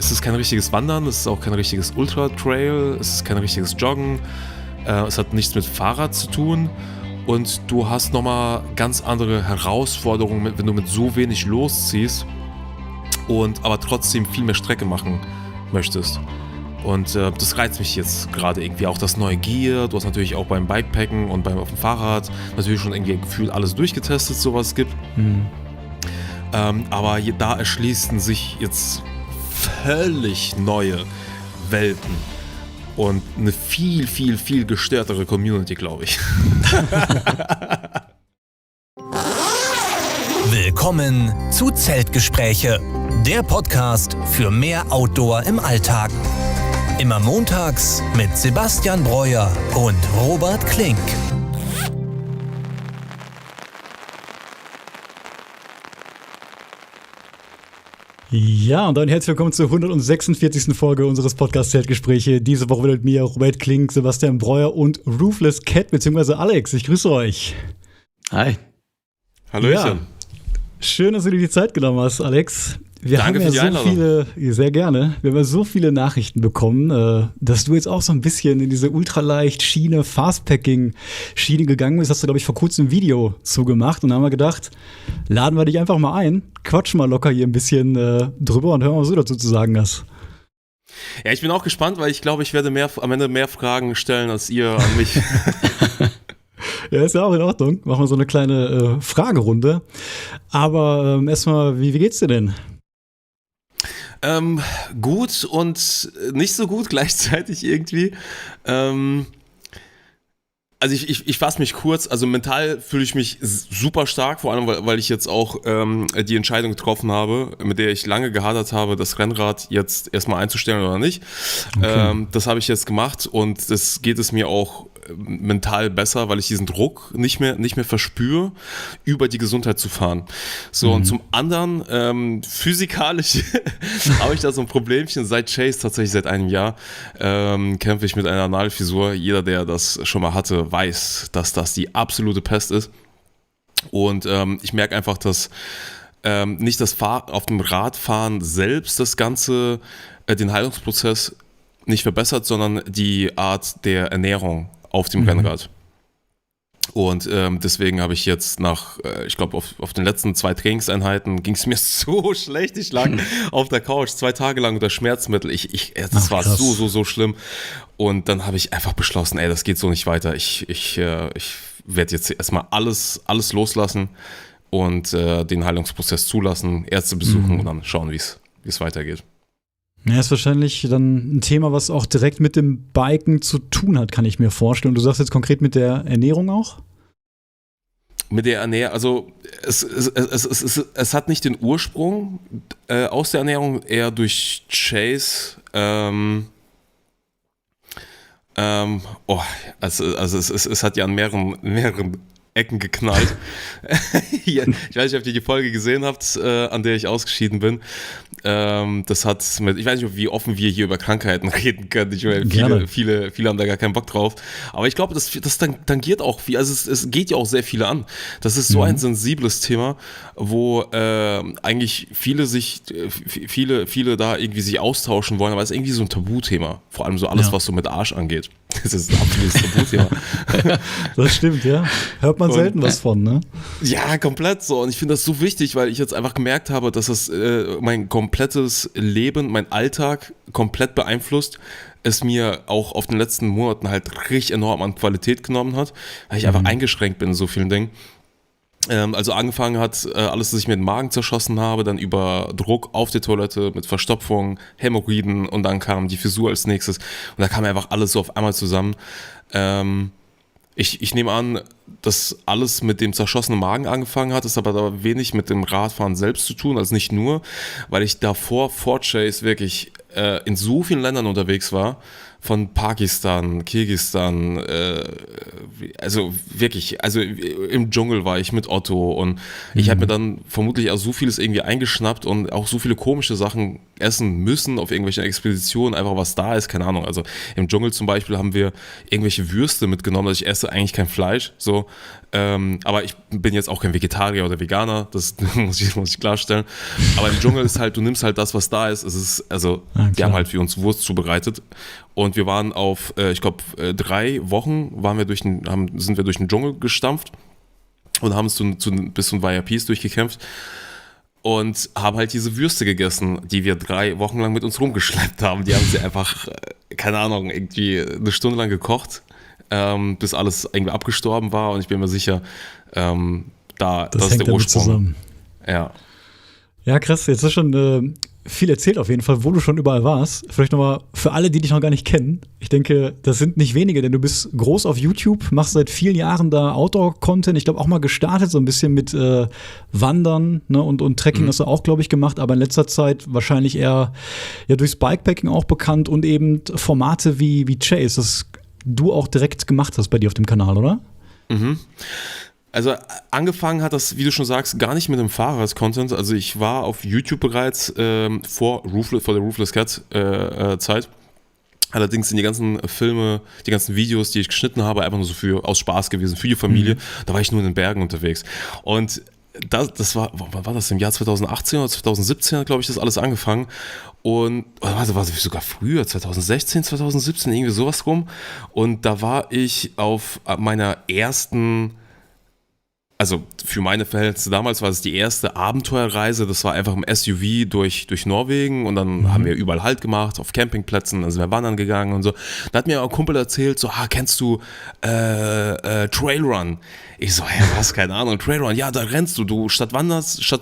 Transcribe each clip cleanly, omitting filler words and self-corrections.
Es ist kein richtiges Wandern, es ist auch kein richtiges Ultra-Trail, es ist kein richtiges Joggen, es hat nichts mit Fahrrad zu tun und du hast nochmal ganz andere Herausforderungen, wenn du mit so wenig losziehst und aber trotzdem viel mehr Strecke machen möchtest. Und das reizt mich jetzt gerade irgendwie, auch das neue Gear. Du hast natürlich auch beim Bikepacken und auf dem Fahrrad natürlich schon irgendwie ein Gefühl alles durchgetestet, so was es gibt. Aber da erschließen sich jetzt völlig neue Welten und eine viel, viel, viel gestörtere Community, glaube ich. Willkommen zu Zeltgespräche, der Podcast für mehr Outdoor im Alltag. Immer montags mit Sebastian Breuer und Robert Klink. Ja, und dann herzlich willkommen zur 146. Folge unseres Podcasts Zeltgespräche. Diese Woche mit mir Robert Klink, Sebastian Breuer und Roofless Cat bzw. Alex. Ich grüße euch. Hi. Hallöchen. Ja, schön, dass du dir die Zeit genommen hast, Alex. Wir Danke haben für die ja so Einladung. viele, sehr gerne. Wir haben ja so viele Nachrichten bekommen, dass du jetzt auch so ein bisschen in diese ultraleicht Schiene, Fastpacking-Schiene gegangen bist. Hast du, glaube ich, vor kurzem ein Video zugemacht. Und dann haben wir gedacht, laden wir dich einfach mal ein, quatschen mal locker hier ein bisschen drüber und hören mal, was du dazu zu sagen hast. Ja, ich bin auch gespannt, weil ich glaube, ich werde am Ende mehr Fragen stellen als ihr an mich. Ja, ist ja auch in Ordnung. Machen wir so eine kleine Fragerunde. Aber erstmal, wie geht's dir denn? Gut und nicht so gut gleichzeitig irgendwie. Also ich fasse mich kurz, also mental fühle ich mich super stark, vor allem weil ich jetzt auch die Entscheidung getroffen habe, mit der ich lange gehadert habe, das Rennrad jetzt erstmal einzustellen oder nicht. Okay. Das habe ich jetzt gemacht und das geht es mir auch mental besser, weil ich diesen Druck nicht mehr verspüre, über die Gesundheit zu fahren. So, und zum anderen, physikalisch habe ich da so ein Problemchen. Seit Chase, tatsächlich seit einem Jahr, kämpfe ich mit einer Analfissur. Jeder, der das schon mal hatte, weiß, dass das die absolute Pest ist. Und ich merke einfach, dass nicht das auf dem Radfahren selbst das Ganze, den Heilungsprozess nicht verbessert, sondern die Art der Ernährung auf dem Rennrad. Und deswegen habe ich jetzt ich glaube, auf den letzten 2 Trainingseinheiten ging es mir so schlecht. Ich lag auf der Couch 2 Tage lang unter Schmerzmittel. Das war so schlimm. Und dann habe ich einfach beschlossen, das geht so nicht weiter. Ich werde jetzt erstmal alles loslassen und den Heilungsprozess zulassen, Ärzte besuchen und dann schauen, wie es weitergeht. Ja, ist wahrscheinlich dann ein Thema, was auch direkt mit dem Biken zu tun hat, kann ich mir vorstellen. Du sagst jetzt konkret mit der Ernährung auch? Mit der Ernährung, also es hat nicht den Ursprung aus der Ernährung, eher durch Chase. Es hat ja an mehreren Ecken geknallt. Ich weiß nicht, ob ihr die Folge gesehen habt, an der ich ausgeschieden bin. Das hat ich weiß nicht, wie offen wir hier über Krankheiten reden können. Viele haben da gar keinen Bock drauf. Aber ich glaube, das tangiert auch viel. Also es geht ja auch sehr viele an. Das ist so ein sensibles Thema, wo eigentlich viele da irgendwie sich austauschen wollen, aber es ist irgendwie so ein Tabuthema. Vor allem so alles, was so mit Arsch angeht. Das ist ein absolutes Tabuthema. Das stimmt, ja. Hört man selten was von, ne? Ja, komplett so. Und ich finde das so wichtig, weil ich jetzt einfach gemerkt habe, dass das mein komplettes Leben, mein Alltag komplett beeinflusst. Es mir auch auf den letzten Monaten halt richtig enorm an Qualität genommen hat, weil ich einfach eingeschränkt bin in so vielen Dingen. Also angefangen hat alles, dass ich mir den Magen zerschossen habe, dann über Druck auf der Toilette mit Verstopfung, Hämorrhoiden und dann kam die Fissur als nächstes und da kam einfach alles so auf einmal zusammen. Ich nehme an, dass alles mit dem zerschossenen Magen angefangen hat, das hat aber wenig mit dem Radfahren selbst zu tun, also nicht nur, weil ich davor, vor Chase wirklich in so vielen Ländern unterwegs war, von Pakistan, Kirgisistan, also wirklich, also im Dschungel war ich mit Otto und ich habe mir dann vermutlich auch so vieles irgendwie eingeschnappt und auch so viele komische Sachen essen müssen auf irgendwelchen Expeditionen, einfach was da ist, keine Ahnung. Also im Dschungel zum Beispiel haben wir irgendwelche Würste mitgenommen, also ich esse eigentlich kein Fleisch, so, aber ich bin jetzt auch kein Vegetarier oder Veganer, das muss ich klarstellen. Aber im Dschungel ist halt, du nimmst halt das, was da ist. Es ist, also, die haben halt für uns Wurst zubereitet. Und wir waren auf, ich glaube, 3 Wochen sind wir durch den Dschungel gestampft und haben uns bis zum VIPs durchgekämpft und haben halt diese Würste gegessen, die wir 3 Wochen lang mit uns rumgeschleppt haben. Die haben sie einfach, keine Ahnung, irgendwie eine Stunde lang gekocht, bis alles irgendwie abgestorben war. Und ich bin mir sicher, das ist der Ursprung. Zusammen. Ja. Ja, krass. Jetzt ist schon viel erzählt auf jeden Fall, wo du schon überall warst. Vielleicht nochmal für alle, die dich noch gar nicht kennen. Ich denke, das sind nicht wenige, denn du bist groß auf YouTube, machst seit vielen Jahren da Outdoor-Content. Ich glaube auch mal gestartet so ein bisschen mit Wandern, ne? und Trekking hast du auch, glaube ich, gemacht. Aber in letzter Zeit wahrscheinlich eher ja, durchs Bikepacking auch bekannt und eben Formate wie Chase, das du auch direkt gemacht hast bei dir auf dem Kanal, oder? Mhm. Also angefangen hat das, wie du schon sagst, gar nicht mit dem Fahrrad-Content. Also ich war auf YouTube bereits vor der Roofless Cat Zeit. Allerdings sind die ganzen Filme, die ganzen Videos, die ich geschnitten habe, einfach nur so aus Spaß gewesen, für die Familie. Da war ich nur in den Bergen unterwegs. Und das war das im Jahr 2018 oder 2017, glaube ich, das alles angefangen. Und war sogar früher, 2016, 2017, irgendwie sowas rum. Und da war ich auf meiner ersten, also für meine Verhältnisse damals war es die erste Abenteuerreise. Das war einfach im SUV durch Norwegen und dann haben wir überall Halt gemacht, auf Campingplätzen, dann sind wir wandern gegangen und so. Da hat mir ein Kumpel erzählt, so, kennst du Trailrun? Ich so, was, keine Ahnung, Trailrun, ja, da rennst du statt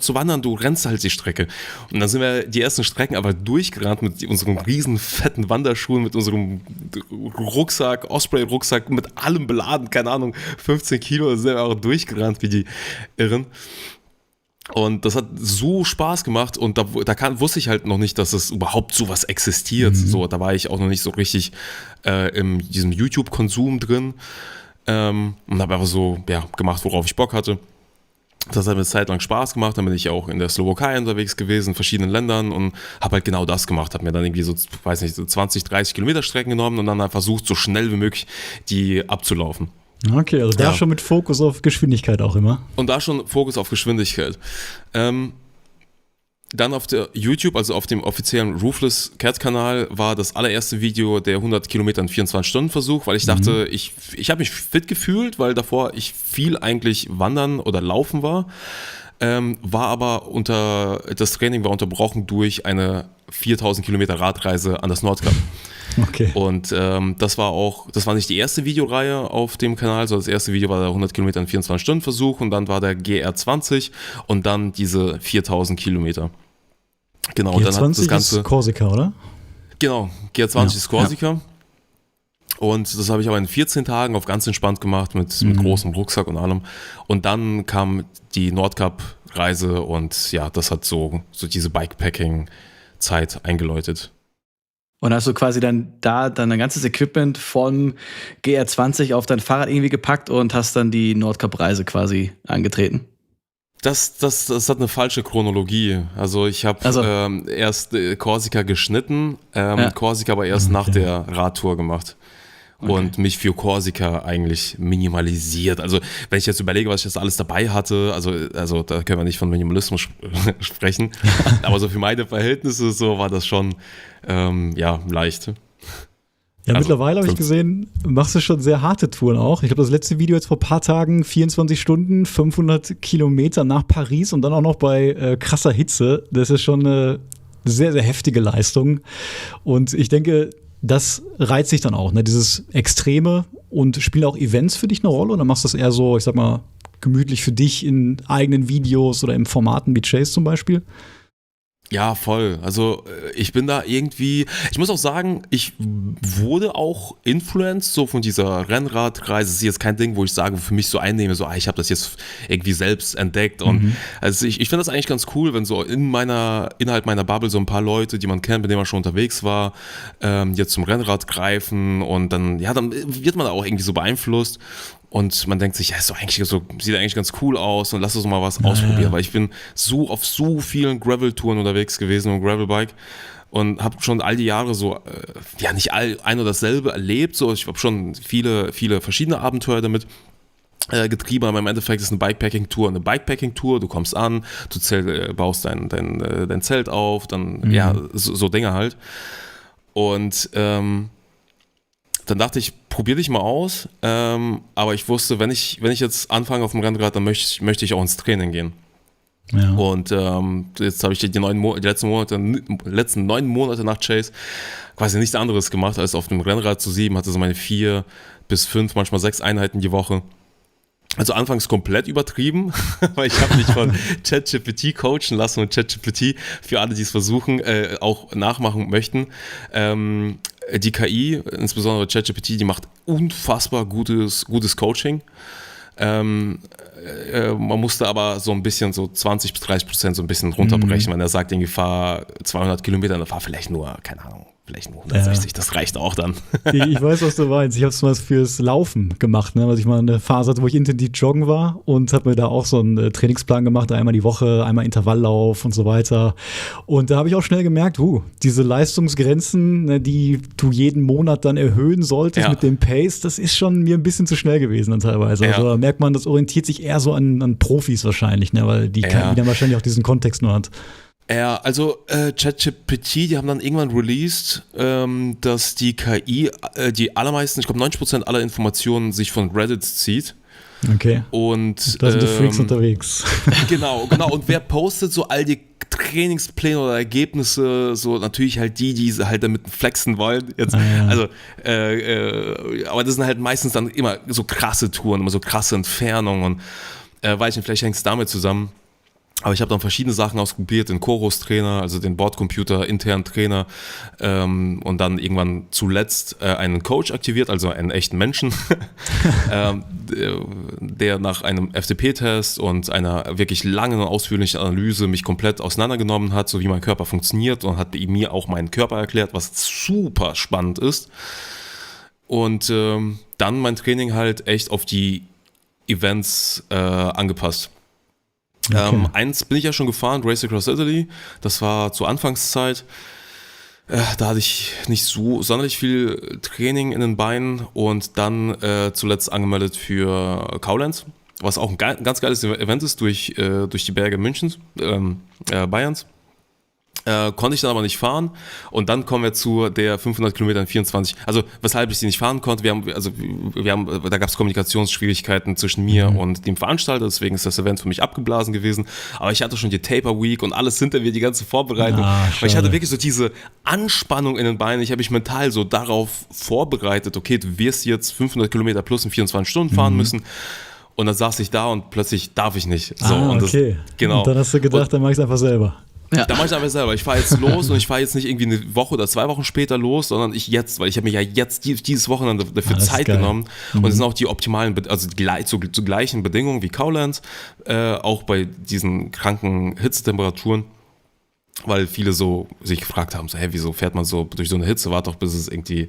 zu wandern, du rennst halt die Strecke. Und dann sind wir die ersten Strecken aber durchgerannt mit unserem riesen fetten Wanderschuhen, mit unserem Rucksack, Osprey-Rucksack, mit allem beladen, keine Ahnung, 15 Kilo, da sind wir auch durchgerannt wie die Irren. Und das hat so Spaß gemacht und da wusste ich halt noch nicht, dass es überhaupt sowas existiert. So, da war ich auch noch nicht so richtig in diesem YouTube-Konsum drin. Und habe einfach so gemacht, worauf ich Bock hatte. Das hat mir eine Zeit lang Spaß gemacht, dann bin ich auch in der Slowakei unterwegs gewesen, in verschiedenen Ländern und habe halt genau das gemacht. Habe mir dann irgendwie so 20, 30 Kilometer Strecken genommen und dann halt versucht, so schnell wie möglich die abzulaufen. Okay, also da schon mit Fokus auf Geschwindigkeit auch immer. Und da schon Fokus auf Geschwindigkeit. Dann auf der YouTube, also auf dem offiziellen Roofless Cat Kanal, war das allererste Video der 100 Kilometer in 24 Stunden Versuch, weil ich dachte, ich habe mich fit gefühlt, weil davor ich viel eigentlich wandern oder laufen war. War aber das Training war unterbrochen durch eine 4000 Kilometer Radreise an das Nordkap. Okay. Und das war nicht die erste Videoreihe auf dem Kanal, sondern das erste Video war der 100 Kilometer in 24 Stunden Versuch und dann war der GR20 und dann diese 4000 Kilometer. Genau, GR20 und dann hat das Ganze. Ist Korsika, oder? Genau, GR20 ist Korsika. Ja. Und das habe ich aber in 14 Tagen auf ganz entspannt gemacht mit großem Rucksack und allem. Und dann kam die Nordkap-Reise und ja, das hat so diese Bikepacking-Zeit eingeläutet. Und hast du quasi dann dein ganzes Equipment vom GR20 auf dein Fahrrad irgendwie gepackt und hast dann die Nordkap-Reise quasi angetreten? Das hat eine falsche Chronologie. Also ich habe erst Korsika geschnitten, Korsika aber erst nach der Radtour gemacht. Okay. Und mich für Korsika eigentlich minimalisiert. Also wenn ich jetzt überlege, was ich jetzt alles dabei hatte, also da können wir nicht von Minimalismus sprechen, aber so für meine Verhältnisse so war das schon leicht. Ja, mittlerweile habe ich gesehen, machst du schon sehr harte Touren auch. Ich glaube, das letzte Video jetzt vor ein paar Tagen, 24 Stunden, 500 Kilometer nach Paris und dann auch noch bei krasser Hitze. Das ist schon eine sehr, sehr heftige Leistung. Und ich denke, das reizt sich dann auch, ne? Dieses Extreme. Und spielen auch Events für dich eine Rolle? Oder machst du das eher so, ich sag mal, gemütlich für dich in eigenen Videos oder in Formaten wie Chase zum Beispiel? Ja, voll. Also ich bin da irgendwie, ich muss auch sagen, ich wurde auch influenced so von dieser Rennradreise. Es ist jetzt kein Ding, wo ich sage, für mich so einnehme, so ich habe das jetzt irgendwie selbst entdeckt. Und also ich finde das eigentlich ganz cool, wenn so innerhalb meiner Bubble so ein paar Leute, die man kennt, mit denen man schon unterwegs war, jetzt zum Rennrad greifen und dann wird man da auch irgendwie so beeinflusst. Und man denkt sich, ja, ist doch eigentlich so, sieht eigentlich ganz cool aus und lass uns mal was ausprobieren. ja. Weil ich bin so auf so vielen Gravel-Touren unterwegs gewesen und Gravelbike und habe schon all die Jahre so, nicht ein oder dasselbe erlebt. So, ich habe schon viele, viele verschiedene Abenteuer damit getrieben, aber im Endeffekt ist eine Bikepacking-Tour eine Bikepacking-Tour. Du kommst an, du baust dein Zelt auf, dann, so Dinge halt. Und dann dachte ich, probier dich mal aus, aber ich wusste, wenn ich jetzt anfange auf dem Rennrad, dann möchte ich auch ins Training gehen. Ja. Und jetzt habe ich die letzten 9 Monate nach Chase quasi nichts anderes gemacht, als auf dem Rennrad zu 7, hatte so meine 4 bis 5, manchmal 6 Einheiten die Woche. Also anfangs komplett übertrieben, weil ich habe mich von ChatGPT coachen lassen und ChatGPT, für alle, die es versuchen, auch nachmachen möchten, die KI, insbesondere ChatGPT, die macht unfassbar gutes Coaching. Man musste aber so ein bisschen, so 20 bis 30% so ein bisschen runterbrechen, wenn er sagt, irgendwie fahr 200 Kilometer, dann fahr vielleicht nur, keine Ahnung, vielleicht nur 160, das reicht auch dann. Ich weiß, was du meinst. Ich habe es mal fürs Laufen gemacht, ne? Also ich mal eine Phase hatte, wo ich intensiv joggen war und habe mir da auch so einen Trainingsplan gemacht, einmal die Woche, einmal Intervalllauf und so weiter. Und da habe ich auch schnell gemerkt, diese Leistungsgrenzen, ne, die du jeden Monat dann erhöhen solltest mit dem Pace, das ist schon mir ein bisschen zu schnell gewesen dann teilweise. Also da merkt man, das orientiert sich eher so an Profis wahrscheinlich, ne? Weil die KI dann wahrscheinlich auch diesen Kontext nur hat. Ja, also ChatGPT, die haben dann irgendwann released, dass die KI die allermeisten, ich glaube 90% aller Informationen sich von Reddit zieht. Okay. Und da sind die Freaks unterwegs. Genau. Und wer postet so all die Trainingspläne oder Ergebnisse, so natürlich halt die halt damit flexen wollen. Jetzt, also, aber das sind halt meistens dann immer so krasse Touren, immer so krasse Entfernungen. Und weiß nicht, vielleicht hängt es damit zusammen. Aber ich habe dann verschiedene Sachen ausprobiert, den Chorus-Trainer, also den Bordcomputer, internen Trainer und dann irgendwann zuletzt einen Coach aktiviert, also einen echten Menschen, der nach einem FTP-Test und einer wirklich langen und ausführlichen Analyse mich komplett auseinandergenommen hat, so wie mein Körper funktioniert und hat mir auch meinen Körper erklärt, was super spannend ist. Und dann mein Training halt echt auf die Events angepasst. Okay. Eins bin ich ja schon gefahren, Race Across Italy. Das war zur Anfangszeit. Da hatte ich nicht so sonderlich viel Training in den Beinen und dann zuletzt angemeldet für Cowlands, was auch ein ganz geiles Event ist durch die Berge Münchens, Bayerns. Konnte ich dann aber nicht fahren und dann kommen wir zu der 500 Kilometer in 24, also weshalb ich sie nicht fahren konnte, da gab es Kommunikationsschwierigkeiten zwischen mir und dem Veranstalter, deswegen ist das Event für mich abgeblasen gewesen, aber ich hatte schon die Taper Week und alles hinter mir, die ganze Vorbereitung, weil ich hatte wirklich so diese Anspannung in den Beinen, ich habe mich mental so darauf vorbereitet, okay, du wirst jetzt 500 Kilometer plus in 24 Stunden fahren müssen. Und dann saß ich da und plötzlich darf ich nicht. So, und okay. Genau. Und dann hast du gedacht, dann mach ich es einfach selber. Ja. Da mache ich einfach selber. Ich fahre jetzt los und ich fahre jetzt nicht irgendwie eine Woche oder 2 Wochen später los, sondern weil ich habe mir ja jetzt dieses Wochenende dafür Zeit genommen und es sind auch die optimalen, also zu gleichen Bedingungen wie Cowlands, auch bei diesen kranken Hitzetemperaturen, weil viele so sich gefragt haben, so, wieso fährt man so durch so eine Hitze, warte doch bis es irgendwie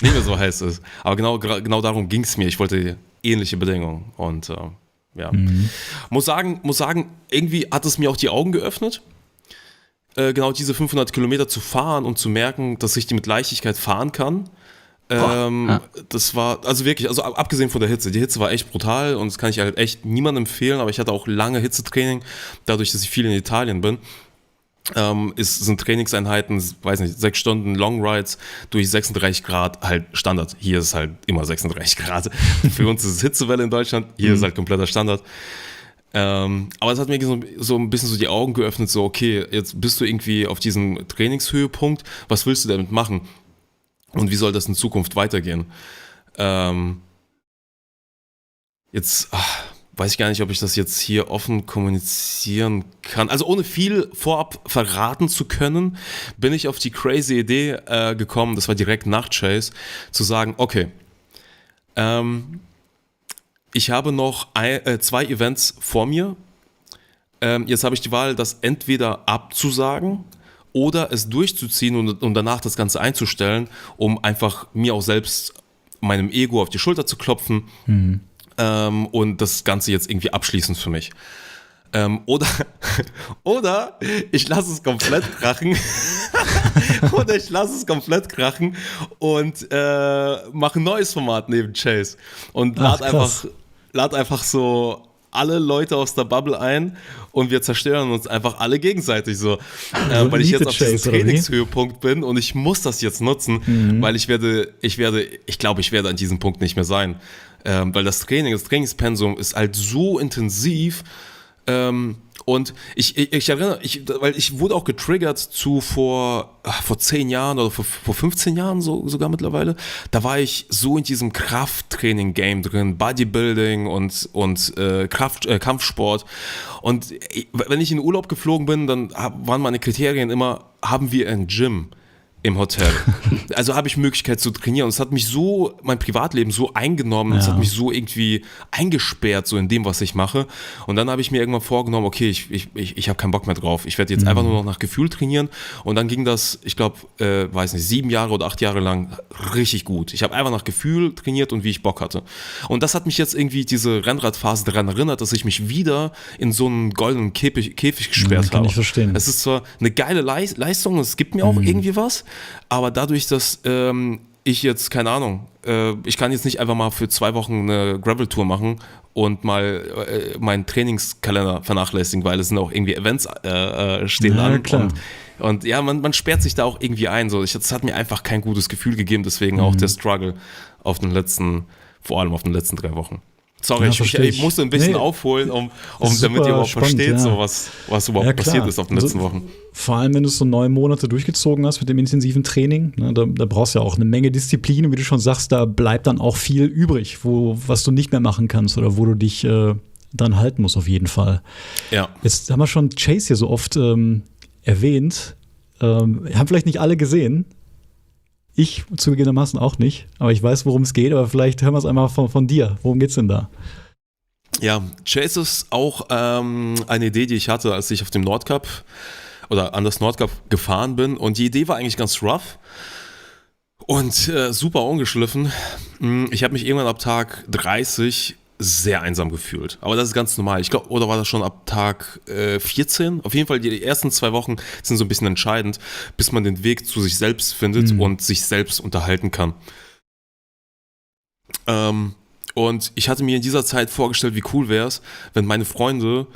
nicht mehr so heiß ist. Aber genau darum ging es mir. Ich wollte ähnliche Bedingungen und muss sagen, irgendwie hat es mir auch die Augen geöffnet. Genau diese 500 Kilometer zu fahren und zu merken, dass ich die mit Leichtigkeit fahren kann. Das war, also wirklich, also abgesehen von der Hitze, die Hitze war echt brutal und das kann ich halt echt niemandem empfehlen, aber ich hatte auch lange Hitzetraining, dadurch, dass ich viel in Italien bin. Sind Trainingseinheiten, weiß nicht, 6 Stunden Long Rides durch 36 Grad halt Standard. Hier ist halt immer 36 Grad. Für uns ist es Hitzewelle in Deutschland, hier ist halt kompletter Standard. Aber es hat mir so ein bisschen so die Augen geöffnet, so okay, jetzt bist du irgendwie auf diesem Trainingshöhepunkt, was willst du damit machen? Und wie soll das in Zukunft weitergehen? weiß ich gar nicht, ob ich das jetzt hier offen kommunizieren kann. Also ohne viel vorab verraten zu können, bin ich auf die crazy Idee gekommen, das war direkt nach Chase, zu sagen, okay, ich habe noch 2 Events vor mir. Jetzt habe ich die Wahl, das entweder abzusagen oder es durchzuziehen und danach das Ganze einzustellen, um einfach mir auch selbst meinem Ego auf die Schulter zu klopfen und das Ganze jetzt irgendwie abschließend für mich. Oder ich lasse es komplett krachen. Oder ich lasse es komplett krachen und mache ein neues Format neben Chase. Und lad einfach so alle Leute aus der Bubble ein und wir zerstören uns einfach alle gegenseitig so. Weil ich jetzt auf diesem Trainingshöhepunkt bin und ich muss das jetzt nutzen, weil ich glaube, ich werde an diesem Punkt nicht mehr sein. Weil das Trainingspensum ist halt so intensiv. Und ich erinnere, weil ich wurde auch getriggert zu vor 10 Jahren oder vor 15 Jahren sogar mittlerweile. Da war ich so in diesem Krafttraining-Game drin, Bodybuilding und Kampfsport. Und wenn ich in den Urlaub geflogen bin, dann waren meine Kriterien immer, haben wir ein Gym im Hotel. Also habe ich Möglichkeit zu trainieren und es hat mich so, mein Privatleben so eingenommen, es hat mich so irgendwie eingesperrt so in dem, was ich mache und dann habe ich mir irgendwann vorgenommen, okay, ich habe keinen Bock mehr drauf, ich werde jetzt einfach nur noch nach Gefühl trainieren und dann ging das, ich glaube, 7 Jahre oder 8 Jahre lang richtig gut. Ich habe einfach nach Gefühl trainiert und wie ich Bock hatte. Und das hat mich jetzt irgendwie diese Rennradphase daran erinnert, dass ich mich wieder in so einen goldenen Käfig gesperrt habe. Kann ich verstehen. Es ist zwar eine geile Leistung, es gibt mir auch irgendwie was, aber dadurch, dass ich jetzt, keine Ahnung, ich kann jetzt nicht einfach mal für 2 Wochen eine Gravel-Tour machen und mal meinen Trainingskalender vernachlässigen, weil es sind auch irgendwie Events stehen an. Klar. Und ja, man sperrt sich da auch irgendwie ein. So. Das hat mir einfach kein gutes Gefühl gegeben, deswegen auch der Struggle vor allem auf den letzten 3 Wochen. Sorry, Ja, ich musste ein bisschen aufholen, damit ihr überhaupt spannend, versteht, ja. so was überhaupt passiert ist auf den letzten Wochen. Vor allem, wenn du es so 9 Monate durchgezogen hast mit dem intensiven Training, ne, da brauchst du ja auch eine Menge Disziplin und wie du schon sagst, da bleibt dann auch viel übrig, was du nicht mehr machen kannst oder wo du dich dran halten musst auf jeden Fall. Ja. Jetzt haben wir schon Chase hier so oft erwähnt. Haben vielleicht nicht alle gesehen. Ich zugegebenermaßen auch nicht, aber ich weiß, worum es geht, aber vielleicht hören wir es einmal von dir. Worum geht's denn da? Ja, Chase ist auch eine Idee, die ich hatte, als ich auf dem Nordcup oder an das Nordcup gefahren bin und die Idee war eigentlich ganz rough und super ungeschliffen. Ich habe mich irgendwann ab Tag 30 sehr einsam gefühlt, aber das ist ganz normal. Ich glaube, oder war das schon ab Tag 14? Auf jeden Fall, die ersten 2 Wochen sind so ein bisschen entscheidend, bis man den Weg zu sich selbst findet und sich selbst unterhalten kann. Und ich hatte mir in dieser Zeit vorgestellt, wie cool wäre es, wenn meine Freunde,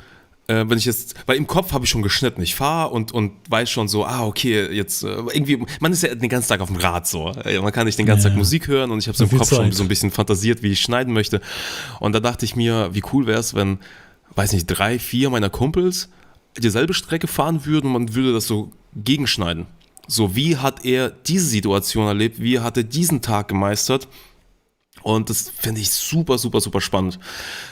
weil im Kopf habe ich schon geschnitten, ich fahre und weiß schon so, okay, jetzt irgendwie, man ist ja den ganzen Tag auf dem Rad so, man kann nicht den ganzen Tag Musik hören und ich habe so im Kopf schon so ein bisschen fantasiert, wie ich schneiden möchte und da dachte ich mir, wie cool wäre es, wenn, weiß nicht, 3, 4 meiner Kumpels dieselbe Strecke fahren würden und man würde das so gegenschneiden. So, wie hat er diese Situation erlebt, wie hat er diesen Tag gemeistert? Und das finde ich super, super, super spannend.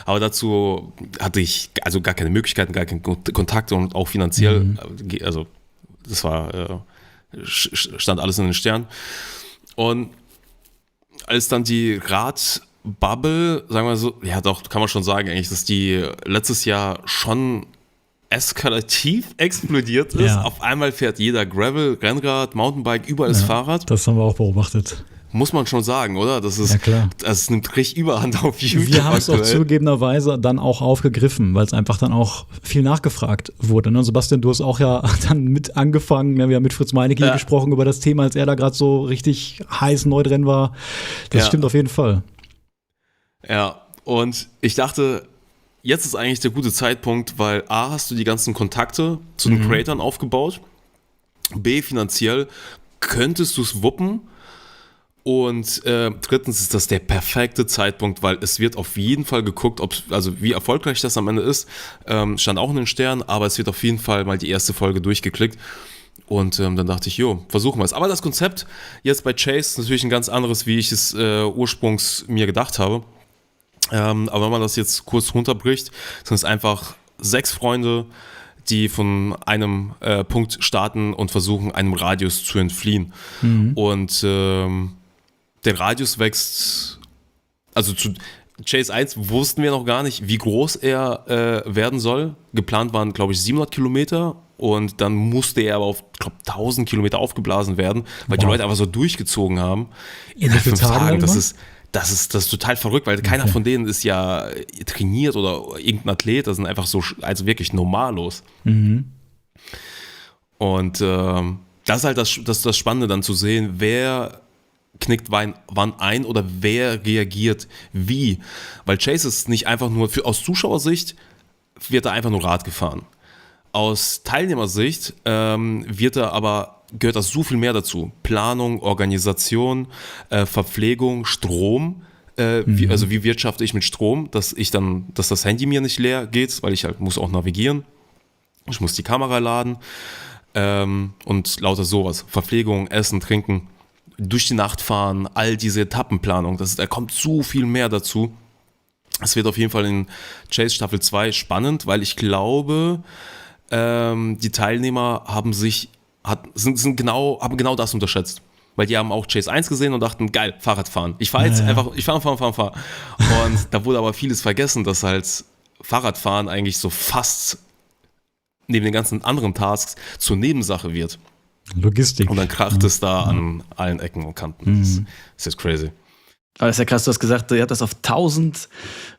Aber dazu hatte ich also gar keine Möglichkeiten, gar keinen Kontakt und auch finanziell, also das war, stand alles in den Sternen. Und als dann die Radbubble, sagen wir so, ja doch, kann man schon sagen eigentlich, dass die letztes Jahr schon eskalativ explodiert ist. Ja. Auf einmal fährt jeder Gravel, Rennrad, Mountainbike, überall ist Fahrrad. Das haben wir auch beobachtet. Muss man schon sagen, oder? Das nimmt richtig Überhand auf YouTube. Wir haben es auch zugegebenerweise dann auch aufgegriffen, weil es einfach dann auch viel nachgefragt wurde. Ne? Sebastian, du hast auch ja dann mit angefangen. Ne? Wir haben mit Fritz Meinecke gesprochen über das Thema, als er da gerade so richtig heiß neu drin war. Das stimmt auf jeden Fall. Ja, und ich dachte, jetzt ist eigentlich der gute Zeitpunkt, weil A, hast du die ganzen Kontakte zu den Creatoren aufgebaut, B, finanziell könntest du es wuppen. Und drittens ist das der perfekte Zeitpunkt, weil es wird auf jeden Fall geguckt, wie erfolgreich das am Ende ist, stand auch in den Sternen, aber es wird auf jeden Fall mal die erste Folge durchgeklickt und dann dachte ich, versuchen wir es. Aber das Konzept jetzt bei Chase ist natürlich ein ganz anderes, wie ich es ursprünglich mir gedacht habe. Aber wenn man das jetzt kurz runterbricht, sind es einfach 6 Freunde, die von einem Punkt starten und versuchen, einem Radius zu entfliehen. Und der Radius wächst, also zu Chase 1 wussten wir noch gar nicht, wie groß er werden soll. Geplant waren, glaube ich, 700 Kilometer und dann musste er aber auf, glaube 1000 Kilometer aufgeblasen werden, weil die Leute einfach so durchgezogen haben. Innerhalb 5 Tagen, das ist total verrückt, weil keiner von denen ist ja trainiert oder irgendein Athlet, das sind einfach so, also wirklich normallos. Und das ist halt das Spannende dann zu sehen, wer knickt wann ein oder wer reagiert wie. Weil Chase ist nicht einfach nur, aus Zuschauersicht wird er einfach nur Rad gefahren. Aus Teilnehmersicht gehört das so viel mehr dazu. Planung, Organisation, Verpflegung, Strom. Wie wirtschafte ich mit Strom, dass das Handy mir nicht leer geht, weil ich halt muss auch navigieren. Ich muss die Kamera laden und lauter sowas. Verpflegung, Essen, Trinken, durch die Nacht fahren, all diese Etappenplanung. Da kommt so viel mehr dazu. Es wird auf jeden Fall in Chase Staffel 2 spannend, weil ich glaube, die Teilnehmer haben genau das unterschätzt. Weil die haben auch Chase 1 gesehen und dachten, geil, Fahrradfahren. Ich fahre jetzt einfach, ich fahre. Und da wurde aber vieles vergessen, dass halt Fahrradfahren eigentlich so fast neben den ganzen anderen Tasks zur Nebensache wird. Logistik. Und dann kracht es da an allen Ecken und Kanten. Das ist jetzt crazy. Aber das ist ja krass, du hast gesagt, ihr habt das auf 1000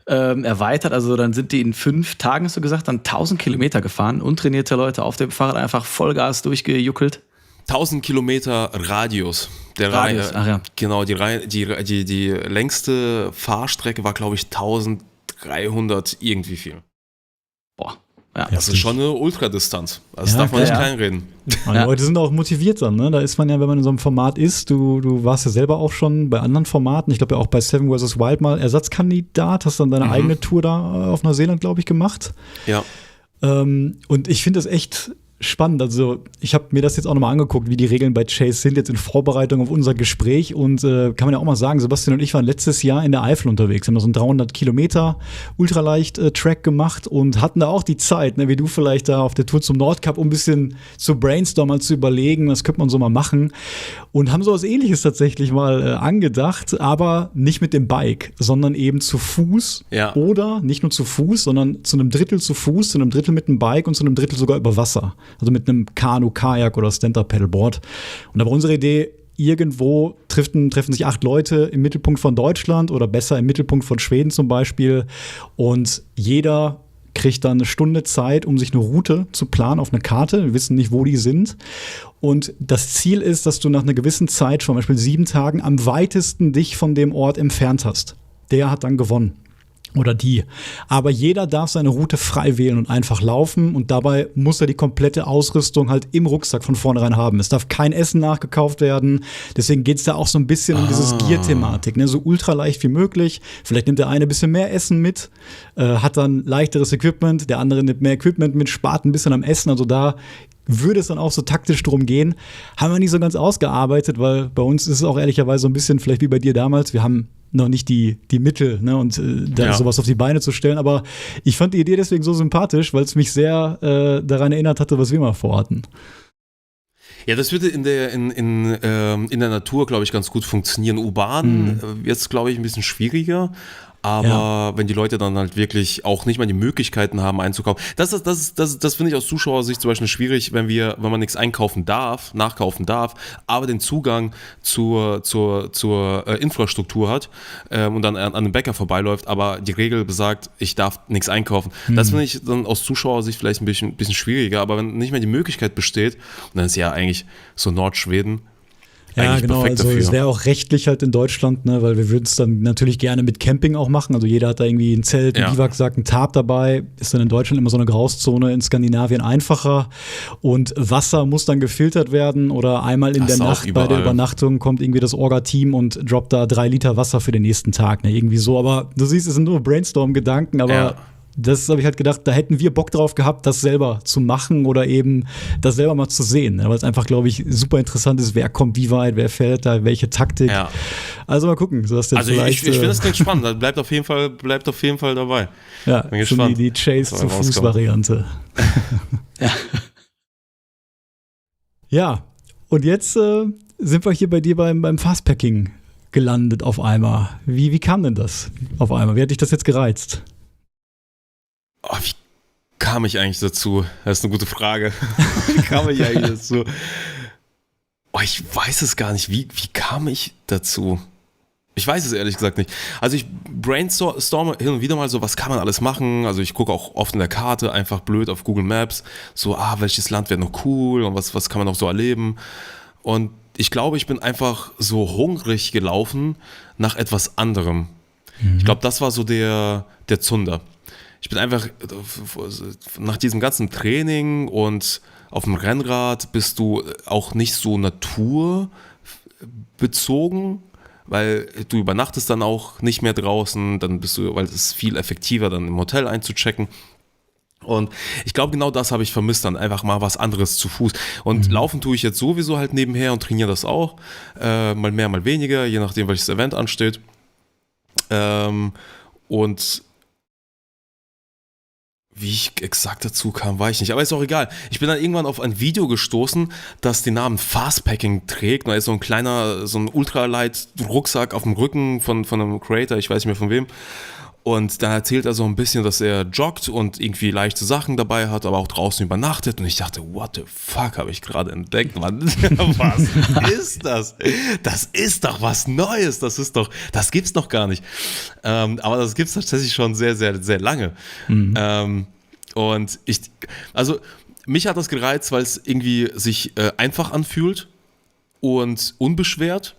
erweitert, also dann sind die in 5 Tagen, hast du gesagt, dann 1000 Kilometer gefahren, untrainierte Leute auf dem Fahrrad einfach Vollgas durchgejuckelt. 1000 Kilometer Radius. Genau, die längste Fahrstrecke war, glaube ich, 1300 irgendwie viel. Boah. Ja, das ist schon eine Ultradistanz. Das darf man nicht kleinreden. Die Leute sind auch motiviert dann, ne? Da ist man ja, wenn man in so einem Format ist, du warst ja selber auch schon bei anderen Formaten, ich glaube ja auch bei Seven vs. Wild mal Ersatzkandidat, hast dann deine eigene Tour da auf Neuseeland, glaube ich, gemacht. Ja. Und ich finde das echt spannend. Also ich habe mir das jetzt auch nochmal angeguckt, wie die Regeln bei Chase sind, jetzt in Vorbereitung auf unser Gespräch. Und kann man ja auch mal sagen, Sebastian und ich waren letztes Jahr in der Eifel unterwegs, haben da so einen 300 Kilometer Ultraleicht-Track gemacht und hatten da auch die Zeit, ne, wie du vielleicht da auf der Tour zum Nordkap, um ein bisschen zu brainstormen, zu überlegen, was könnte man so mal machen. Und haben so was Ähnliches tatsächlich mal angedacht, aber nicht mit dem Bike, sondern eben zu Fuß. Ja. Oder nicht nur zu Fuß, sondern zu einem Drittel zu Fuß, zu einem Drittel mit dem Bike und zu einem Drittel sogar über Wasser. Also mit einem Kanu, Kajak oder Stand-Up-Paddleboard. Und da war unsere Idee, irgendwo treffen sich 8 Leute im Mittelpunkt von Deutschland oder besser im Mittelpunkt von Schweden zum Beispiel. Und jeder kriegt dann eine Stunde Zeit, um sich eine Route zu planen auf eine Karte. Wir wissen nicht, wo die sind. Und das Ziel ist, dass du nach einer gewissen Zeit, zum Beispiel 7 Tagen, am weitesten dich von dem Ort entfernt hast. Der hat dann gewonnen. Oder die. Aber jeder darf seine Route frei wählen und einfach laufen. Und dabei muss er die komplette Ausrüstung halt im Rucksack von vornherein haben. Es darf kein Essen nachgekauft werden. Deswegen geht es da auch so ein bisschen um dieses Gear-Thematik. Ne? So ultraleicht wie möglich. Vielleicht nimmt der eine ein bisschen mehr Essen mit, hat dann leichteres Equipment. Der andere nimmt mehr Equipment mit, spart ein bisschen am Essen. Also da würde es dann auch so taktisch drum gehen. Haben wir nicht so ganz ausgearbeitet, weil bei uns ist es auch ehrlicherweise so ein bisschen vielleicht wie bei dir damals. Wir haben noch nicht die Mittel, ne, und sowas auf die Beine zu stellen. Aber ich fand die Idee deswegen so sympathisch, weil es mich sehr daran erinnert hatte, was wir mal vorhatten. Ja, das würde in der Natur, glaube ich, ganz gut funktionieren. Urban wird es, glaube ich, ein bisschen schwieriger. Aber wenn die Leute dann halt wirklich auch nicht mal die Möglichkeiten haben einzukaufen, das finde ich aus Zuschauersicht zum Beispiel schwierig, wenn man nichts nachkaufen darf, aber den Zugang zur Infrastruktur hat und dann an einem Bäcker vorbeiläuft, aber die Regel besagt, ich darf nichts einkaufen. Das finde ich dann aus Zuschauersicht vielleicht ein bisschen schwieriger, aber wenn nicht mehr die Möglichkeit besteht, und dann ist ja eigentlich so Nordschweden Ja, genau, also es wäre auch rechtlich halt in Deutschland, ne, weil wir würden es dann natürlich gerne mit Camping auch machen, also jeder hat da irgendwie ein Zelt, ein Biwaksack, ein Tarp dabei, ist dann in Deutschland immer so eine Grauzone, in Skandinavien einfacher und Wasser muss dann gefiltert werden oder einmal in der Nacht bei der Übernachtung kommt irgendwie das Orga-Team und droppt da 3 Liter Wasser für den nächsten Tag, ne, irgendwie so, aber du siehst, es sind nur Brainstorm-Gedanken, aber das habe ich halt gedacht, da hätten wir Bock drauf gehabt, das selber zu machen oder eben das selber mal zu sehen. Weil es einfach, glaube ich, super interessant ist, wer kommt wie weit, wer fährt da, welche Taktik. Also mal gucken. Also ich finde, das klingt spannend. Bleibt auf jeden Fall dabei. Ja, bin gespannt, die Chase-zu-Fuß-Variante. Ja. Ja, und jetzt sind wir hier bei dir beim Fastpacking gelandet auf einmal. Wie kam denn das auf einmal? Wie hat dich das jetzt gereizt? Oh, wie kam ich eigentlich dazu? Das ist eine gute Frage. Wie kam ich eigentlich dazu? Oh, ich weiß es gar nicht. Wie kam ich dazu? Ich weiß es ehrlich gesagt nicht. Also ich brainstorme hin und wieder mal so, was kann man alles machen? Also ich gucke auch oft in der Karte einfach blöd auf Google Maps, so, welches Land wäre noch cool und was kann man noch so erleben? Und ich glaube, ich bin einfach so hungrig gelaufen nach etwas anderem. Ich glaube, das war so der Zunder. Ich bin einfach nach diesem ganzen Training und auf dem Rennrad bist du auch nicht so naturbezogen, weil du übernachtest dann auch nicht mehr draußen, dann weil es ist viel effektiver, dann im Hotel einzuchecken. Und ich glaube, genau das habe ich vermisst, dann einfach mal was anderes zu Fuß. Und laufen tue ich jetzt sowieso halt nebenher und trainiere das auch. Mal mehr, mal weniger, je nachdem, welches Event ansteht. Und wie ich exakt dazu kam, weiß ich nicht. Aber ist auch egal. Ich bin dann irgendwann auf ein Video gestoßen, das den Namen Fastpacking trägt. Da ist so ein Ultralight-Rucksack auf dem Rücken von einem Creator, ich weiß nicht mehr von wem. Und dann erzählt er so ein bisschen, dass er joggt und irgendwie leichte Sachen dabei hat, aber auch draußen übernachtet. Und ich dachte, what the fuck, habe ich gerade entdeckt. Mann, was ist das? Das ist doch was Neues. Das gibt's doch gar nicht. Aber das gibt's tatsächlich schon sehr, sehr, sehr lange. Und mich hat das gereizt, weil es irgendwie sich einfach anfühlt und unbeschwert.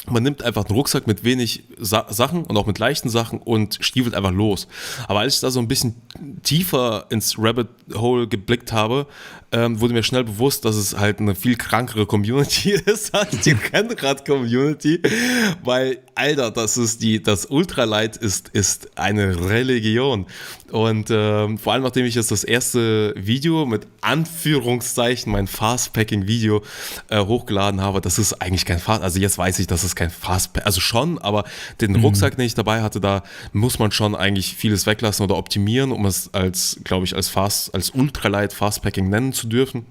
Man nimmt einfach einen Rucksack mit wenig Sachen und auch mit leichten Sachen und stiefelt einfach los. Aber als ich da so ein bisschen tiefer ins Rabbit Hole geblickt habe, wurde mir schnell bewusst, dass es halt eine viel krankere Community ist als die Rennrad-Community. Weil, Alter, das Ultralight ist eine Religion. Und vor allem, nachdem ich jetzt das erste Video mit Anführungszeichen, mein Fastpacking-Video hochgeladen habe, das ist eigentlich kein Fast, also jetzt weiß ich, dass es kein Fastpacking, also schon, aber den Rucksack, den ich dabei hatte, da muss man schon eigentlich vieles weglassen oder optimieren, um es als Ultralight Fastpacking nennen zu dürfen.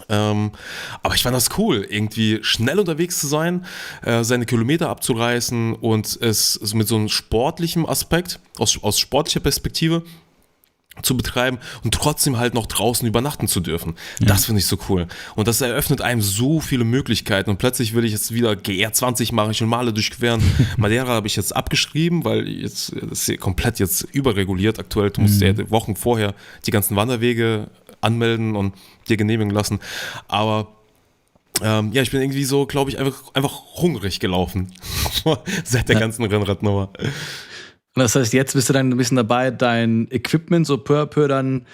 Aber ich fand das cool, irgendwie schnell unterwegs zu sein, seine Kilometer abzureißen und es mit so einem sportlichen Aspekt, aus sportlicher Perspektive zu betreiben und trotzdem halt noch draußen übernachten zu dürfen. Ja. Das finde ich so cool. Und das eröffnet einem so viele Möglichkeiten. Und plötzlich will ich jetzt wieder GR20 mache ich und Male durchqueren. Madeira habe ich jetzt abgeschrieben, weil das ist komplett jetzt überreguliert aktuell. Du musst ja Wochen vorher die ganzen Wanderwege anmelden und dir genehmigen lassen. Aber ich bin irgendwie so, glaube ich, einfach hungrig gelaufen seit der ganzen Rennradnummer. Und das heißt, jetzt bist du dann ein bisschen dabei, dein Equipment so peu à peu dann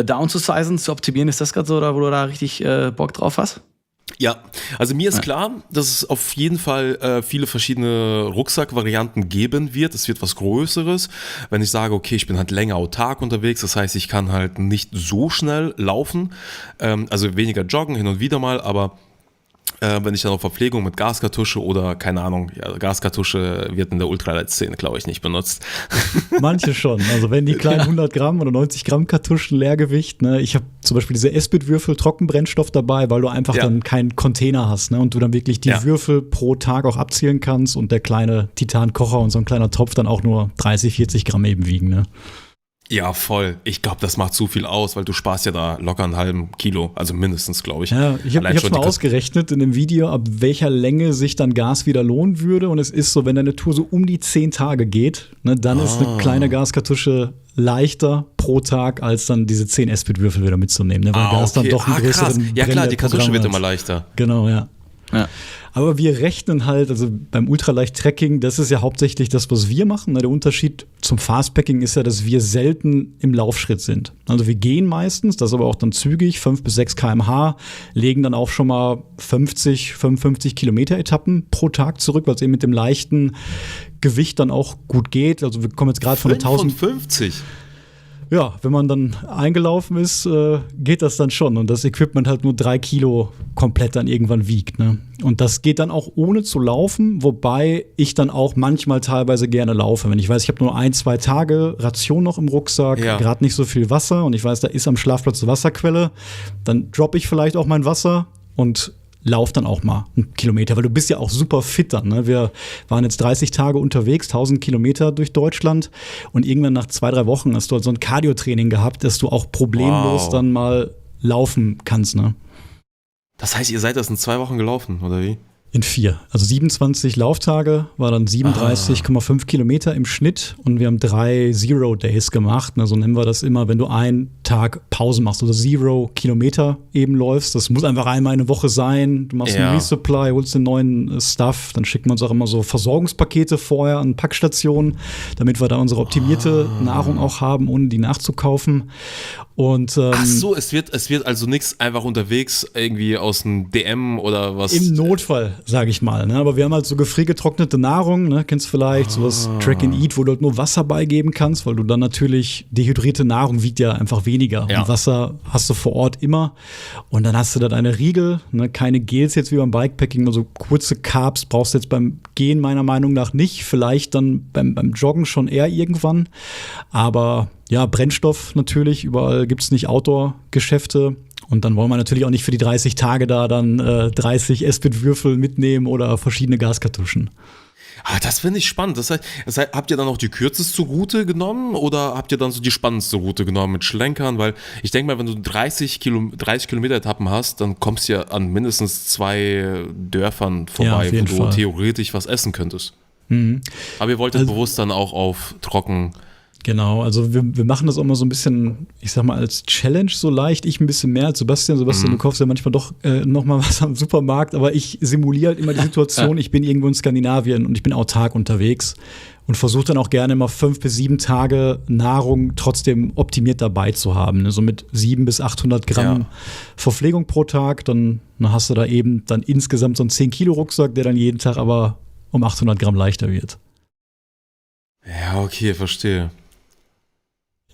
down zu sizen, zu optimieren. Ist das gerade so, oder wo du da richtig Bock drauf hast? Ja, also mir ist klar, dass es auf jeden Fall viele verschiedene Rucksackvarianten geben wird. Es wird was Größeres. Wenn ich sage, okay, ich bin halt länger autark unterwegs, das heißt, ich kann halt nicht so schnell laufen, also weniger joggen hin und wieder mal, aber wenn ich dann auf Verpflegung mit Gaskartusche oder, keine Ahnung, Gaskartusche wird in der Ultralight-Szene, glaube ich, nicht benutzt. Manche schon. Also wenn die kleinen 100 Gramm oder 90 Gramm Kartuschen Leergewicht, ne, ich habe zum Beispiel diese Esbit-Würfel Trockenbrennstoff dabei, weil du einfach dann keinen Container hast, ne, und du dann wirklich die Würfel pro Tag auch abzählen kannst und der kleine Titankocher und so ein kleiner Topf dann auch nur 30, 40 Gramm eben wiegen, ne. Ja, voll. Ich glaube, das macht zu viel aus, weil du sparst ja da locker einen halben Kilo, also mindestens, glaube ich. Ja, ich habe mal ausgerechnet in dem Video, ab welcher Länge sich dann Gas wieder lohnen würde. Und es ist so, wenn deine Tour so um die 10 Tage geht, ne, dann ist eine kleine Gaskartusche leichter pro Tag, als dann diese 10 Esbit-Würfel wieder mitzunehmen. Ne, weil Gas dann doch einen größeren Ja klar, die Kartusche wird immer leichter. Genau, ja. Aber wir rechnen halt, also beim Ultraleicht-Trekking, das ist ja hauptsächlich das, was wir machen. Der Unterschied zum Fastpacking ist ja, dass wir selten im Laufschritt sind. Also wir gehen meistens, das aber auch dann zügig, 5 bis 6 km/h, legen dann auch schon mal 50, 55 Kilometer-Etappen pro Tag zurück, weil es eben mit dem leichten Gewicht dann auch gut geht. Also wir kommen jetzt gerade von 55? ja, wenn man dann eingelaufen ist, geht das dann schon. Und das Equipment halt nur 3 Kilo komplett dann irgendwann wiegt. Ne? Und das geht dann auch ohne zu laufen, wobei ich dann auch manchmal teilweise gerne laufe. Wenn ich weiß, ich habe nur 1-2 Tage Ration noch im Rucksack, gerade nicht so viel Wasser und ich weiß, da ist am Schlafplatz eine Wasserquelle, dann droppe ich vielleicht auch mein Wasser und lauf dann auch mal einen Kilometer, weil du bist ja auch super fit dann. Ne? Wir waren jetzt 30 Tage unterwegs, 1000 Kilometer durch Deutschland und irgendwann nach 2-3 Wochen hast du halt so ein Cardio-Training gehabt, dass du auch problemlos dann mal laufen kannst. Ne? Das heißt, ihr seid das in 2 Wochen gelaufen, oder wie? In 4. Also 27 Lauftage, war dann 37,5 Kilometer im Schnitt und wir haben 3 Zero Days gemacht. Also nennen wir das immer, wenn du einen Tag Pause machst oder 0 Kilometer eben läufst. Das muss einfach einmal eine Woche sein. Du machst einen Resupply, holst den neuen Stuff. Dann schicken wir uns auch immer so Versorgungspakete vorher an Packstationen, damit wir da unsere optimierte Nahrung auch haben, ohne die nachzukaufen. Und, ach so, es wird also nichts einfach unterwegs irgendwie aus dem DM oder was? Im Notfall, sage ich mal. Ne? Aber wir haben halt so gefriergetrocknete Nahrung, ne? Kennst vielleicht sowas Track and Eat, wo du halt nur Wasser beigeben kannst, weil du dann natürlich, dehydrierte Nahrung wiegt ja einfach weniger. Ja. Und Wasser hast du vor Ort immer. Und dann hast du da deine Riegel, ne? Keine Gels jetzt wie beim Bikepacking, also kurze Carbs brauchst du jetzt beim Gehen meiner Meinung nach nicht. Vielleicht dann beim Joggen schon eher irgendwann. Aber ja, Brennstoff natürlich, überall gibt es nicht Outdoor-Geschäfte. Und dann wollen wir natürlich auch nicht für die 30 Tage da dann 30 Esbit-Würfel mitnehmen oder verschiedene Gaskartuschen. Ah, das finde ich spannend. Das heißt, habt ihr dann auch die kürzeste Route genommen oder habt ihr dann so die spannendste Route genommen mit Schlenkern? Weil ich denke mal, wenn du 30 Kilometer Etappen hast, dann kommst du ja an mindestens 2 Dörfern vorbei, wo du theoretisch was essen könntest. Mhm. Aber ihr wolltet bewusst dann auch auf trocken. Genau, also wir machen das auch mal so ein bisschen, ich sag mal, als Challenge so leicht. Ich ein bisschen mehr als Sebastian. Sebastian, du kaufst ja manchmal doch noch mal was am Supermarkt, aber ich simuliere halt immer die Situation, ich bin irgendwo in Skandinavien und ich bin autark unterwegs und versuche dann auch gerne mal 5 bis 7 Tage Nahrung trotzdem optimiert dabei zu haben. Ne? So mit 700 bis 800 Gramm Verpflegung pro Tag, dann hast du da eben dann insgesamt so einen 10 Kilo Rucksack, der dann jeden Tag aber um 800 Gramm leichter wird. Ja, okay, verstehe.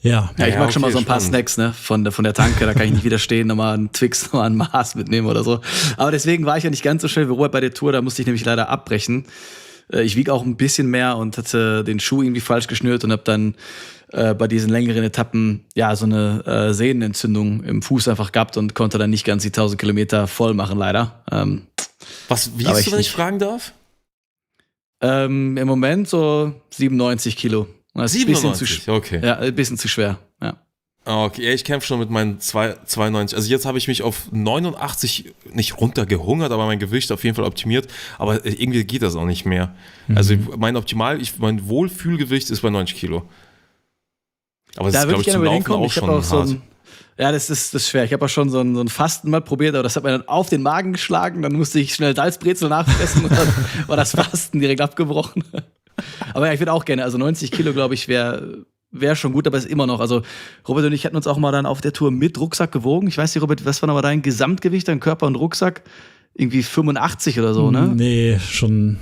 Ja, ich mag schon mal so ein paar Snacks, ne, von der Tanke, da kann ich nicht widerstehen, nochmal einen Twix, nochmal einen Mars mitnehmen oder so. Aber deswegen war ich ja nicht ganz so schnell wie Robert bei der Tour, da musste ich nämlich leider abbrechen. Ich wiege auch ein bisschen mehr und hatte den Schuh irgendwie falsch geschnürt und habe dann bei diesen längeren Etappen ja so eine Sehnenentzündung im Fuß einfach gehabt und konnte dann nicht ganz die 1000 Kilometer voll machen, leider. Wie ist du, wenn ich fragen darf? Im Moment so 97 Kilo. 97, okay. Ja, ein bisschen zu schwer, ja. Okay, ja, ich kämpfe schon mit meinen 92. Also jetzt habe ich mich auf 89 nicht runtergehungert, aber mein Gewicht auf jeden Fall optimiert. Aber irgendwie geht das auch nicht mehr. Also mein Wohlfühlgewicht ist bei 90 Kilo. Aber das ist, glaube ich, zum Laufen auch schon hart. Ja, das ist schwer. Ich habe auch schon so ein Fasten mal probiert, aber das hat mir dann auf den Magen geschlagen. Dann musste ich schnell Salzbrezel nachfressen und dann war das Fasten direkt abgebrochen. Aber ja, ich würde auch gerne, also 90 Kilo, glaube ich, wäre schon gut, aber ist immer noch. Also Robert und ich hatten uns auch mal dann auf der Tour mit Rucksack gewogen. Ich weiß nicht, Robert, was war nochmal dein Gesamtgewicht, dein Körper und Rucksack? Irgendwie 85 oder so, ne? Nee, schon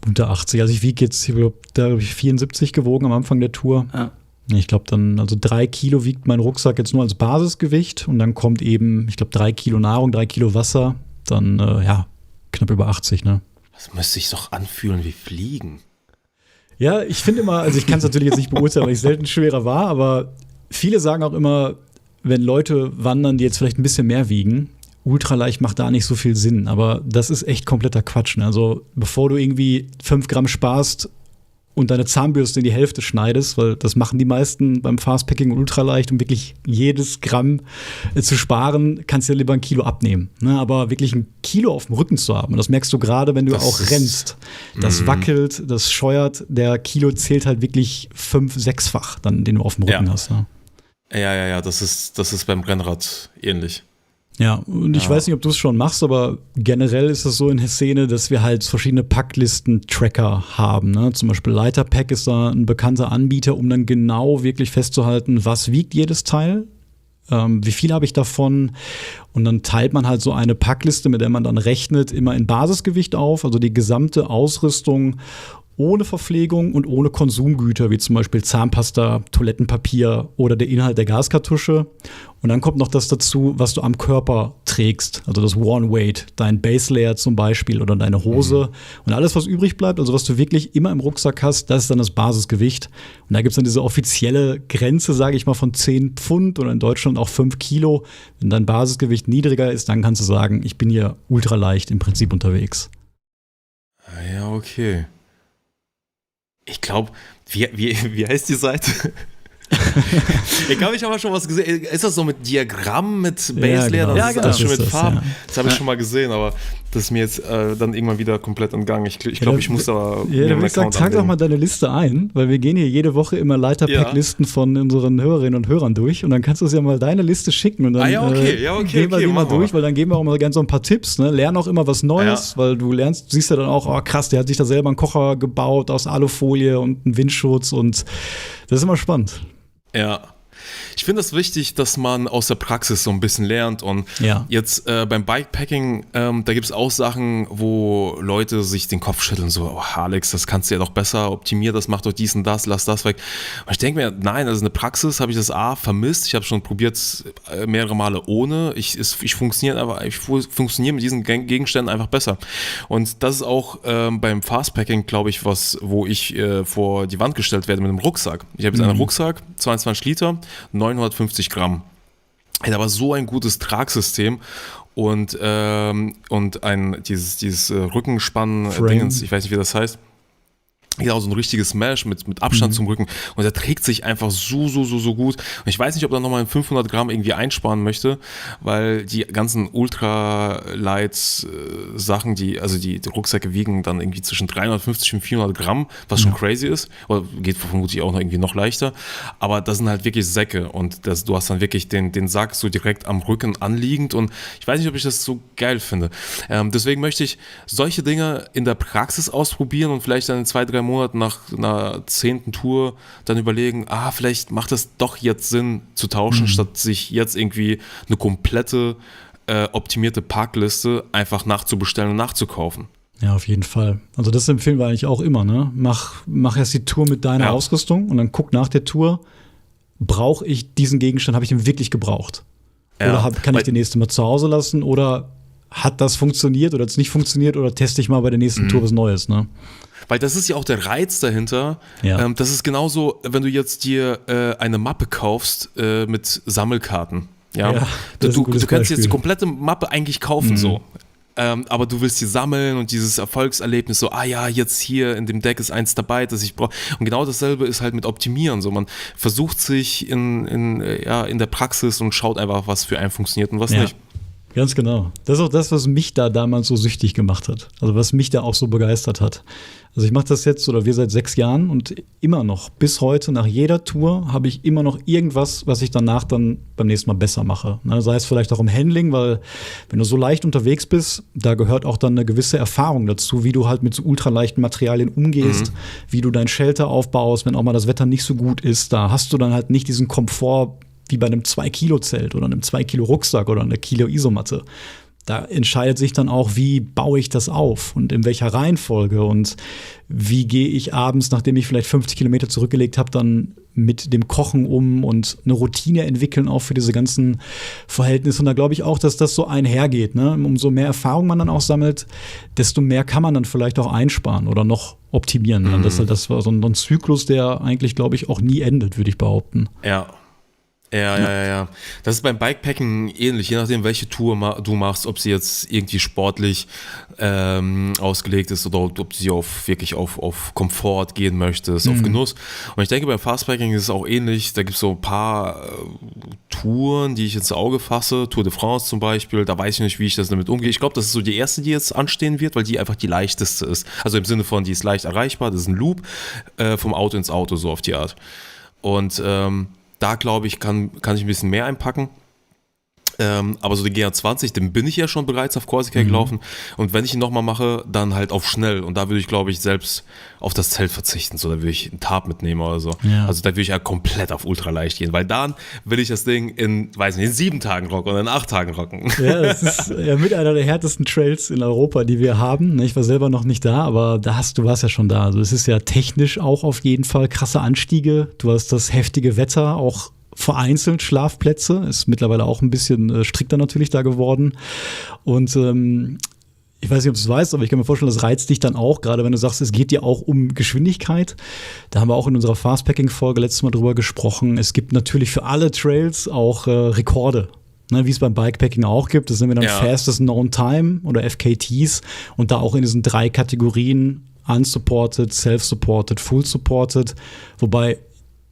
unter 80. Also ich wiege jetzt, da habe ich 74 gewogen am Anfang der Tour. Ja. Ich glaube dann, also 3 Kilo wiegt mein Rucksack jetzt nur als Basisgewicht und dann kommt eben, ich glaube 3 Kilo Nahrung, 3 Kilo Wasser, dann knapp über 80, ne? Das müsste sich doch anfühlen wie Fliegen. Ja, ich finde immer, also ich kann es natürlich jetzt nicht beurteilen, weil ich selten schwerer war, aber viele sagen auch immer, wenn Leute wandern, die jetzt vielleicht ein bisschen mehr wiegen, ultraleicht macht da nicht so viel Sinn, aber das ist echt kompletter Quatsch. Ne? Also bevor du irgendwie 5 Gramm sparst und deine Zahnbürste in die Hälfte schneidest, weil das machen die meisten beim Fastpacking und ultraleicht, um wirklich jedes Gramm zu sparen, kannst du ja lieber 1 Kilo abnehmen. Ne? Aber wirklich 1 Kilo auf dem Rücken zu haben, und das merkst du gerade, wenn du auch rennst. Das wackelt, das scheuert, der Kilo zählt halt wirklich 5-, 6-fach, dann, den du auf dem Rücken hast. Ne? Ja, das ist beim Rennrad ähnlich. Ja, und ich weiß nicht, ob du es schon machst, aber generell ist es so in der Szene, dass wir halt verschiedene Packlisten-Tracker haben. Ne? Zum Beispiel Leiterpack ist da ein bekannter Anbieter, um dann genau wirklich festzuhalten, was wiegt jedes Teil, wie viel habe ich davon. Und dann teilt man halt so eine Packliste, mit der man dann rechnet, immer in Basisgewicht auf, also die gesamte Ausrüstung ohne Verpflegung und ohne Konsumgüter, wie zum Beispiel Zahnpasta, Toilettenpapier oder der Inhalt der Gaskartusche. Und dann kommt noch das dazu, was du am Körper trägst. Also das Worn Weight, dein Base Layer zum Beispiel oder deine Hose. Und alles, was übrig bleibt, also was du wirklich immer im Rucksack hast, das ist dann das Basisgewicht. Und da gibt es dann diese offizielle Grenze, sage ich mal, von 10 Pfund oder in Deutschland auch 5 Kilo. Wenn dein Basisgewicht niedriger ist, dann kannst du sagen, ich bin hier ultraleicht im Prinzip unterwegs. Ja, okay. Ich glaube, wie heißt die Seite? Ich glaube, ich habe schon was gesehen. Ist das so mit Diagramm, mit Base Layer? Ja, Das ist schon mit Farben. Ja. Das habe ich schon mal gesehen, aber das ist mir jetzt dann irgendwann wieder komplett entgangen. Ich glaube, ich muss da. Ja, dann würde ich sagen, trag doch mal deine Liste ein, weil wir gehen hier jede Woche immer Leiterpack-Listen von unseren Hörerinnen und Hörern durch und dann kannst du uns ja mal deine Liste schicken und dann gehen wir die mal durch, weil dann geben wir auch mal gerne so ein paar Tipps. Ne? Lern auch immer was Neues, weil du siehst ja dann auch, oh krass, der hat sich da selber einen Kocher gebaut aus Alufolie und einen Windschutz und das ist immer spannend. Ja. Ich finde es wichtig, dass man aus der Praxis so ein bisschen lernt und jetzt beim Bikepacking, da gibt es auch Sachen, wo Leute sich den Kopf schütteln, so, oh Alex, das kannst du ja doch besser, optimier das, mach doch dies und das, lass das weg. Und ich denke mir, nein, also in der Praxis habe ich das vermisst, ich habe schon probiert mehrere Male ohne, ich funktioniere mit diesen Gegenständen einfach besser. Und das ist auch beim Fastpacking, glaube ich, wo ich vor die Wand gestellt werde mit einem Rucksack. Ich habe jetzt einen Rucksack, 22 Liter, 950 Gramm. Hat aber so ein gutes Tragsystem und dieses Rückenspann-Dingens, ich weiß nicht, wie das heißt. Genau, so ein richtiges Mesh mit Abstand zum Rücken und der trägt sich einfach so gut und ich weiß nicht, ob er nochmal 500 Gramm irgendwie einsparen möchte, weil die ganzen Ultralight-Sachen, die Rucksäcke wiegen dann irgendwie zwischen 350 und 400 Gramm, was schon crazy ist, oder geht vermutlich auch noch irgendwie noch leichter, aber das sind halt wirklich Säcke und du hast dann wirklich den Sack so direkt am Rücken anliegend und ich weiß nicht, ob ich das so geil finde. Deswegen möchte ich solche Dinge in der Praxis ausprobieren und vielleicht dann in 2-3 Monaten nach einer 10. Tour dann überlegen, vielleicht macht es doch jetzt Sinn zu tauschen, statt sich jetzt irgendwie eine komplette optimierte Parkliste einfach nachzubestellen und nachzukaufen. Ja, auf jeden Fall. Also das empfehlen wir eigentlich auch immer, ne? Mach erst die Tour mit deiner Ausrüstung und dann guck nach der Tour, brauche ich diesen Gegenstand, habe ich den wirklich gebraucht? Oder kann ich den nächsten Mal zu Hause lassen oder hat das funktioniert oder hat es nicht funktioniert oder teste ich mal bei der nächsten Tour was Neues, ne? Weil das ist ja auch der Reiz dahinter. Ja. Das ist genauso, wenn du jetzt dir eine Mappe kaufst mit Sammelkarten. Ja? Du kannst jetzt die komplette Mappe eigentlich kaufen so. Aber du willst sie sammeln und dieses Erfolgserlebnis so, jetzt hier in dem Deck ist eins dabei, das ich brauche. Und genau dasselbe ist halt mit Optimieren. So, man versucht sich in der Praxis und schaut einfach, was für einen funktioniert und was nicht. Ganz genau. Das ist auch das, was mich da damals so süchtig gemacht hat. Also was mich da auch so begeistert hat. Also ich mache das jetzt, oder wir seit 6 Jahren und immer noch, bis heute, nach jeder Tour, habe ich immer noch irgendwas, was ich danach dann beim nächsten Mal besser mache. Ne, sei es vielleicht auch im Handling, weil wenn du so leicht unterwegs bist, da gehört auch dann eine gewisse Erfahrung dazu, wie du halt mit so ultraleichten Materialien umgehst, wie du dein Shelter aufbaust, wenn auch mal das Wetter nicht so gut ist. Da hast du dann halt nicht diesen Komfort wie bei einem 2-Kilo-Zelt oder einem 2-Kilo-Rucksack oder einer Kilo-Isomatte. Da entscheidet sich dann auch, wie baue ich das auf und in welcher Reihenfolge und wie gehe ich abends, nachdem ich vielleicht 50 Kilometer zurückgelegt habe, dann mit dem Kochen um und eine Routine entwickeln auch für diese ganzen Verhältnisse. Und da glaube ich auch, dass das so einhergeht. Ne? Umso mehr Erfahrung man dann auch sammelt, desto mehr kann man dann vielleicht auch einsparen oder noch optimieren. Das war so ein Zyklus, der eigentlich, glaube ich, auch nie endet, würde ich behaupten. Ja. Ja. Das ist beim Bikepacking ähnlich, je nachdem, welche Tour du machst, ob sie jetzt irgendwie sportlich ausgelegt ist oder ob sie wirklich auf Komfort gehen möchtest, auf Genuss. Und ich denke, beim Fastpacking ist es auch ähnlich. Da gibt es so ein paar Touren, die ich ins Auge fasse. Tour de France zum Beispiel, da weiß ich nicht, wie ich das damit umgehe. Ich glaube, das ist so die erste, die jetzt anstehen wird, weil die einfach die leichteste ist. Also im Sinne von, die ist leicht erreichbar, das ist ein Loop vom Auto ins Auto, so auf die Art. Und da glaube ich, kann ich ein bisschen mehr einpacken. Aber so den GR20, den bin ich ja schon bereits auf Korsika gelaufen. Und wenn ich ihn nochmal mache, dann halt auf schnell. Und da würde ich, glaube ich, selbst auf das Zelt verzichten. So, da würde ich einen Tarp mitnehmen oder so. Ja. Also da würde ich ja komplett auf ultraleicht gehen. Weil dann will ich das Ding in 7 Tagen rocken oder in 8 Tagen rocken. Ja, das ist ja mit einer der härtesten Trails in Europa, die wir haben. Ich war selber noch nicht da, aber du warst ja schon da. Also es ist ja technisch auch auf jeden Fall krasse Anstiege. Du hast das heftige Wetter, auch vereinzelt Schlafplätze, ist mittlerweile auch ein bisschen strikter natürlich da geworden. Und ich weiß nicht, ob du es weißt, aber ich kann mir vorstellen, das reizt dich dann auch, gerade wenn du sagst, es geht dir auch um Geschwindigkeit. Da haben wir auch in unserer Fastpacking-Folge letztes Mal drüber gesprochen. Es gibt natürlich für alle Trails auch Rekorde. Ne, wie es beim Bikepacking auch gibt. Das sind wir dann Fastest Known Time oder FKTs und da auch in diesen 3 Kategorien Unsupported, Self-Supported, Full-Supported, wobei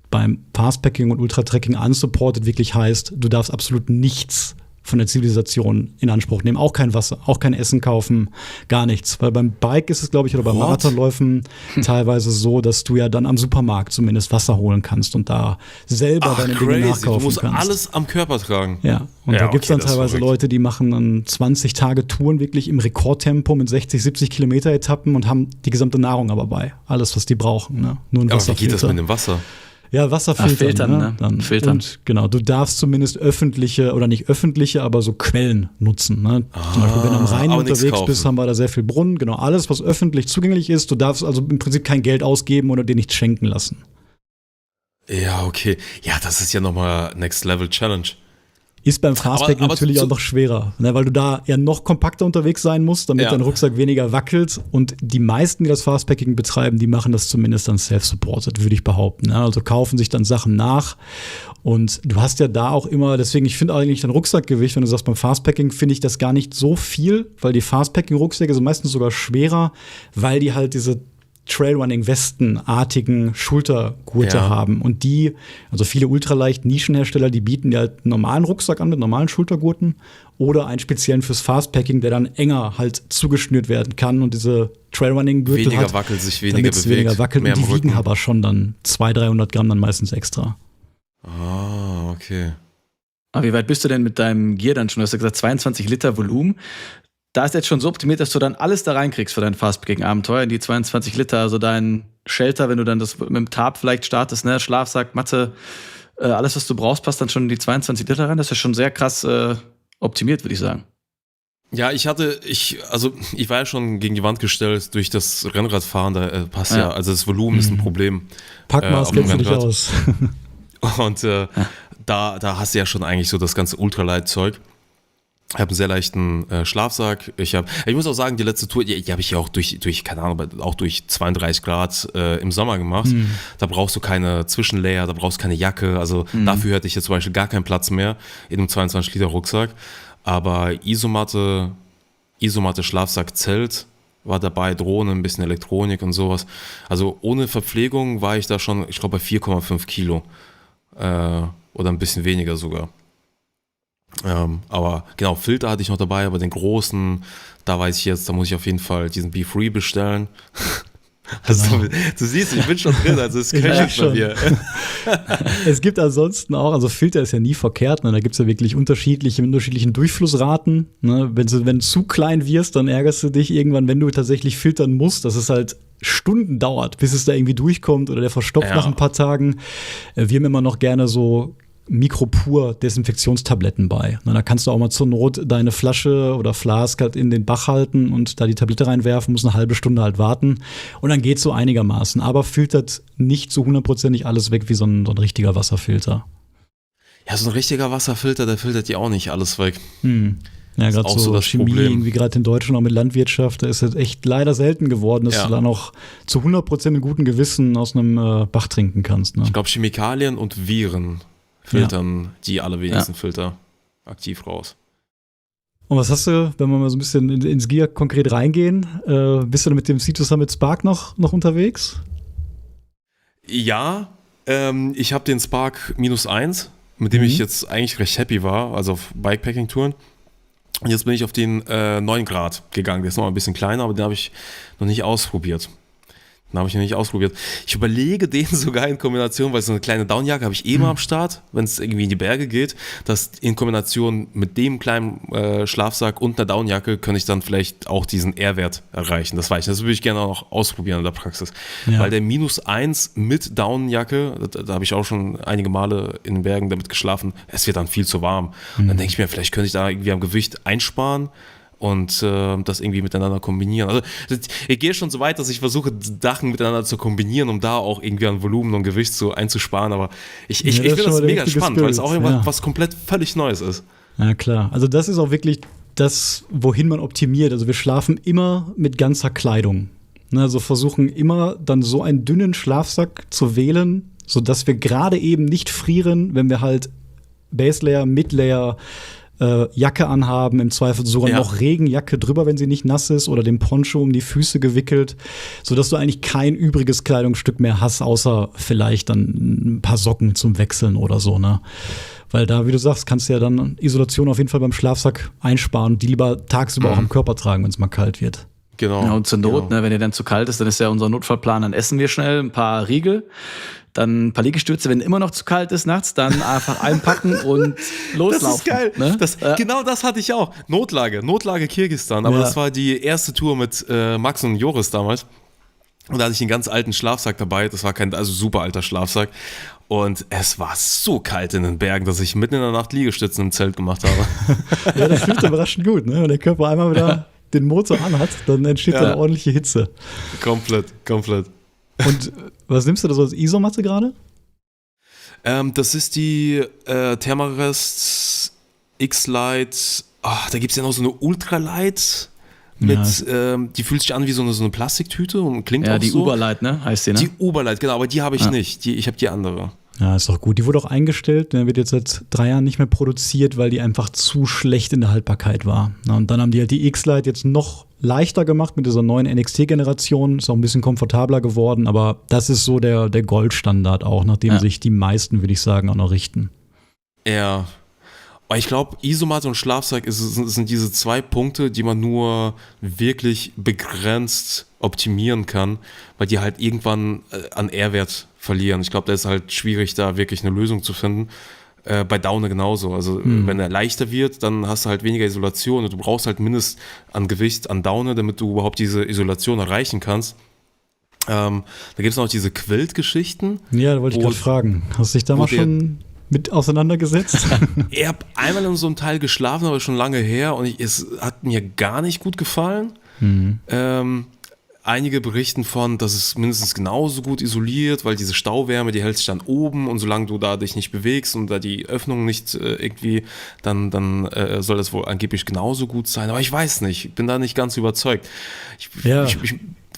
beim Fastpacking und Ultratrekking unsupported wirklich heißt, du darfst absolut nichts von der Zivilisation in Anspruch nehmen. Auch kein Wasser, auch kein Essen kaufen, gar nichts. Weil beim Bike ist es, glaube ich, oder beim Marathonläufen teilweise so, dass du ja dann am Supermarkt zumindest Wasser holen kannst und da selber deine Dinge nachkaufen kannst. Du musst alles am Körper tragen. Ja, und da gibt es dann teilweise Leute, die machen dann 20 Tage Touren wirklich im Rekordtempo mit 60, 70 Kilometer Etappen und haben die gesamte Nahrung aber bei. Alles, was die brauchen. Ne? Nur ein Wasserfilter. Aber wie geht das mit dem Wasser? Ja, Wasserfiltern. Filtern. Und genau, du darfst zumindest öffentliche, oder nicht öffentliche, aber so Quellen nutzen. Ne? Zum Beispiel, wenn du am Rhein unterwegs bist, haben wir da sehr viel Brunnen. Genau, alles, was öffentlich zugänglich ist. Du darfst also im Prinzip kein Geld ausgeben oder dir nichts schenken lassen. Ja, okay. Ja, das ist ja nochmal Next Level Challenge. Ist beim Fastpacking natürlich auch noch schwerer, ne, weil du da ja noch kompakter unterwegs sein musst, damit dein Rucksack weniger wackelt. Und die meisten, die das Fastpacking betreiben, die machen das zumindest dann self-supported, würde ich behaupten. Ne? Also kaufen sich dann Sachen nach. Und du hast ja da auch immer, deswegen, ich finde eigentlich dein Rucksackgewicht, wenn du sagst, beim Fastpacking finde ich das gar nicht so viel, weil die Fastpacking-Rucksäcke sind meistens sogar schwerer, weil die halt diese Trailrunning-Westen-artigen Schultergurte haben. Und die, also viele ultraleicht Nischenhersteller, die bieten dir halt einen normalen Rucksack an mit normalen Schultergurten oder einen speziellen fürs Fastpacking, der dann enger halt zugeschnürt werden kann und diese Trailrunning-Gürtel weniger wackelt, sich weniger bewegt, weniger wackelt mehr und die wiegen aber schon dann 200-300 Gramm dann meistens extra. Ah, okay. Aber wie weit bist du denn mit deinem Gear dann schon? Du hast ja gesagt 22 Liter Volumen. Da ist jetzt schon so optimiert, dass du dann alles da reinkriegst für dein Fastpacking-Abenteuer in die 22 Liter, also dein Shelter, wenn du dann das mit dem Tarp vielleicht startest, ne, Schlafsack, Matte, alles, was du brauchst, passt dann schon in die 22 Liter rein. Das ist ja schon sehr krass optimiert, würde ich sagen. Ja, ich war ja schon gegen die Wand gestellt durch das Rennradfahren, da passt also das Volumen ist ein Problem. Packmaß kennst du dich aus. Und da hast du ja schon eigentlich so das ganze Ultralight-Zeug. Ich habe einen sehr leichten Schlafsack. Ich muss auch sagen, die letzte Tour, die habe ich ja auch durch keine Ahnung, auch durch 32 Grad im Sommer gemacht. Da brauchst du keine Zwischenlayer, da brauchst du keine Jacke. Also dafür hatte ich jetzt zum Beispiel gar keinen Platz mehr in einem 22 Liter Rucksack. Aber Isomatte, Schlafsack, Zelt war dabei, Drohne, ein bisschen Elektronik und sowas. Also ohne Verpflegung war ich da schon, ich glaube, bei 4,5 Kilo. Oder ein bisschen weniger sogar. Aber genau, Filter hatte ich noch dabei, aber den großen, da weiß ich jetzt, da muss ich auf jeden Fall diesen Be Free bestellen. Also, du siehst, ich bin schon drin, also es köchelt bei mir. Es gibt ansonsten auch, also Filter ist ja nie verkehrt, ne? Da gibt es ja wirklich unterschiedlichen Durchflussraten. Ne? Wenn du zu klein wirst, dann ärgerst du dich irgendwann, wenn du tatsächlich filtern musst, dass es halt Stunden dauert, bis es da irgendwie durchkommt oder der verstopft nach ein paar Tagen. Wir haben immer noch gerne so Mikropur-Desinfektionstabletten bei. Na, da kannst du auch mal zur Not deine Flasche oder Flask halt in den Bach halten und da die Tablette reinwerfen, musst eine halbe Stunde halt warten und dann geht's so einigermaßen, aber filtert nicht so 100%ig alles weg wie so ein richtiger Wasserfilter. Ja, so ein richtiger Wasserfilter, der filtert ja auch nicht alles weg. Ja, gerade so das Chemie, Problem. Irgendwie gerade in Deutschland auch mit Landwirtschaft, da ist es echt leider selten geworden, dass du dann auch zu 100% in gutem Gewissen aus einem Bach trinken kannst. Ne? Ich glaube, Chemikalien und Viren filtern die allerwenigsten Filter aktiv raus. Und was hast du, wenn wir mal so ein bisschen ins Gear konkret reingehen, bist du mit dem C2 Summit Spark noch unterwegs? Ja, ich habe den Spark -1, mit dem ich jetzt eigentlich recht happy war, also auf Bikepacking-Touren. Und jetzt bin ich auf den 9 Grad gegangen, der ist noch ein bisschen kleiner, aber den habe ich noch nicht ausprobiert. Den habe ich noch nicht ausprobiert. Ich überlege den sogar in Kombination, weil so eine kleine Downjacke habe ich immer am Start, wenn es irgendwie in die Berge geht, dass in Kombination mit dem kleinen Schlafsack und einer Downjacke könnte ich dann vielleicht auch diesen R-Wert erreichen. Das weiß ich. Das würde ich gerne auch noch ausprobieren in der Praxis. Ja. Weil der -1 mit Downjacke, da habe ich auch schon einige Male in den Bergen damit geschlafen, es wird dann viel zu warm. Und dann denke ich mir, vielleicht könnte ich da irgendwie am Gewicht einsparen und das irgendwie miteinander kombinieren. Also ich gehe schon so weit, dass ich versuche, Sachen miteinander zu kombinieren, um da auch irgendwie an Volumen und Gewicht so einzusparen. Aber ich finde das mega spannend, weil es auch was komplett völlig Neues ist. Ja, klar. Also das ist auch wirklich das, wohin man optimiert. Also wir schlafen immer mit ganzer Kleidung. Also versuchen immer dann so einen dünnen Schlafsack zu wählen, sodass wir gerade eben nicht frieren, wenn wir halt Baselayer, Midlayer, Jacke anhaben, im Zweifel sogar noch Regenjacke drüber, wenn sie nicht nass ist, oder den Poncho um die Füße gewickelt, sodass du eigentlich kein übriges Kleidungsstück mehr hast, außer vielleicht dann ein paar Socken zum Wechseln oder so, ne? Weil da, wie du sagst, kannst du ja dann Isolation auf jeden Fall beim Schlafsack einsparen und die lieber tagsüber auch am Körper tragen, wenn es mal kalt wird. Genau. Ja, und zur Not, ne, wenn dir dann zu kalt ist, dann ist ja unser Notfallplan, dann essen wir schnell ein paar Riegel, dann ein paar Liegestütze, wenn immer noch zu kalt ist nachts, dann einfach einpacken und loslaufen. Das ist geil. Ne? Genau das hatte ich auch. Notlage Kirgisistan. Aber das war die erste Tour mit Max und Joris damals. Und da hatte ich einen ganz alten Schlafsack dabei. Das war kein super alter Schlafsack. Und es war so kalt in den Bergen, dass ich mitten in der Nacht Liegestützen im Zelt gemacht habe. Ja, das hilft überraschend gut, ne? Wenn der Körper einmal wieder den Motor anhat, dann entsteht da eine ordentliche Hitze. Komplett. Und was nimmst du da so als Isomatte gerade? Das ist die Thermarest X-Lite. Da gibt es ja noch so eine Ultralight. Die fühlt sich an wie so eine Plastiktüte und klingt auch so. Ja, die Uberlight, ne? Heißt die, ne? Die Uberlight, genau, aber die habe ich nicht. Ich habe die andere. Ja, ist doch gut. Die wurde auch eingestellt. Der wird jetzt seit 3 Jahren nicht mehr produziert, weil die einfach zu schlecht in der Haltbarkeit war. Und dann haben die halt die X-Lite jetzt noch leichter gemacht mit dieser neuen NXT-Generation. Ist auch ein bisschen komfortabler geworden, aber das ist so der Goldstandard auch, nach dem sich die meisten, würde ich sagen, auch noch richten. Ja. Ich glaube, Isomatte und Schlafsack sind diese 2 Punkte, die man nur wirklich begrenzt optimieren kann, weil die halt irgendwann an R-Wert verlieren. Ich glaube, da ist halt schwierig, da wirklich eine Lösung zu finden. Bei Daune genauso. Also wenn er leichter wird, dann hast du halt weniger Isolation und du brauchst halt mindestens an Gewicht an Daune, damit du überhaupt diese Isolation erreichen kannst. Da gibt es noch diese Quilt-Geschichten. Ja, da wollte ich gerade fragen. Hast du dich da mal schon mit auseinandergesetzt? Ich habe einmal in so einem Teil geschlafen, aber schon lange her und es hat mir gar nicht gut gefallen. Einige berichten von, dass es mindestens genauso gut isoliert, weil diese Stauwärme, die hält sich dann oben und solange du da dich nicht bewegst und da die Öffnung nicht irgendwie, dann soll das wohl angeblich genauso gut sein. Aber ich weiß nicht, ich bin da nicht ganz überzeugt. Ich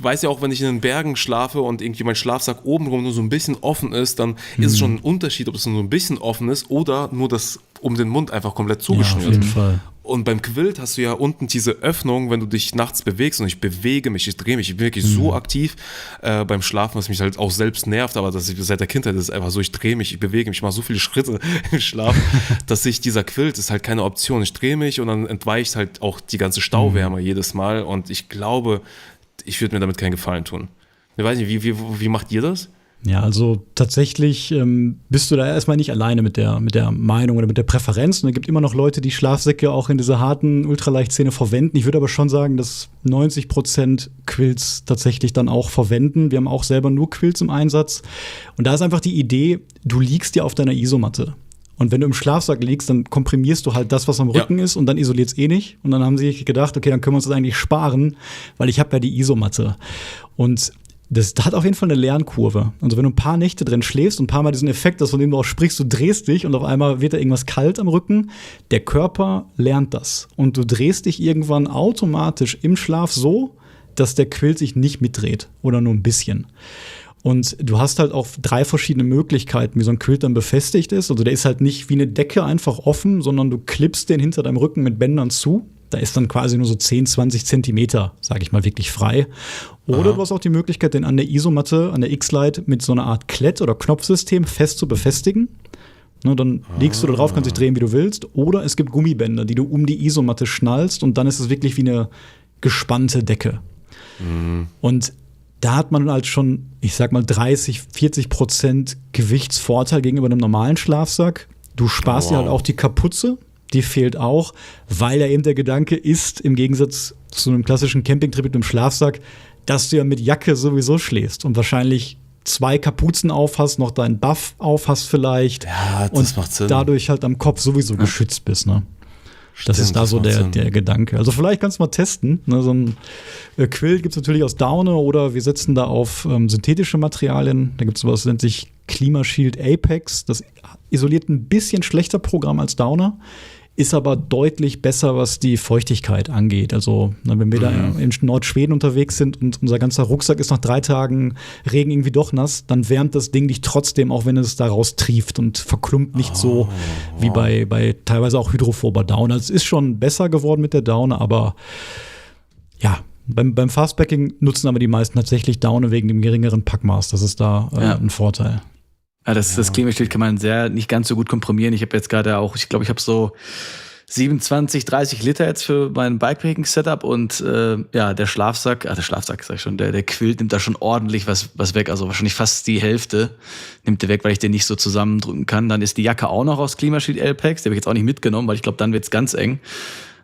weiß ja auch, wenn ich in den Bergen schlafe und irgendwie mein Schlafsack obenrum nur so ein bisschen offen ist, dann ist es schon ein Unterschied, ob es nur ein bisschen offen ist oder nur das um den Mund einfach komplett zugeschnürt. Ja, auf jeden Fall. Und beim Quilt hast du ja unten diese Öffnung, wenn du dich nachts bewegst und ich bewege mich, ich drehe mich, ich bin wirklich so aktiv beim Schlafen, was mich halt auch selbst nervt, aber seit der Kindheit ist es einfach so, ich drehe mich, ich bewege mich, ich mache so viele Schritte im Schlaf, dass dieser Quilt ist halt keine Option. Ich drehe mich und dann entweicht halt auch die ganze Stauwärme jedes Mal und ich glaube, ich würde mir damit keinen Gefallen tun. Ich weiß nicht, wie macht ihr das? Ja, also tatsächlich bist du da erstmal nicht alleine mit der Meinung oder mit der Präferenz. Und es gibt immer noch Leute, die Schlafsäcke auch in dieser harten Ultraleichtszene verwenden. Ich würde aber schon sagen, dass 90% Quilts tatsächlich dann auch verwenden. Wir haben auch selber nur Quilts im Einsatz. Und da ist einfach die Idee, du liegst ja auf deiner Isomatte. Und wenn du im Schlafsack liegst, dann komprimierst du halt das, was am Rücken ist und dann isoliert's nicht. Und dann haben sie sich gedacht, okay, dann können wir uns das eigentlich sparen, weil ich habe ja die Isomatte. Und das hat auf jeden Fall eine Lernkurve. Also wenn du ein paar Nächte drin schläfst und ein paar Mal diesen Effekt, von dem du auch sprichst, du drehst dich und auf einmal wird da irgendwas kalt am Rücken, der Körper lernt das. Und du drehst dich irgendwann automatisch im Schlaf so, dass der Quilt sich nicht mitdreht oder nur ein bisschen. Und du hast halt auch 3 verschiedene Möglichkeiten, wie so ein Quilt dann befestigt ist. Also der ist halt nicht wie eine Decke einfach offen, sondern du klippst den hinter deinem Rücken mit Bändern zu. Da ist dann quasi nur so 10, 20 Zentimeter, sage ich mal, wirklich frei. Oder du hast auch die Möglichkeit, den an der Isomatte, an der X-Lite mit so einer Art Klett- oder Knopfsystem fest zu befestigen. Ne, dann legst du da drauf, kannst dich drehen, wie du willst. Oder es gibt Gummibänder, die du um die Isomatte schnallst und dann ist es wirklich wie eine gespannte Decke. Und da hat man halt schon, ich sag mal, 30-40% Gewichtsvorteil gegenüber einem normalen Schlafsack. Du sparst dir halt auch die Kapuze, die fehlt auch, weil ja eben der Gedanke ist, im Gegensatz zu einem klassischen Campingtrip mit einem Schlafsack, dass du ja mit Jacke sowieso schläfst und wahrscheinlich 2 Kapuzen auf hast, noch deinen Buff auf hast vielleicht. Ja, das macht Sinn. Dadurch halt am Kopf sowieso geschützt bist, ne? Das ist da so der Gedanke. Also vielleicht kannst du mal testen. Ne? So ein Quill gibt es natürlich aus Daune oder wir setzen da auf synthetische Materialien. Da gibt es was, das nennt sich Klimashield Apex. Das isoliert ein bisschen schlechter Programm als Daune, ist aber deutlich besser, was die Feuchtigkeit angeht. Also wenn wir da in Nordschweden unterwegs sind und unser ganzer Rucksack ist nach 3 Tagen Regen irgendwie doch nass, dann wärmt das Ding dich trotzdem, auch wenn es da raus trieft und verklumpt nicht so wie bei teilweise auch hydrophober Daune. Also es ist schon besser geworden mit der Daune, aber ja, beim Fastpacking nutzen aber die meisten tatsächlich Daune wegen dem geringeren Packmaß. Das ist da ein Vorteil. Ja, das Klimaschild kann man nicht ganz so gut komprimieren. Ich habe jetzt gerade auch, ich glaube, ich habe so 27, 30 Liter jetzt für mein Bikepacking-Setup und der Schlafsack sag ich schon, der Quilt nimmt da schon ordentlich was weg. Also wahrscheinlich fast die Hälfte nimmt der weg, weil ich den nicht so zusammendrücken kann. Dann ist die Jacke auch noch aus Klimaschild Apex, die habe ich jetzt auch nicht mitgenommen, weil ich glaube, dann wird es ganz eng.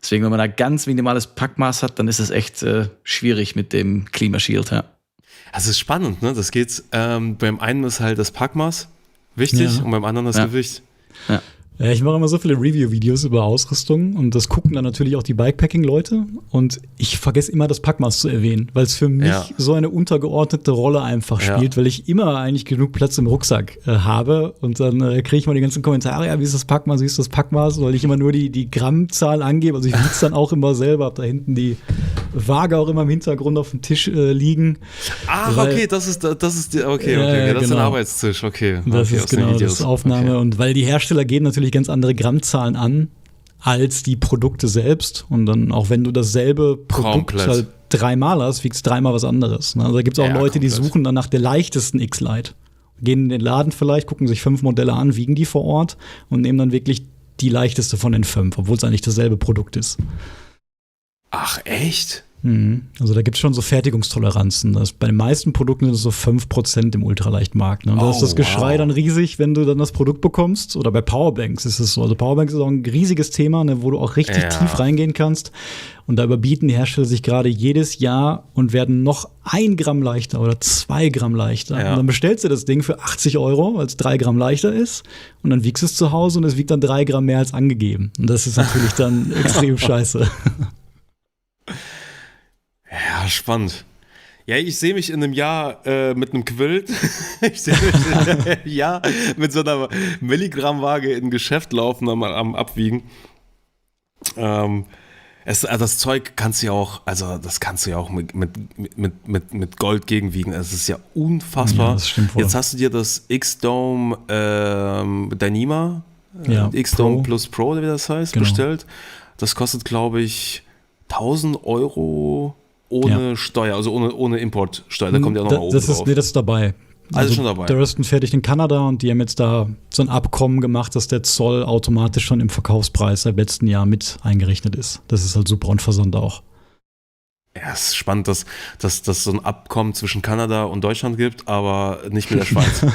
Deswegen, wenn man da ganz minimales Packmaß hat, dann ist es echt schwierig mit dem Klimashield, ja. Das ist spannend, ne? Das geht, beim einen ist halt das Packmaß wichtig und beim anderen das Gewicht. Ja. Ja, ich mache immer so viele Review-Videos über Ausrüstung und das gucken dann natürlich auch die Bikepacking-Leute und ich vergesse immer das Packmaß zu erwähnen, weil es für mich so eine untergeordnete Rolle einfach spielt, weil ich immer eigentlich genug Platz im Rucksack habe und dann kriege ich mal die ganzen Kommentare, ja, wie ist das Packmaß, weil ich immer nur die Grammzahl angebe, also ich wiege es dann auch immer selber, habe da hinten die Waage auch immer im Hintergrund auf dem Tisch liegen. Ach, okay, das ist das ist ein Arbeitstisch, okay. Das ist genau das Aufnahme und weil die Hersteller gehen natürlich ganz andere Grammzahlen an als die Produkte selbst und dann auch wenn du dasselbe Produkt halt 3-mal hast, wiegst 3-mal was anderes. Also da gibt es auch Leute, die suchen dann nach der leichtesten X-Lite, gehen in den Laden vielleicht, gucken sich 5 Modelle an, wiegen die vor Ort und nehmen dann wirklich die leichteste von den 5, obwohl es eigentlich dasselbe Produkt ist. Ach, echt? Also da gibt es schon so Fertigungstoleranzen. Bei den meisten Produkten sind es so 5% im Ultraleichtmarkt. Ne? Und da ist das Geschrei dann riesig, wenn du dann das Produkt bekommst. Oder bei Powerbanks ist es so. Also Powerbanks ist auch ein riesiges Thema, ne, wo du auch richtig tief reingehen kannst. Und da überbieten die Hersteller sich gerade jedes Jahr und werden noch 1 Gramm leichter oder 2 Gramm leichter. Und dann bestellst du das Ding für 80 €, weil es 3 Gramm leichter ist. Und dann wiegst du es zu Hause und es wiegt dann 3 Gramm mehr als angegeben. Und das ist natürlich dann extrem scheiße. Ja, spannend. Ja, ich sehe mich in einem Jahr mit einem Quilt. Ich sehe mich in einem Jahr mit so einer Milligrammwaage in ein Geschäft laufen, am Abwiegen. Das Zeug kannst du ja auch, also das kannst du ja auch mit Gold gegenwiegen. Es ist ja unfassbar. Ja, das stimmt wohl. Jetzt hast du dir das X-Dome Dyneema, X-Dome Plus Pro, wie das heißt, bestellt. Das kostet, glaube ich, 1.000 € ohne Steuer, also ohne Importsteuer. Da kommt ja noch mal oben drauf. Das ist dabei. Also schon dabei. Der ist fertig in Kanada und die haben jetzt da so ein Abkommen gemacht, dass der Zoll automatisch schon im Verkaufspreis seit letztem Jahr mit eingerechnet ist. Das ist halt super und Versand auch. Ja, es ist spannend, dass so ein Abkommen zwischen Kanada und Deutschland gibt, aber nicht mit der Schweiz.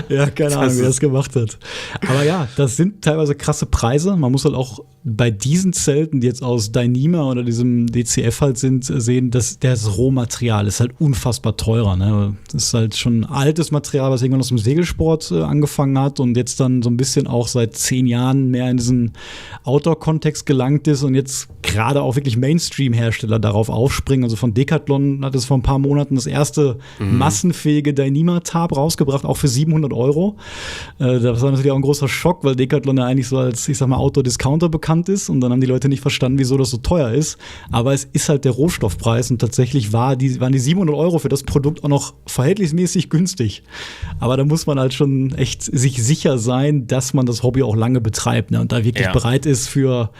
Ja, keine Ahnung, wer das gemacht hat. Aber ja, das sind teilweise krasse Preise. Man muss halt auch bei diesen Zelten, die jetzt aus Dyneema oder diesem DCF halt sind, sehen, dass das Rohmaterial ist halt unfassbar teurer. Ne? Das ist halt schon altes Material, was irgendwann aus dem Segelsport angefangen hat und jetzt dann so ein bisschen auch seit 10 Jahren mehr in diesen Outdoor-Kontext gelangt ist und jetzt gerade auch wirklich Mainstream-Hersteller darauf aufspringen. Also von Decathlon hat es vor ein paar Monaten das erste massenfähige Dyneema-Tab rausgebracht, auch für 700 €. Das war natürlich auch ein großer Schock, weil Decathlon ja eigentlich so als, ich sag mal, Outdoor-Discounter bekannt ist und dann haben die Leute nicht verstanden, wieso das so teuer ist. Aber es ist halt der Rohstoffpreis und tatsächlich waren die 700 € für das Produkt auch noch verhältnismäßig günstig. Aber da muss man halt schon echt sich sicher sein, dass man das Hobby auch lange betreibt, ne? Und da wirklich bereit ist, für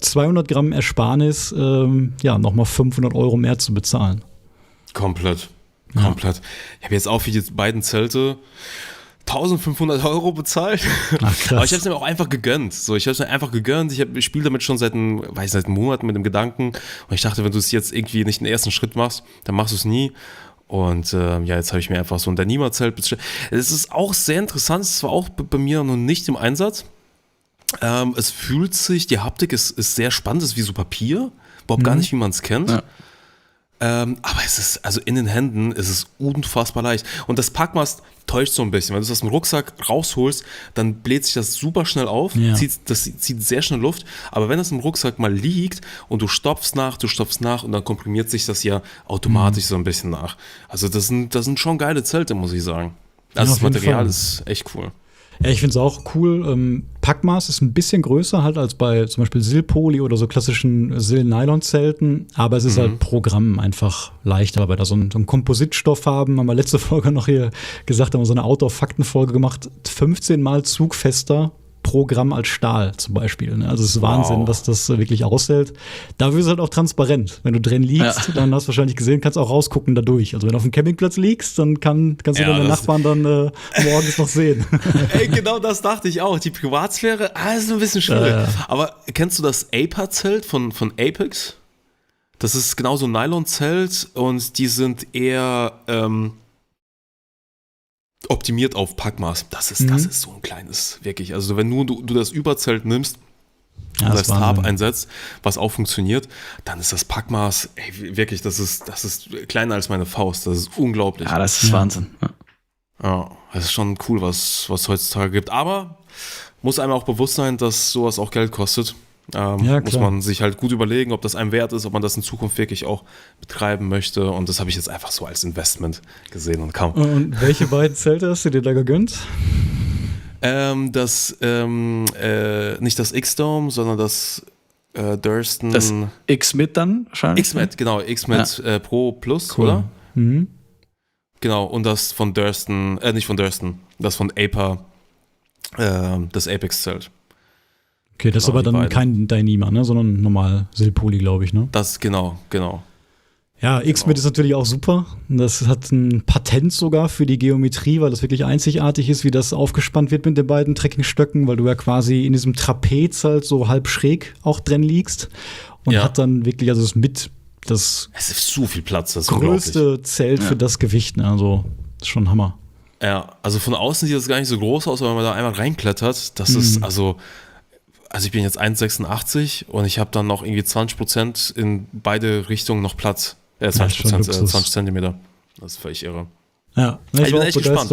200 Gramm Ersparnis nochmal 500 € mehr zu bezahlen. Komplett. Ich habe jetzt auch für die beiden Zelte 1.500 € bezahlt. Ach, krass. Aber ich habe es mir auch einfach gegönnt. Ich spiele damit schon seit einem Monat mit dem Gedanken. Und ich dachte, wenn du es jetzt irgendwie nicht den ersten Schritt machst, dann machst du es nie. Und jetzt habe ich mir einfach so ein Danima-Zelt bestellt. Es ist auch sehr interessant. Es war auch bei mir noch nicht im Einsatz. Es fühlt sich, die Haptik ist sehr spannend. Es ist wie so Papier. Überhaupt gar nicht, wie man es kennt. Ja. Aber es ist, also in den Händen ist es unfassbar leicht. Und das Packmaß täuscht so ein bisschen. Wenn du es aus dem Rucksack rausholst, dann bläht sich das super schnell auf, das zieht sehr schnell Luft. Aber wenn das im Rucksack mal liegt und du stopfst nach und dann komprimiert sich das ja automatisch so ein bisschen nach. Also das sind schon geile Zelte, muss ich sagen. Also das Material ist echt cool. Ja, ich finde es auch cool. Packmaß ist ein bisschen größer halt als bei zum Beispiel Sil-Poly oder so klassischen Sil-Nylon-Zelten, aber es ist halt pro Gramm einfach leichter, weil da so einen Kompositstoff haben wir letzte Folge noch hier gesagt, haben wir so eine Outdoor-Fakten-Folge gemacht, 15 Mal zugfester pro Gramm als Stahl zum Beispiel. Ne? Also es ist Wahnsinn, was das wirklich aushält. Dafür ist es halt auch transparent. Wenn du drin liegst, dann hast du wahrscheinlich gesehen, kannst auch rausgucken dadurch. Also wenn du auf dem Campingplatz liegst, dann kannst du deine Nachbarn dann morgens noch sehen. Ey, genau das dachte ich auch. Die Privatsphäre, ist ein bisschen schwierig. Aber kennst du das Aper-Zelt von Apex? Das ist genauso ein Nylon-Zelt und die sind eher optimiert auf Packmaß. Das ist so ein kleines, wirklich. Also wenn du das Überzelt nimmst und das Tarp einsetzt, was auch funktioniert, dann ist das Packmaß, wirklich, das ist kleiner als meine Faust. Das ist unglaublich. Ja, das ist Wahnsinn. Ja, das ist schon cool, was heutzutage gibt. Aber muss einem auch bewusst sein, dass sowas auch Geld kostet. Muss man sich halt gut überlegen, ob das einem wert ist, ob man das in Zukunft wirklich auch betreiben möchte. Und das habe ich jetzt einfach so als Investment gesehen und kaum. Und welche beiden Zelte hast du dir da gegönnt? Nicht das X-Dome, sondern das Durston. Das X-Mit dann wahrscheinlich? X-Mit, genau. X-Mit Pro Plus, cool. Oder? Mhm. Genau, und das von Durston, nicht von Durston, das von Aper, das Apex-Zelt. Okay, das ist aber dann kein Dyneema, ne, sondern normal Sil-Poly, glaube ich, ne? Das, genau. Ja, X-Mit ist natürlich auch super. Das hat ein Patent sogar für die Geometrie, weil das wirklich einzigartig ist, wie das aufgespannt wird mit den beiden Trekkingstöcken, weil du ja quasi in diesem Trapez halt so halb schräg auch drin liegst und hat dann wirklich, also es ist so viel Platz, das ist größte Zelt für das Gewicht, ne? Also ist schon Hammer. Ja, also von außen sieht das gar nicht so groß aus, aber wenn man da einmal reinklettert, das ist also ich bin jetzt 1,86 und ich habe dann noch irgendwie 20% in beide Richtungen noch Platz. 20 Zentimeter. Das ist völlig irre. Ja, ich bin echt gespannt.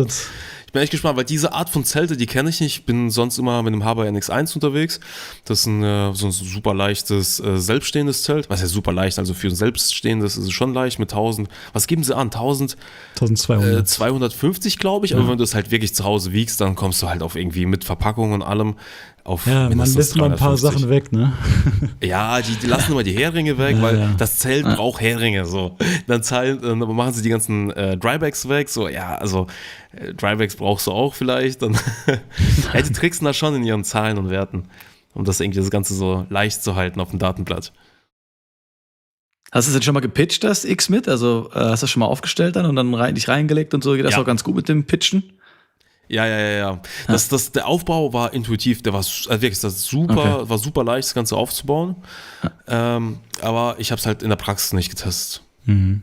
Ich bin echt gespannt, weil diese Art von Zelte, die kenne ich nicht. Ich bin sonst immer mit dem Haber NX1 unterwegs. Das ist so ein super leichtes, selbststehendes Zelt. Was ja super leicht, also für ein selbststehendes ist es schon leicht mit 1000. Was geben sie an? 1200. 250, glaube ich. Aber wenn du es halt wirklich zu Hause wiegst, dann kommst du halt auf irgendwie mit Verpackung und allem auf man lässt mal ein paar Sachen weg, ne? Ja, die lassen immer die Heringe weg, weil das Zelt braucht Heringe, so. Dann machen sie die ganzen Drybags weg, so, also Drybags brauchst du auch vielleicht, dann die tricksen da schon in ihren Zahlen und Werten, um das Ganze so leicht zu halten auf dem Datenblatt. Hast du es jetzt schon mal gepitcht, das X-Mit? Also hast du das schon mal aufgestellt dann und dann dich reingelegt und so? Geht das auch ganz gut mit dem Pitchen? Ja. Der Aufbau war intuitiv, der war wirklich super, war super leicht, das Ganze aufzubauen. Aber ich habe es halt in der Praxis nicht getestet. Mhm.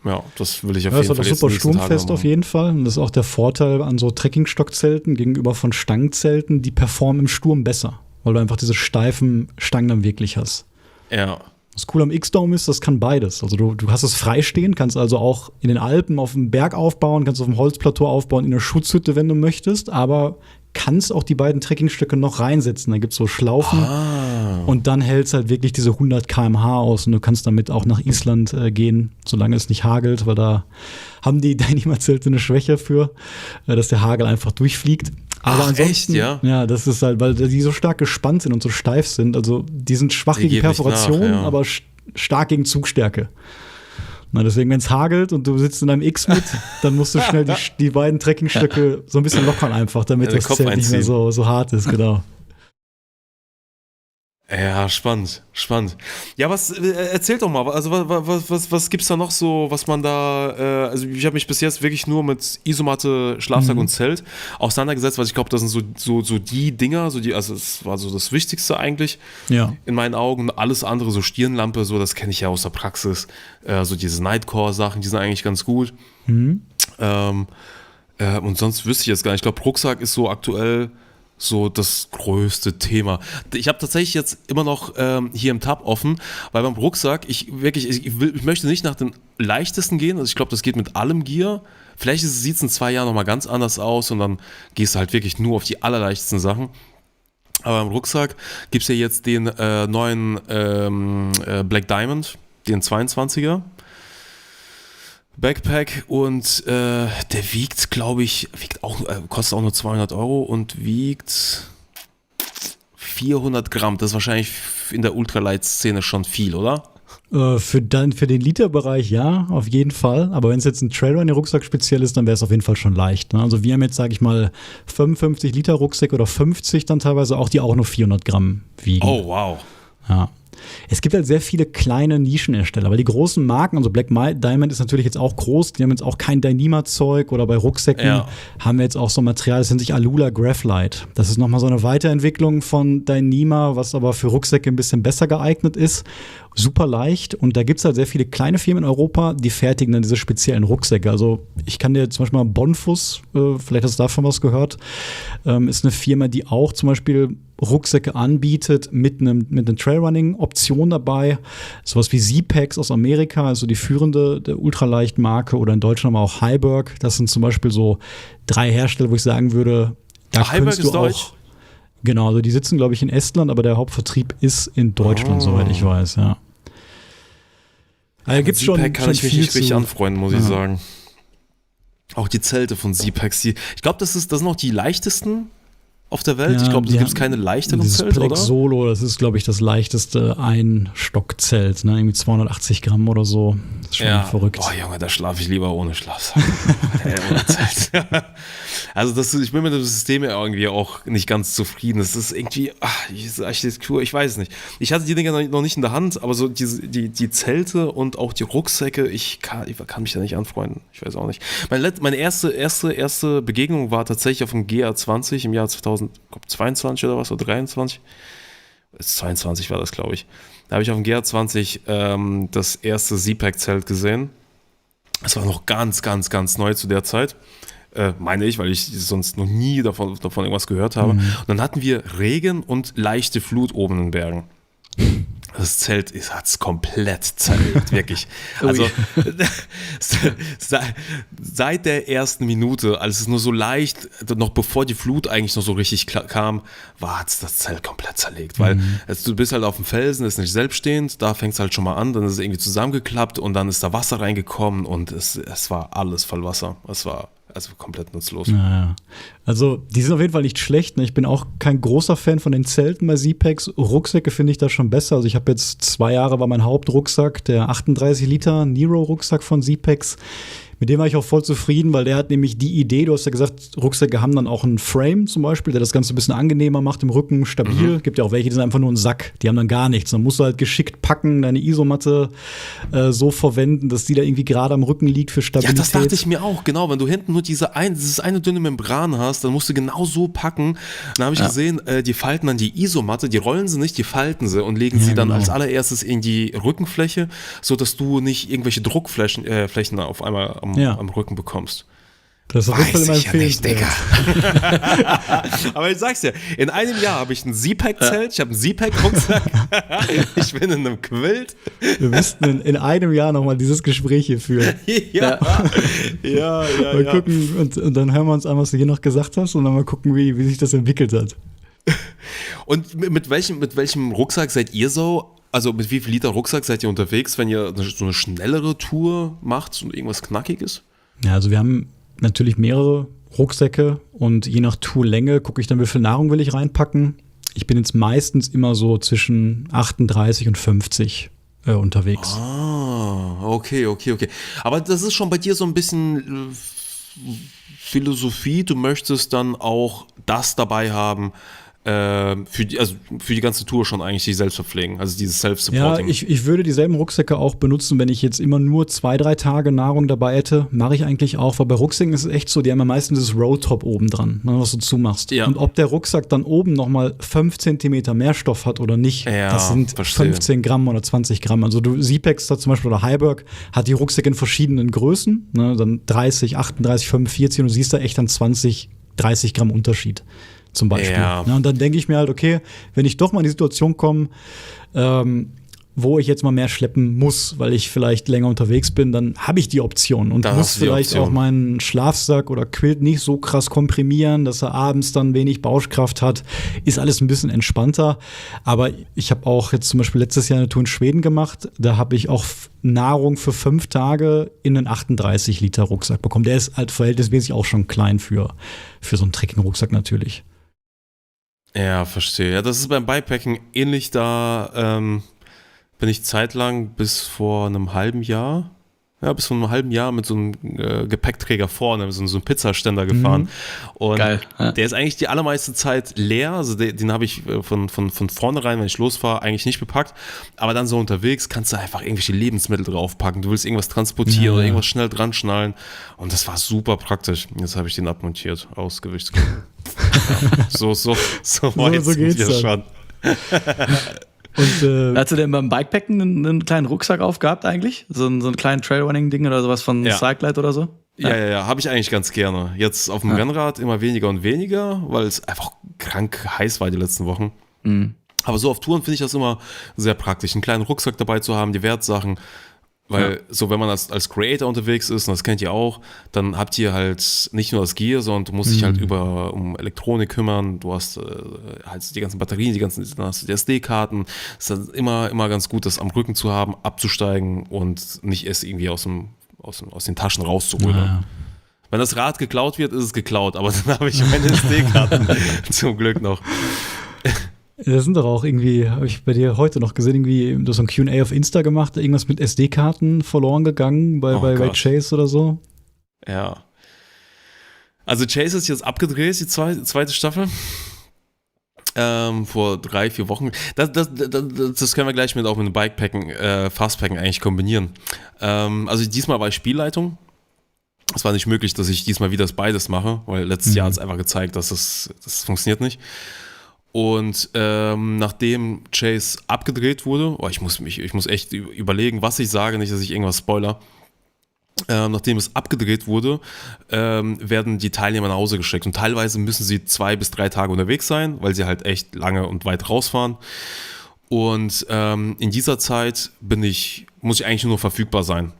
Ja, das will ich auf jeden Fall. Das ist super sturmfest auf jeden Fall. Und das ist auch der Vorteil an so Trekkingstockzelten gegenüber von Stangenzelten, die performen im Sturm besser, weil du einfach diese steifen Stangen dann wirklich hast. Ja. Das Coole am X-Dome ist, das kann beides. Also du hast es freistehen, kannst also auch in den Alpen auf dem Berg aufbauen, kannst auf dem Holzplateau aufbauen, in der Schutzhütte, wenn du möchtest, aber kannst auch die beiden Trekkingstöcke noch reinsetzen. Da gibt's so Schlaufen und dann hält's halt wirklich diese 100 km/h aus und du kannst damit auch nach Island gehen, solange es nicht hagelt, weil da haben die Dyneema-Zelte eine Schwäche für, dass der Hagel einfach durchfliegt. Aber ansonsten, echt, ja? Ja, das ist halt, weil die so stark gespannt sind und so steif sind. Also die sind schwach gegen Perforation, aber stark gegen Zugstärke. Na, deswegen, wenn es hagelt und du sitzt in einem X mit, dann musst du schnell die beiden Trekkingstöcke so ein bisschen lockern einfach, damit das Zelt nicht mehr so hart ist, genau. Ja, spannend. Ja, erzählt doch mal, also was gibt's da noch so, was man da, also ich habe mich bis jetzt wirklich nur mit Isomatte, Schlafsack und Zelt auseinandergesetzt, weil ich glaube, das sind so die Dinger, also das war so das Wichtigste eigentlich in meinen Augen. Alles andere, so Stirnlampe, so, das kenne ich ja aus der Praxis, so diese Nightcore-Sachen, die sind eigentlich ganz gut. Und sonst wüsste ich jetzt gar nicht, ich glaube, Rucksack ist so aktuell so das größte Thema. Ich habe tatsächlich jetzt immer noch hier im Tab offen, weil beim Rucksack, ich möchte nicht nach den leichtesten gehen, also ich glaube, das geht mit allem Gear. Vielleicht sieht es in 2 Jahren nochmal ganz anders aus und dann gehst du halt wirklich nur auf die allerleichtesten Sachen. Aber beim Rucksack gibt es ja jetzt den neuen Black Diamond, den 22er. Backpack und der wiegt, glaube ich, kostet auch nur 200 € und wiegt 400 Gramm. Das ist wahrscheinlich in der Ultralight-Szene schon viel, oder? Für den Literbereich ja, auf jeden Fall. Aber wenn es jetzt ein Trailrunning-Rucksack speziell ist, dann wäre es auf jeden Fall schon leicht. Ne? Also wir haben jetzt, sage ich mal, 55 Liter Rucksack oder 50 dann teilweise auch, die auch nur 400 Gramm wiegen. Oh, wow. Ja. Es gibt halt sehr viele kleine Nischenhersteller, weil die großen Marken, also Black Diamond ist natürlich jetzt auch groß, die haben jetzt auch kein Dyneema-Zeug oder bei Rucksäcken haben wir jetzt auch so ein Material, das nennt sich Alula Graphite. Das ist nochmal so eine Weiterentwicklung von Dyneema, was aber für Rucksäcke ein bisschen besser geeignet ist. Super leicht und da gibt es halt sehr viele kleine Firmen in Europa, die fertigen dann diese speziellen Rucksäcke. Also ich kann dir zum Beispiel mal Bonfuss, vielleicht hast du davon was gehört, ist eine Firma, die auch zum Beispiel Rucksäcke anbietet mit einer Trailrunning-Option dabei. Sowas wie Z-Packs aus Amerika, also die führende der Ultraleicht-Marke oder in Deutschland auch Heiberg. Das sind zum Beispiel so 3 Hersteller, wo ich sagen würde, da Heiberg ist deutsch? Genau, also die sitzen, glaube ich, in Estland, aber der Hauptvertrieb ist in Deutschland, soweit ich weiß, ja. Also gibt's schon kann ich mich nicht richtig anfreunden, muss ich sagen. Auch die Zelte von Z-Packs, ich glaube, das sind auch die leichtesten auf der Welt. Ich glaube, da gibt es keine leichteren Zelte, oder? Das Solo, das ist, glaube ich, das leichteste Einstockzelt, ne? Irgendwie 280 Gramm oder so. Das ist schon verrückt. Oh Junge, da schlafe ich lieber ohne Schlafsack. Ohne Zelt. Also ich bin mit dem System ja irgendwie auch nicht ganz zufrieden. Das ist irgendwie, diese Architektur, ich weiß nicht. Ich hatte die Dinger noch nicht in der Hand, aber so die Zelte und auch die Rucksäcke, ich kann mich da nicht anfreunden. Ich weiß auch nicht. Meine erste Begegnung war tatsächlich auf dem GA20 im Jahr 2022 oder was, oder 23? 22 war das, glaube ich. Da habe ich auf dem GA20 das erste Z-Pack-Zelt gesehen. Das war noch ganz, ganz, ganz neu zu der Zeit. Meine ich, weil ich sonst noch nie davon irgendwas gehört habe. Und dann hatten wir Regen und leichte Flut oben in den Bergen. Das Zelt hat es komplett zerlegt, wirklich. Also seit der ersten Minute, als es nur so leicht, noch bevor die Flut eigentlich noch so richtig kam, hat es das Zelt komplett zerlegt. Weil du bist halt auf dem Felsen, ist nicht selbststehend, da fängt es halt schon mal an, dann ist es irgendwie zusammengeklappt und dann ist da Wasser reingekommen und es war alles voll Wasser. Es war also komplett nutzlos. Naja. Also, die sind auf jeden Fall nicht schlecht. Ne? Ich bin auch kein großer Fan von den Zelten bei Z-Packs. Rucksäcke finde ich da schon besser. Also, ich habe jetzt 2 Jahre war mein Hauptrucksack, der 38 Liter Nero-Rucksack von Z-Packs. Mit dem war ich auch voll zufrieden, weil der hat nämlich die Idee, du hast ja gesagt, Rucksäcke haben dann auch einen Frame zum Beispiel, der das Ganze ein bisschen angenehmer macht im Rücken, stabil. Gibt ja auch welche, die sind einfach nur ein Sack, die haben dann gar nichts. Dann musst du halt geschickt packen, deine Isomatte so verwenden, dass die da irgendwie gerade am Rücken liegt für Stabilität. Ja, das dachte ich mir auch, genau. Wenn du hinten nur dieses eine dünne Membran hast, dann musst du genau so packen. Dann habe ich gesehen, die falten dann die Isomatte, die rollen sie nicht, die falten sie und legen sie dann als allererstes in die Rückenfläche, sodass du nicht irgendwelche Druckflächen auf einmal am Rücken bekommst. Das ist auf jeden Fall immer empfehlenswert. Aber ich sag's dir, in einem Jahr habe ich ein Z-Pack-Zelt, ich habe einen Z-Pack-Rucksack, ich bin in einem Quilt. Wir müssten in einem Jahr nochmal dieses Gespräch hier führen. Ja. Mal gucken und dann hören wir uns an, was du hier noch gesagt hast und dann mal gucken, wie sich das entwickelt hat. Und mit welchem Rucksack seid ihr so? Also mit wie viel Liter Rucksack seid ihr unterwegs, wenn ihr so eine schnellere Tour macht und irgendwas Knackiges? Ja, also wir haben natürlich mehrere Rucksäcke und je nach Tourlänge gucke ich dann, wie viel Nahrung will ich reinpacken. Ich bin jetzt meistens immer so zwischen 38 und 50 unterwegs. Okay. Aber das ist schon bei dir so ein bisschen Philosophie. Du möchtest dann auch das dabei haben, für die ganze Tour schon eigentlich sich selbst verpflegen, also dieses Self-Supporting. Ja, ich würde dieselben Rucksäcke auch benutzen, wenn ich jetzt immer nur 2-3 Tage Nahrung dabei hätte. Mache ich eigentlich auch, weil bei Rucksäcken ist es echt so, die haben ja meistens das Rolltop oben dran, ne, was du zumachst. Ja. Und ob der Rucksack dann oben nochmal 5 Zentimeter mehr Stoff hat oder nicht, das sind 15 Gramm oder 20 Gramm. Also du Zipex da zum Beispiel oder Heiberg hat die Rucksäcke in verschiedenen Größen, ne, dann 30, 38, 45 und du siehst da echt dann 20, 30 Gramm Unterschied. Zum Beispiel. Ja. Und dann denke ich mir halt, okay, wenn ich doch mal in die Situation komme, wo ich jetzt mal mehr schleppen muss, weil ich vielleicht länger unterwegs bin, dann habe ich die Option und muss vielleicht auch meinen Schlafsack oder Quilt nicht so krass komprimieren, dass er abends dann wenig Bauschkraft hat. Ist alles ein bisschen entspannter. Aber ich habe auch jetzt zum Beispiel letztes Jahr eine Tour in Schweden gemacht. Da habe ich auch Nahrung für 5 Tage in einen 38 Liter Rucksack bekommen. Der ist halt verhältnismäßig auch schon klein für so einen Trekking-Rucksack natürlich. Ja, verstehe. Ja, das ist beim Bikepacking ähnlich. Da bin ich zeitlang bis vor einem halben Jahr mit so einem Gepäckträger vorne, so einem Pizzaständer gefahren. Und geil, ja. Der ist eigentlich die allermeiste Zeit leer. Also den habe ich von vornherein, wenn ich losfahre, eigentlich nicht bepackt. Aber dann so unterwegs kannst du einfach irgendwelche Lebensmittel draufpacken. Du willst irgendwas transportieren oder irgendwas schnell dran schnallen. Und das war super praktisch. Jetzt habe ich den abmontiert aus Gewichtsgründen. Ja, so geht's hier schon. Und, hast du denn beim Bikepacken einen kleinen Rucksack aufgehabt eigentlich? So einen kleinen Trailrunning-Ding oder sowas von Cyclite oder so? Ja, habe ich eigentlich ganz gerne. Jetzt auf dem Rennrad immer weniger und weniger, weil es einfach krank heiß war die letzten Wochen. Mhm. Aber so auf Touren finde ich das immer sehr praktisch, einen kleinen Rucksack dabei zu haben, die Wertsachen. Weil so, wenn man als Creator unterwegs ist, und das kennt ihr auch, dann habt ihr halt nicht nur das Gear, sondern du musst dich halt um Elektronik kümmern, du hast halt die ganzen Batterien, dann hast du die SD-Karten. Es ist halt immer ganz gut, das am Rücken zu haben, abzusteigen und nicht erst irgendwie aus den Taschen rauszuholen. Ja. Wenn das Rad geklaut wird, ist es geklaut, aber dann habe ich meine SD-Karten zum Glück noch. Das sind doch auch irgendwie, habe ich bei dir heute noch gesehen, irgendwie, du hast so ein Q&A auf Insta gemacht, irgendwas mit SD-Karten verloren gegangen bei Chase oder so. Ja. Also Chase ist jetzt abgedreht, die zweite Staffel. Vor 3-4 Wochen. Das können wir gleich auch mit dem Bikepacken, Fastpacken eigentlich kombinieren. Also diesmal war ich Spielleitung. Es war nicht möglich, dass ich diesmal wieder beides mache, weil letztes Jahr hat es einfach gezeigt, dass das funktioniert nicht. Und nachdem Chase abgedreht wurde, ich muss echt überlegen, was ich sage, nicht, dass ich irgendwas spoiler. Nachdem es abgedreht wurde, werden die Teilnehmer nach Hause geschickt. Und teilweise müssen sie 2 bis 3 Tage unterwegs sein, weil sie halt echt lange und weit rausfahren. Und in dieser Zeit muss ich eigentlich nur verfügbar sein.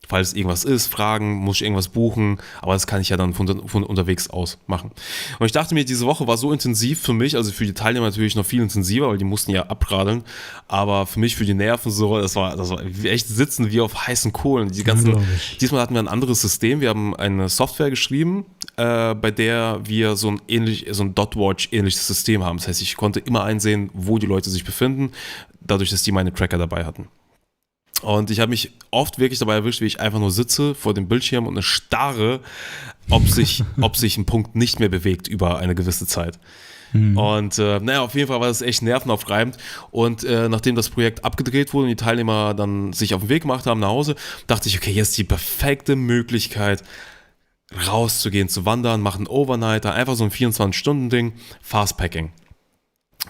Falls irgendwas ist, fragen, muss ich irgendwas buchen, aber das kann ich ja dann von unterwegs aus machen. Und ich dachte mir, diese Woche war so intensiv für mich, also für die Teilnehmer natürlich noch viel intensiver, weil die mussten ja abradeln, aber für mich, für die Nerven so, das war echt sitzen wie auf heißen Kohlen. Diesmal hatten wir ein anderes System, wir haben eine Software geschrieben, bei der wir so ein Dotwatch-ähnliches System haben. Das heißt, ich konnte immer einsehen, wo die Leute sich befinden, dadurch, dass die meine Tracker dabei hatten. Und ich habe mich oft wirklich dabei erwischt, wie ich einfach nur sitze vor dem Bildschirm und starre, ob sich ein Punkt nicht mehr bewegt über eine gewisse Zeit. Und auf jeden Fall war das echt nervenaufreibend. Und nachdem das Projekt abgedreht wurde und die Teilnehmer dann sich auf den Weg gemacht haben nach Hause, dachte ich, okay, jetzt ist die perfekte Möglichkeit, rauszugehen, zu wandern, machen Overnighter, einfach so ein 24-Stunden-Ding, Fastpacking.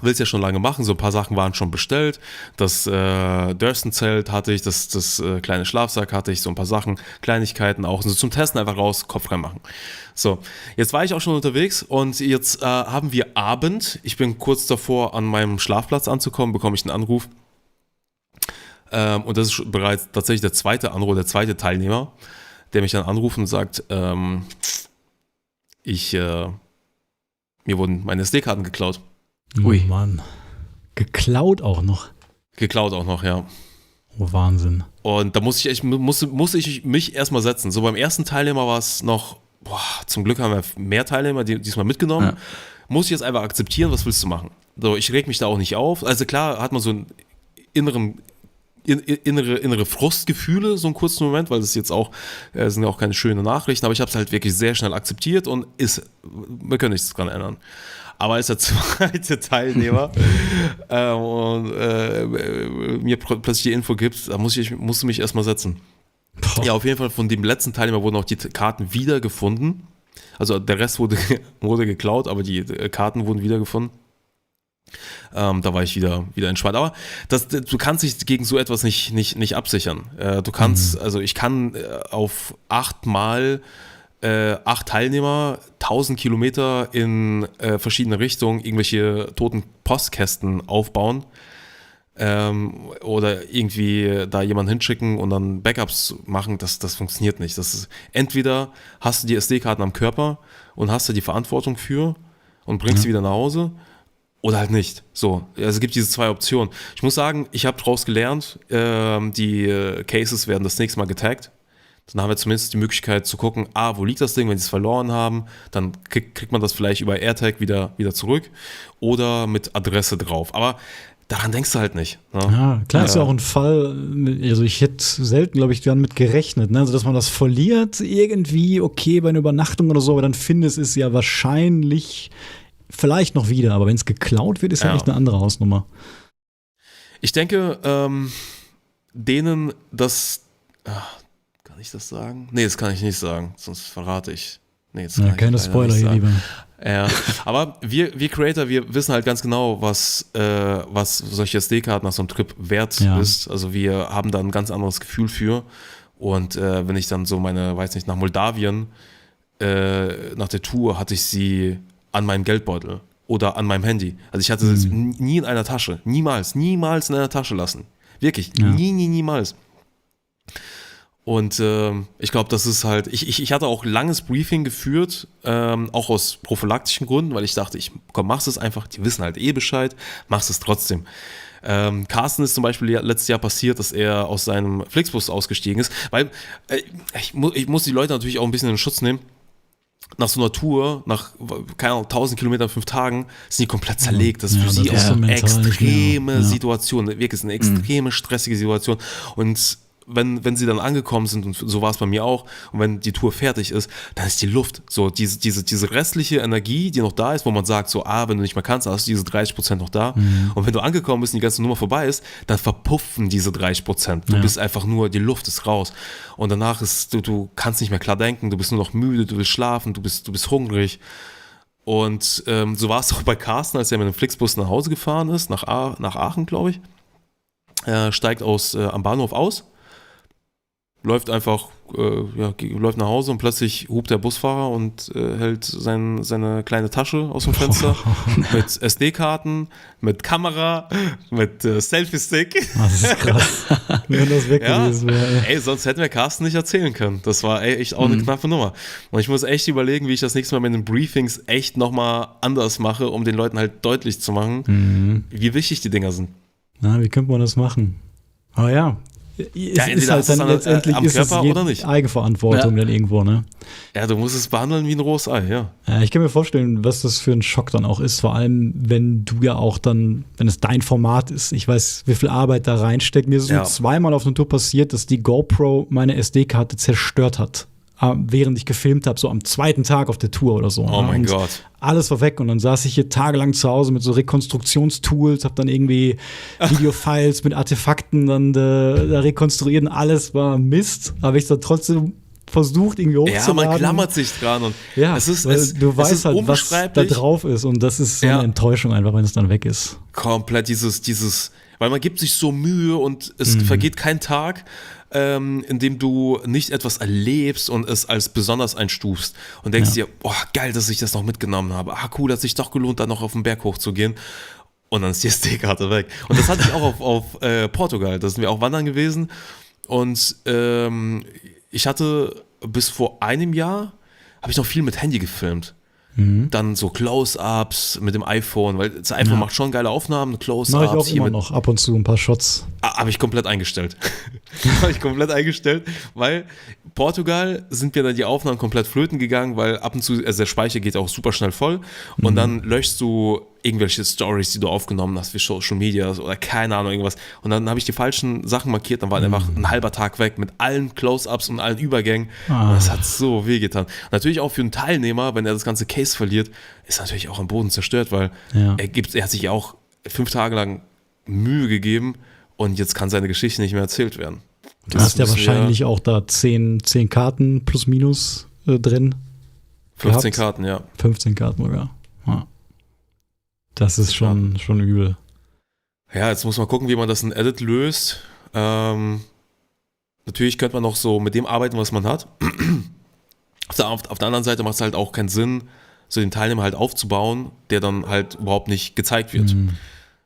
Will es ja schon lange machen, so ein paar Sachen waren schon bestellt, das Dörstenzelt hatte ich, das kleine Schlafsack hatte ich, so ein paar Sachen, Kleinigkeiten auch, so zum Testen einfach raus, Kopf rein machen. So, jetzt war ich auch schon unterwegs und jetzt haben wir Abend, ich bin kurz davor an meinem Schlafplatz anzukommen, bekomme ich einen Anruf und das ist bereits tatsächlich der zweite Teilnehmer, der mich dann anruft und sagt, mir wurden meine SD-Karten geklaut. Ui. Oh Mann. Geklaut auch noch, ja. Oh, Wahnsinn. Und da musste ich mich erstmal setzen. So beim ersten Teilnehmer war es noch, zum Glück haben wir mehr Teilnehmer diesmal mitgenommen. Ja. Muss ich jetzt einfach akzeptieren, was willst du machen? So, ich reg mich da auch nicht auf. Also klar hat man so einen inneren innere Frustgefühle, so einen kurzen Moment, weil das jetzt auch, sind ja auch keine schönen Nachrichten, aber ich habe es halt wirklich sehr schnell akzeptiert und wir können nichts dran ändern. Aber als der zweite Teilnehmer mir plötzlich die Info gibt, da musste mich erstmal setzen. Boah. Ja, auf jeden Fall von dem letzten Teilnehmer wurden auch die Karten wiedergefunden. Also der Rest wurde geklaut, aber die Karten wurden wiedergefunden. Da war ich wieder entspannt. Aber du kannst dich gegen so etwas nicht absichern. Du kannst, also ich kann auf 8 Teilnehmer 1000 Kilometer in verschiedene Richtungen irgendwelche toten Postkästen aufbauen oder irgendwie da jemanden hinschicken und dann Backups machen. Das funktioniert nicht. Entweder hast du die SD-Karten am Körper und hast du die Verantwortung für und bringst sie wieder nach Hause. Oder halt nicht. So, also es gibt diese 2 Optionen. Ich muss sagen, ich habe daraus gelernt, die Cases werden das nächste Mal getaggt. Dann haben wir zumindest die Möglichkeit zu gucken, wo liegt das Ding, wenn sie es verloren haben, dann kriegt man das vielleicht über AirTag wieder zurück oder mit Adresse drauf. Aber daran denkst du halt nicht. Ne? Ja, klar, ist ja auch ein Fall, also ich hätte selten, glaube ich, damit gerechnet, ne? Also dass man das verliert irgendwie, okay, bei einer Übernachtung oder so, aber dann findest es ja wahrscheinlich vielleicht noch wieder, aber wenn es geklaut wird, ist ja echt eine andere Hausnummer. Ich denke, denen das, kann ich das sagen? Nee, das kann ich nicht sagen, sonst verrate ich. Nee, das kann keine Spoiler hier lieber. Ja, aber wir Creator, wir wissen halt ganz genau, was solche SD-Karten nach so einem Trip wert ist. Also wir haben da ein ganz anderes Gefühl für. Und wenn ich dann so nach Moldawien, nach der Tour hatte ich sie an meinem Geldbeutel oder an meinem Handy. Also ich hatte es nie in einer Tasche. Niemals in einer Tasche lassen. Wirklich, niemals. Und ich glaube, das ist halt, ich hatte auch langes Briefing geführt, auch aus prophylaktischen Gründen, weil ich dachte, machst es einfach, die wissen halt Bescheid, machst es trotzdem. Carsten ist zum Beispiel letztes Jahr passiert, dass er aus seinem Flixbus ausgestiegen ist, weil ich muss die Leute natürlich auch ein bisschen in Schutz nehmen. Nach so einer Tour, nach, keine Ahnung, 1000 Kilometern, 5 Tagen, sind die komplett zerlegt. Das ist für sie auch so eine extreme Situation. Wirklich, ist eine extreme stressige Situation. Und wenn sie dann angekommen sind, und so war es bei mir auch, und wenn die Tour fertig ist, dann ist die Luft, so diese restliche Energie, die noch da ist, wo man sagt, so, wenn du nicht mehr kannst, dann hast du diese 30% noch da. Und wenn du angekommen bist und die ganze Nummer vorbei ist, dann verpuffen diese 30%. Du bist einfach nur, die Luft ist raus. Und danach du kannst nicht mehr klar denken, du bist nur noch müde, du willst schlafen, du bist hungrig. Und so war es auch bei Carsten, als er mit dem Flixbus nach Hause gefahren ist, nach Aachen, glaube ich. Er steigt am Bahnhof aus, läuft einfach, läuft nach Hause und plötzlich hupt der Busfahrer und hält seine kleine Tasche aus dem Fenster mit SD-Karten, mit Kamera, mit Selfie-Stick. Das ist krass, wenn das weg gewesen wäre. Ey, sonst hätten wir Carsten nicht erzählen können. Das war echt auch eine knappe Nummer. Und ich muss echt überlegen, wie ich das nächste Mal mit den Briefings echt nochmal anders mache, um den Leuten halt deutlich zu machen, wie wichtig die Dinger sind. Wie könnte man das machen? Aber ja, ist halt dann letztendlich am Körper oder nicht. Eigenverantwortung dann irgendwo, ne? Ja, du musst es behandeln wie ein rohes Ei, ja. Ich kann mir vorstellen, was das für ein Schock dann auch ist, vor allem, wenn du ja auch dann, wenn es dein Format ist, ich weiß, wie viel Arbeit da reinsteckt. Mir ist es zweimal auf einer Tour passiert, dass die GoPro meine SD-Karte zerstört hat, während ich gefilmt habe, so am 2. Tag auf der Tour oder so. Oh mein Gott. Alles war weg und dann saß ich hier tagelang zu Hause mit so Rekonstruktionstools, hab dann irgendwie Videofiles mit Artefakten dann da rekonstruiert und alles war Mist, aber ich dann trotzdem versucht irgendwie hochzuladen. Ja, man klammert sich dran und du weißt halt, was da drauf ist und das ist so eine Enttäuschung einfach, wenn es dann weg ist. Komplett dieses, weil man gibt sich so Mühe und es vergeht kein Tag, in dem du nicht etwas erlebst und es als besonders einstufst und denkst dir, geil, dass ich das noch mitgenommen habe. Cool, dass sich doch gelohnt, da noch auf den Berg hochzugehen. Und dann ist die SD-Karte weg. Und das hatte ich auch auf Portugal. Da sind wir auch wandern gewesen. Und ich hatte bis vor einem Jahr, habe ich noch viel mit Handy gefilmt. Dann so Close-Ups mit dem iPhone, weil das iPhone macht schon geile Aufnahmen, Close-Ups. Mache ich auch immer noch ab und zu ein paar Shots. Habe ich komplett eingestellt. Weil Portugal sind mir dann die Aufnahmen komplett flöten gegangen, weil ab und zu, also der Speicher geht auch super schnell voll und dann löschst du irgendwelche Stories, die du aufgenommen hast für Social Media oder keine Ahnung, irgendwas. Und dann habe ich die falschen Sachen markiert, dann war einfach ein halber Tag weg mit allen Close-Ups und allen Übergängen. Und das hat so wehgetan. Natürlich auch für einen Teilnehmer, wenn er das ganze Case verliert, ist natürlich auch am Boden zerstört, weil er hat sich auch 5 Tage lang Mühe gegeben und jetzt kann seine Geschichte nicht mehr erzählt werden. Du hast ja wahrscheinlich auch da 10 Karten plus minus drin. 15 Karten, ja. 15 Karten sogar. Ja. Das ist schon übel. Ja, jetzt muss man gucken, wie man das in Edit löst. Natürlich könnte man noch so mit dem arbeiten, was man hat. Auf der anderen Seite macht es halt auch keinen Sinn, so den Teilnehmer halt aufzubauen, der dann halt überhaupt nicht gezeigt wird.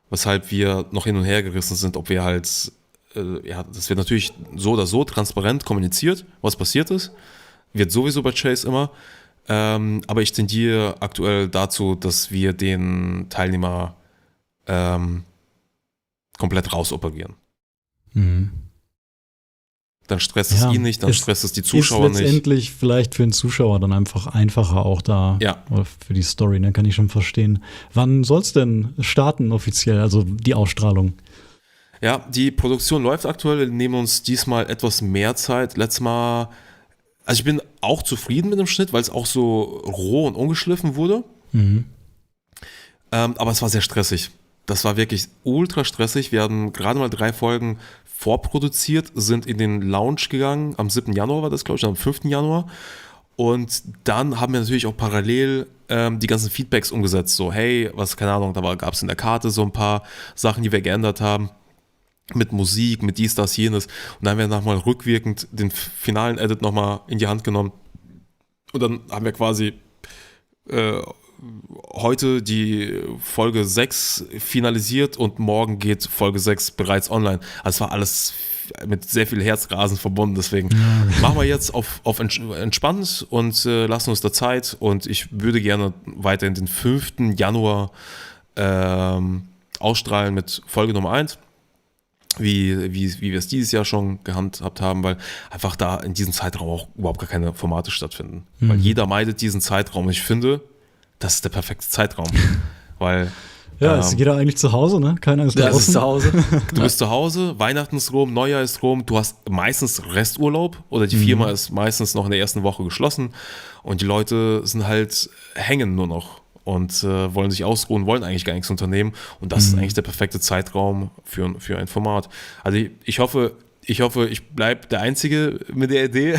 Weshalb wir noch hin und her gerissen sind, ob wir halt, das wird natürlich so oder so transparent kommuniziert, was passiert ist. Wird sowieso bei Chase immer. Aber ich tendiere aktuell dazu, dass wir den Teilnehmer komplett rausoperieren. Dann stresst es ihn nicht, dann stresst es die Zuschauer nicht. Ist letztendlich vielleicht für den Zuschauer dann einfach einfacher auch da, oder für die Story, dann kann ich schon verstehen. Wann soll es denn starten offiziell, also die Ausstrahlung? Ja, die Produktion läuft aktuell, wir nehmen uns diesmal etwas mehr Zeit. Letztes Mal, also ich bin auch zufrieden mit dem Schnitt, weil es auch so roh und ungeschliffen wurde. Aber es war sehr stressig. Das war wirklich ultra stressig. Wir haben gerade mal 3 Folgen vorproduziert, sind in den Launch gegangen. Am 7. Januar war das, glaube ich, am 5. Januar. Und dann haben wir natürlich auch parallel die ganzen Feedbacks umgesetzt. So, hey, keine Ahnung, gab es in der Karte so ein paar Sachen, die wir geändert haben. Mit Musik, mit dies, das, jenes. Und dann haben wir nochmal rückwirkend den finalen Edit nochmal in die Hand genommen. Und dann haben wir quasi heute die Folge 6 finalisiert und morgen geht Folge 6 bereits online. Also es war alles mit sehr viel Herzrasen verbunden, deswegen machen wir jetzt auf entspannt und lassen uns da Zeit und ich würde gerne weiterhin den 5. Januar ausstrahlen mit Folge Nummer 1. Wie wir es dieses Jahr schon gehandhabt haben, weil einfach da in diesem Zeitraum auch überhaupt gar keine Formate stattfinden. Weil jeder meidet diesen Zeitraum und ich finde, das ist der perfekte Zeitraum. Weil ist jeder eigentlich zu Hause, ne? Keiner ist draußen. Ist zu Hause. Du bist zu Hause, Weihnachten ist rum, Neujahr ist rum, du hast meistens Resturlaub oder die Firma ist meistens noch in der ersten Woche geschlossen und die Leute sind halt hängen nur noch. Und wollen sich ausruhen, wollen eigentlich gar nichts unternehmen. Und das ist eigentlich der perfekte Zeitraum für ein Format. Also ich hoffe, ich bleibe der Einzige mit der Idee.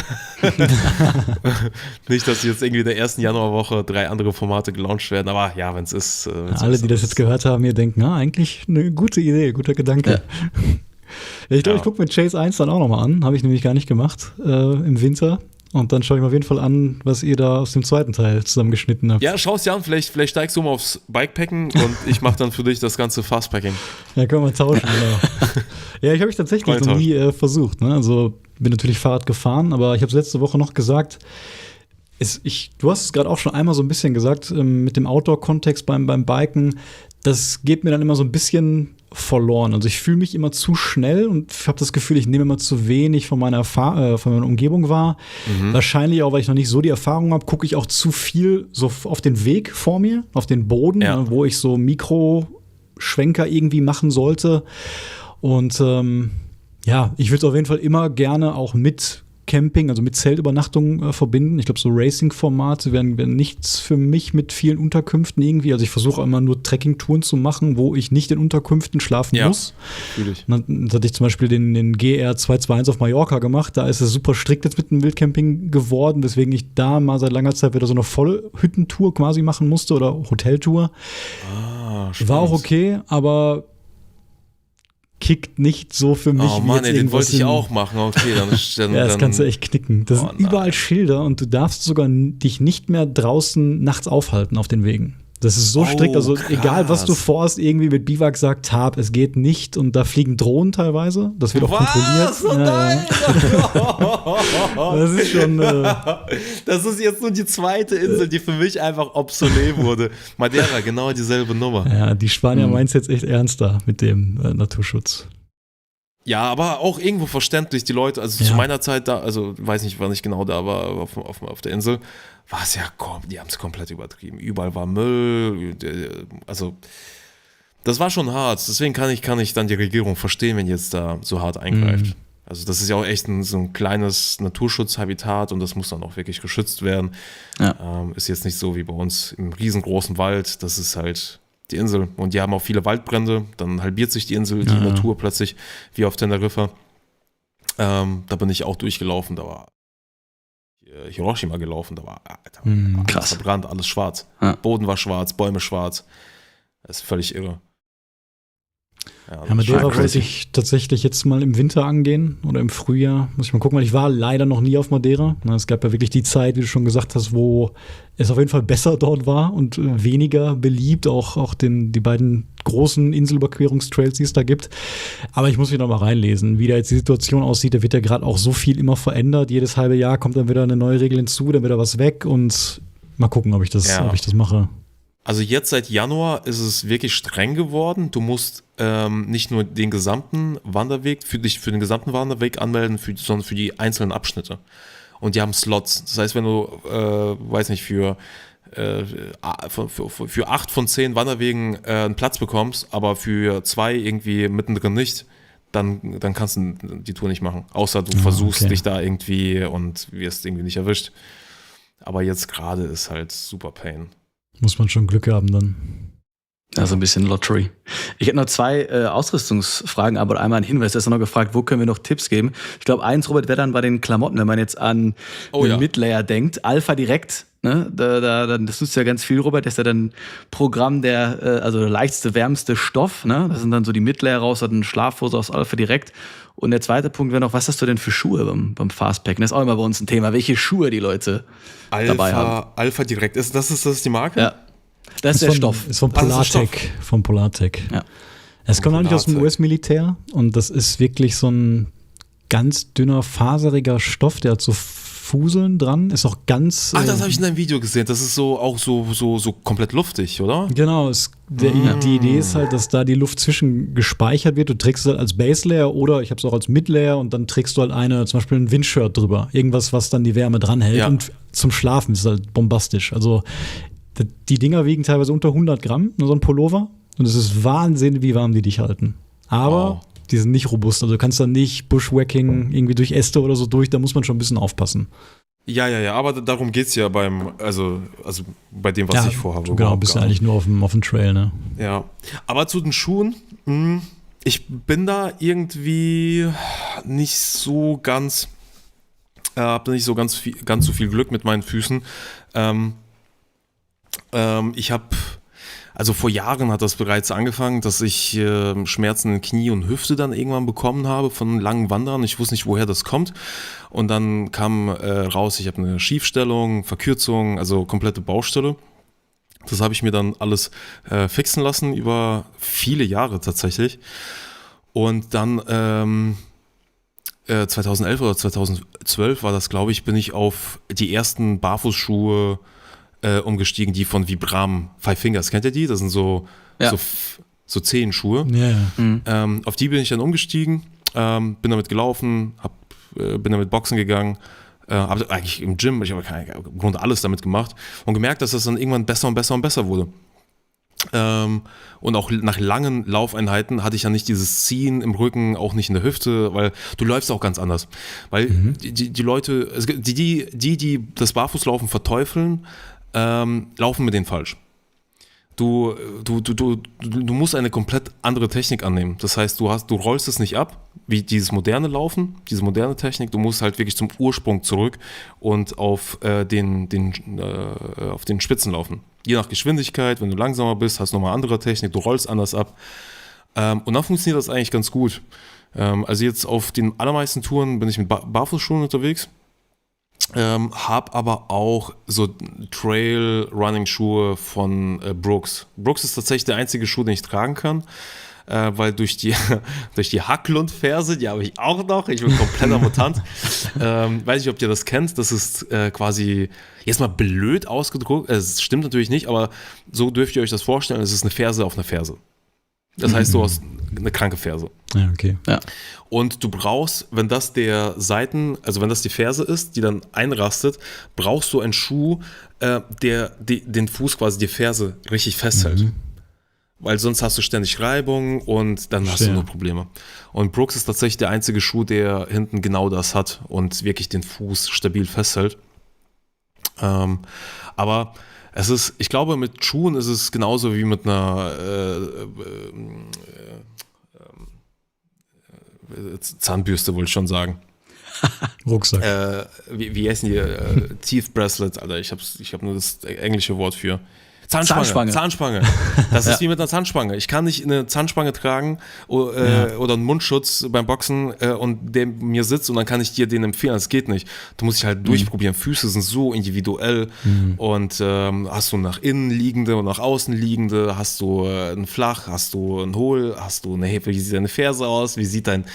Nicht, dass jetzt irgendwie in der ersten Januarwoche 3 andere Formate gelauncht werden. Aber ja, wenn es ist. Alle, die das jetzt gehört haben, hier denken, eigentlich eine gute Idee, guter Gedanke. Ja. Ich glaube, ich gucke mir Chase 1 dann auch nochmal an. Habe ich nämlich gar nicht gemacht im Winter. Und dann schaue ich mir auf jeden Fall an, was ihr da aus dem zweiten Teil zusammengeschnitten habt. Ja, schau es dir an, vielleicht steigst du mal aufs Bikepacken und ich mache dann für dich das ganze Fastpacking. Ja, können wir tauschen, genau. Ja, ich habe tatsächlich noch nie versucht. Ne? Also bin natürlich Fahrrad gefahren, aber ich habe es letzte Woche noch gesagt, du hast es gerade auch schon einmal so ein bisschen gesagt, mit dem Outdoor-Kontext beim Biken, das geht mir dann immer so ein bisschen verloren. Also ich fühle mich immer zu schnell und habe das Gefühl, ich nehme immer zu wenig von meiner Umgebung wahr. Wahrscheinlich auch, weil ich noch nicht so die Erfahrung habe, gucke ich auch zu viel so auf den Weg vor mir, auf den Boden, wo ich so Mikroschwenker irgendwie machen sollte. Und ich würde es auf jeden Fall immer gerne auch mit Camping, also mit Zeltübernachtung verbinden. Ich glaube, so Racing-Formate wären nichts für mich mit vielen Unterkünften irgendwie. Also ich versuche immer nur Trekking-Touren zu machen, wo ich nicht in Unterkünften schlafen muss. Natürlich. Dann hatte ich zum Beispiel den GR 221 auf Mallorca gemacht. Da ist es super strikt jetzt mit dem Wildcamping geworden, weswegen ich da mal seit langer Zeit wieder so eine Vollhüttentour quasi machen musste oder Hoteltour. War auch okay, aber kickt nicht so für mich. Oh Mann, den wollte ich auch machen. Okay, dann das kannst du echt knicken. Das sind überall Schilder und du darfst sogar dich nicht mehr draußen nachts aufhalten auf den Wegen. Das ist so strikt, also krass. Egal was du vorhast, irgendwie mit Biwak sagt, es geht nicht und da fliegen Drohnen teilweise, das wird auch kontrolliert. Oh nein! Das ist schon das ist jetzt nur die zweite Insel, die für mich einfach obsolet wurde. Madeira, genau dieselbe Nummer. Ja, die Spanier meinen es jetzt echt ernster mit dem Naturschutz. Ja, aber auch irgendwo verständlich, die Leute, also zu meiner Zeit da, also weiß nicht, wann ich genau da war, auf der Insel, war es die haben es komplett übertrieben. Überall war Müll, also das war schon hart. Deswegen kann ich dann die Regierung verstehen, wenn die jetzt da so hart eingreift. Also das ist ja auch echt so ein kleines Naturschutzhabitat und das muss dann auch wirklich geschützt werden. Ja. Ist jetzt nicht so wie bei uns im riesengroßen Wald, das ist halt die Insel. Und die haben auch viele Waldbrände, dann halbiert sich die Insel, die Natur plötzlich, wie auf Teneriffa. Da bin ich auch durchgelaufen, da war Hiroshima gelaufen, da war alles verbrannt, alles schwarz. Ja. Boden war schwarz, Bäume schwarz. Das ist völlig irre. Ja, Madeira wollte ich tatsächlich jetzt mal im Winter angehen oder im Frühjahr. Muss ich mal gucken, weil ich war leider noch nie auf Madeira. Es gab ja wirklich die Zeit, wie du schon gesagt hast, wo es auf jeden Fall besser dort war und weniger beliebt, auch die beiden großen Inselüberquerungstrails, die es da gibt. Aber ich muss mich noch mal reinlesen, wie da jetzt die Situation aussieht. Da wird ja gerade auch so viel immer verändert. Jedes halbe Jahr kommt dann wieder eine neue Regel hinzu, dann wird da was weg und mal gucken, ob ich das mache. Also jetzt seit Januar ist es wirklich streng geworden. Du musst nicht nur den gesamten Wanderweg, für den gesamten Wanderweg anmelden, sondern für die einzelnen Abschnitte. Und die haben Slots. Das heißt, wenn du, weiß nicht, für 8 von 10 Wanderwegen einen Platz bekommst, aber für 2 irgendwie mittendrin nicht, dann kannst du die Tour nicht machen. Außer du versuchst dich da irgendwie und wirst irgendwie nicht erwischt. Aber jetzt gerade ist halt super Pain. Muss man schon Glück haben dann. Also ein bisschen Lottery. Ich hätte noch 2 Ausrüstungsfragen, aber einmal ein Hinweis. Du hast noch gefragt, wo können wir noch Tipps geben? Ich glaube, eins, Robert, wäre dann bei den Klamotten, wenn man jetzt an den Midlayer denkt. Alpha Direkt, ne? Das nutzt ja ganz viel, Robert. Das ist ja dann Programm also der leichteste, wärmste Stoff. Ne? Das sind dann so die Midlayer raus, dann Schlafhose aus Alpha Direkt. Und der zweite Punkt wäre noch, was hast du denn für Schuhe beim Fastpacken? Das ist auch immer bei uns ein Thema. Welche Schuhe die Leute dabei haben. Alpha Direkt, ist das die Marke? Ja. Das ist der Stoff. Ist von Polartec. Von Polartec. Ja. Es kommt eigentlich aus dem US-Militär und das ist wirklich so ein ganz dünner, faseriger Stoff, der hat so Fuseln dran, ist auch ganz. Ach, das habe ich in deinem Video gesehen. Das ist auch so komplett luftig, oder? Genau. Die Idee ist halt, dass da die Luft zwischen gespeichert wird. Du trägst es halt als Base-Layer oder ich habe es auch als Mid-Layer und dann trägst du halt zum Beispiel ein Windshirt drüber. Irgendwas, was dann die Wärme dranhält. Ja. Und zum Schlafen ist es halt bombastisch. Also die Dinger wiegen teilweise unter 100 Gramm, nur so ein Pullover. Und es ist Wahnsinn, wie warm die dich halten. Aber die sind nicht robust. Also du kannst da nicht Bushwhacking irgendwie durch Äste oder so durch. Da muss man schon ein bisschen aufpassen. Ja, aber darum geht es ja bei dem, was ich vorhabe. Genau, bist du eigentlich nur auf dem Trail, ne? Ja, aber zu den Schuhen, ich bin da irgendwie nicht so ganz, habe da nicht so ganz so viel Glück mit meinen Füßen. Ich habe, also vor Jahren hat das bereits angefangen, dass ich Schmerzen in Knie und Hüfte dann irgendwann bekommen habe von langen Wandern. Ich wusste nicht, woher das kommt. Und dann kam raus, ich habe eine Schiefstellung, Verkürzung, also komplette Baustelle. Das habe ich mir dann alles fixen lassen über viele Jahre tatsächlich. Und dann 2011 oder 2012 war das, glaube ich, bin ich auf die ersten Barfußschuhe umgestiegen, die von Vibram Five Fingers. Kennt ihr die? Das sind so Zehenschuhe. Ja. Auf die bin ich dann umgestiegen, bin damit gelaufen, bin damit boxen gegangen, habe eigentlich im Gym, ich habe im Grunde alles damit gemacht und gemerkt, dass das dann irgendwann besser und besser und besser wurde. Und auch nach langen Laufeinheiten hatte ich ja nicht dieses Ziehen im Rücken, auch nicht in der Hüfte, weil du läufst auch ganz anders. Weil die Leute, die das Barfußlaufen verteufeln, laufen mit denen falsch. Du musst eine komplett andere Technik annehmen. Das heißt, du rollst es nicht ab, wie dieses moderne Laufen, diese moderne Technik. Du musst halt wirklich zum Ursprung zurück und auf den Spitzen laufen. Je nach Geschwindigkeit, wenn du langsamer bist, hast du nochmal andere Technik, du rollst anders ab. Und dann funktioniert das eigentlich ganz gut. Also jetzt auf den allermeisten Touren bin ich mit Barfußschuhen unterwegs. Hab aber auch so Trail-Running-Schuhe von Brooks. Brooks ist tatsächlich der einzige Schuh, den ich tragen kann, weil durch die Hacklund-Ferse, die habe ich auch noch, ich bin kompletter Mutant. Weiß nicht, ob ihr das kennt, das ist quasi, jetzt mal blöd ausgedrückt, es stimmt natürlich nicht, aber so dürft ihr euch das vorstellen, es ist eine Ferse auf einer Ferse. Das heißt, du hast eine kranke Ferse. Ja, okay. Ja. Und du brauchst, wenn das die Ferse ist, die dann einrastet, brauchst du einen Schuh, der den Fuß quasi, die Ferse richtig festhält. Weil sonst hast du ständig Reibung und dann hast du nur Probleme. Und Brooks ist tatsächlich der einzige Schuh, der hinten genau das hat und wirklich den Fuß stabil festhält. Aber ich glaube, mit Schuhen ist es genauso wie mit einer Zahnbürste, wollte ich schon sagen. Rucksack. Wie heißen die? Teeth Bracelet, Alter. Ich hab nur das englische Wort für. Zahnspange. Das ist wie mit einer Zahnspange. Ich kann nicht eine Zahnspange tragen oder einen Mundschutz beim Boxen und der mir sitzt und dann kann ich dir den empfehlen. Das geht nicht. Du musst dich halt durchprobieren. Füße sind so individuell und hast du nach innen liegende und nach außen liegende, hast du ein Flach, hast du ein Hohl, hast du wie sieht deine Ferse aus, wie sieht dein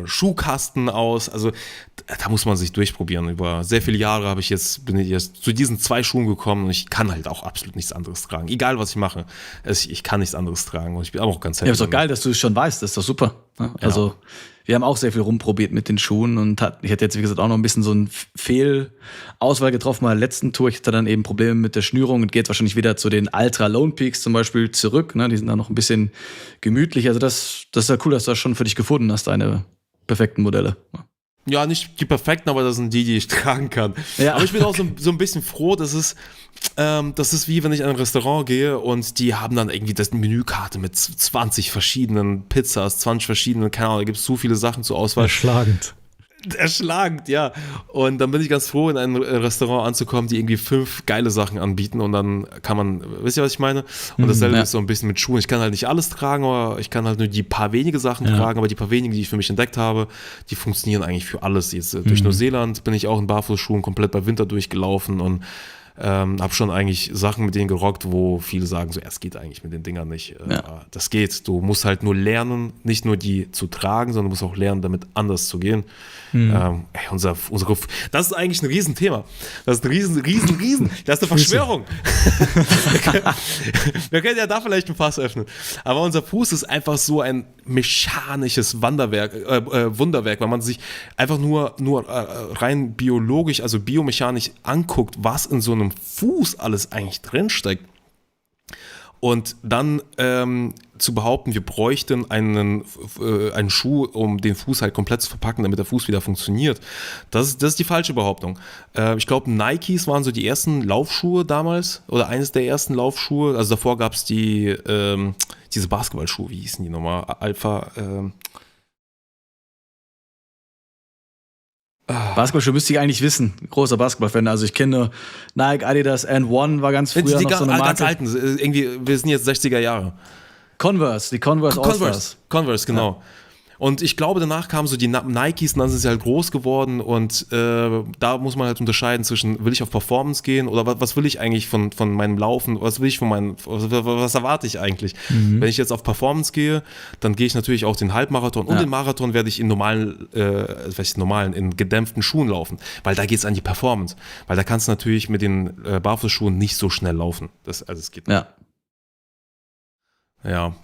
Schuhkasten aus. Also da muss man sich durchprobieren. Über sehr viele Jahre bin ich jetzt zu diesen 2 Schuhen gekommen und ich kann halt auch absolut nichts anderes tragen. Egal, was ich mache. Ich kann nichts anderes tragen und ich bin auch ganz happy. Ja, ist doch geil, dass du es schon weißt. Das ist doch super. Also, wir haben auch sehr viel rumprobiert mit den Schuhen und ich hatte jetzt, wie gesagt, auch noch ein bisschen so eine Fehlauswahl getroffen bei der letzten Tour. Ich hatte dann eben Probleme mit der Schnürung und geht wahrscheinlich wieder zu den Ultra Lone Peaks zum Beispiel zurück. Ne? Die sind dann noch ein bisschen gemütlich. Also, das ist ja cool, dass du das schon für dich gefunden hast, deine perfekten Modelle. Ja, nicht die perfekten, aber das sind die ich tragen kann. Ja. Aber ich bin auch so ein bisschen froh, das ist wie wenn ich in ein Restaurant gehe und die haben dann irgendwie das Menükarte mit 20 verschiedenen Pizzas, 20 verschiedenen, keine Ahnung, da gibt es so viele Sachen zur Auswahl. Erschlagend, ja. Und dann bin ich ganz froh, in ein Restaurant anzukommen, die irgendwie 5 geile Sachen anbieten und dann kann man, wisst ihr, was ich meine? Und dasselbe ist so ein bisschen mit Schuhen. Ich kann halt nicht alles tragen, aber ich kann halt nur die paar wenige Sachen tragen, aber die paar wenigen, die ich für mich entdeckt habe, die funktionieren eigentlich für alles. Jetzt durch Neuseeland bin ich auch in Barfußschuhen komplett bei Winter durchgelaufen und habe schon eigentlich Sachen mit denen gerockt, wo viele sagen, so, es geht eigentlich mit den Dingern nicht. Das geht. Du musst halt nur lernen, nicht nur die zu tragen, sondern du musst auch lernen, damit anders zu gehen. Das ist eigentlich ein Riesenthema. Das ist ein riesen. Das ist eine Verschwörung. Wir können ja da vielleicht ein Fass öffnen. Aber unser Fuß ist einfach so ein mechanisches Wunderwerk, weil man sich einfach nur rein biologisch, also biomechanisch anguckt, was in so einem Fuß alles eigentlich drinsteckt. Und dann zu behaupten, wir bräuchten einen Schuh, um den Fuß halt komplett zu verpacken, damit der Fuß wieder funktioniert, das ist die falsche Behauptung. Ich glaube, Nikes waren so die ersten Laufschuhe damals oder eines der ersten Laufschuhe. Also davor gab es diese Basketballschuhe, wie hießen die nochmal? Alpha. Basketballschuhe müsste ich eigentlich wissen. Großer Basketballfan. Also ich kenne Nike, Adidas, And-One war ganz früher noch so eine Marke. Ganz alten. Irgendwie, wir sind jetzt 60er Jahre. Die Converse All-Stars. Converse, genau. Ja. Und ich glaube, danach kamen so die Nikes und dann sind sie halt groß geworden und da muss man halt unterscheiden zwischen, will ich auf Performance gehen oder was will ich eigentlich von meinem Laufen, was erwarte ich eigentlich? Wenn ich jetzt auf Performance gehe, dann gehe ich natürlich auch den Halbmarathon und den Marathon werde ich in in gedämpften Schuhen laufen, weil da geht es an die Performance, weil da kannst du natürlich mit den Barfußschuhen nicht so schnell laufen. Das geht nicht. Ja,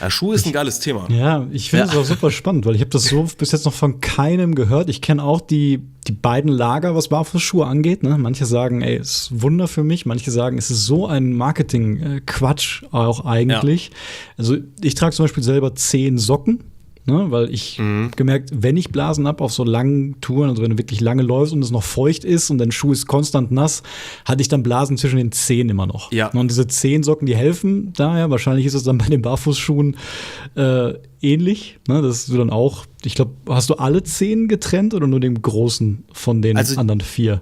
Schuh ist ein geiles Thema. Ja, ich finde es auch super spannend, weil ich habe das so bis jetzt noch von keinem gehört. Ich kenne auch die beiden Lager, was Barfußschuhe angeht. Ne? Manche sagen, ey, es ist ein Wunder für mich. Manche sagen, es ist so ein Marketing-Quatsch auch eigentlich. Ja. Also ich trage zum Beispiel selber 10 Socken. Ne, weil ich gemerkt, wenn ich Blasen habe auf so langen Touren, also wenn du wirklich lange läufst und es noch feucht ist und dein Schuh ist konstant nass, hatte ich dann Blasen zwischen den Zehen immer noch. Ja. Und diese 10 Socken, die helfen daher. Wahrscheinlich ist es dann bei den Barfußschuhen ähnlich. Ne, dass du dann auch, ich glaube, hast du alle 10 getrennt oder nur den großen von den anderen 4?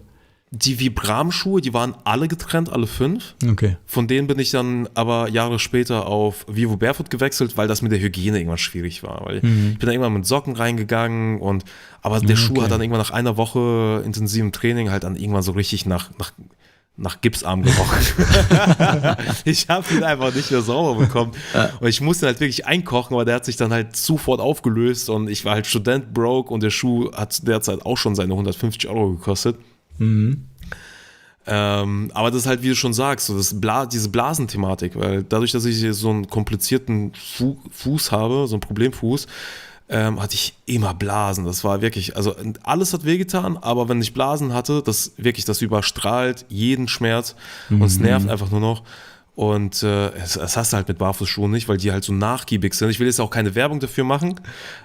Die Vibram-Schuhe, die waren alle getrennt, alle 5. Okay. Von denen bin ich dann aber Jahre später auf Vivo Barefoot gewechselt, weil das mit der Hygiene irgendwann schwierig war. Weil ich bin dann irgendwann mit Socken reingegangen aber der Schuh hat dann irgendwann nach einer Woche intensivem Training halt dann irgendwann so richtig nach Gipsarm gerochen. Ich habe ihn einfach nicht mehr sauber bekommen. Und ich musste halt wirklich einkochen, aber der hat sich dann halt sofort aufgelöst und ich war halt Student broke und der Schuh hat derzeit auch schon seine 150 € gekostet. Aber das ist halt, wie du schon sagst, so diese Blasenthematik, weil dadurch, dass ich so einen komplizierten Fuß habe, so einen Problemfuß, hatte ich immer Blasen. Das war wirklich, also alles hat wehgetan, aber wenn ich Blasen hatte, das überstrahlt jeden Schmerz und es nervt einfach nur noch. Und das hast du halt mit Barfußschuhen nicht, weil die halt so nachgiebig sind. Ich will jetzt auch keine Werbung dafür machen.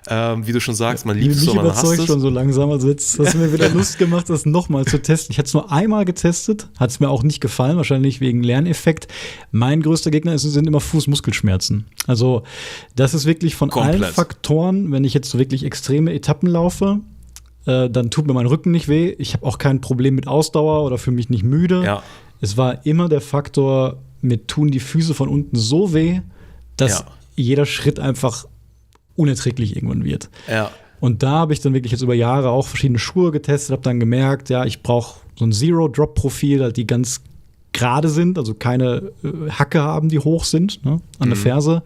Wie du schon sagst, man liebt es so, man hasst es. Mich überzeugt schon so langsam. Also jetzt hast du mir wieder Lust gemacht, das nochmal zu testen. Ich hatte es nur einmal getestet, hat es mir auch nicht gefallen, wahrscheinlich wegen Lerneffekt. Mein größter Gegner sind immer Fußmuskelschmerzen. Also das ist wirklich von allen Faktoren, wenn ich jetzt so wirklich extreme Etappen laufe, dann tut mir mein Rücken nicht weh. Ich habe auch kein Problem mit Ausdauer oder fühle mich nicht müde. Ja. Es war immer der Faktor, mir tun die Füße von unten so weh, dass jeder Schritt einfach unerträglich irgendwann wird. Ja. Und da habe ich dann wirklich jetzt über Jahre auch verschiedene Schuhe getestet, habe dann gemerkt, ja, ich brauche so ein Zero-Drop-Profil, halt die ganz gerade sind, also keine Hacke haben, die hoch sind, ne, an der Ferse.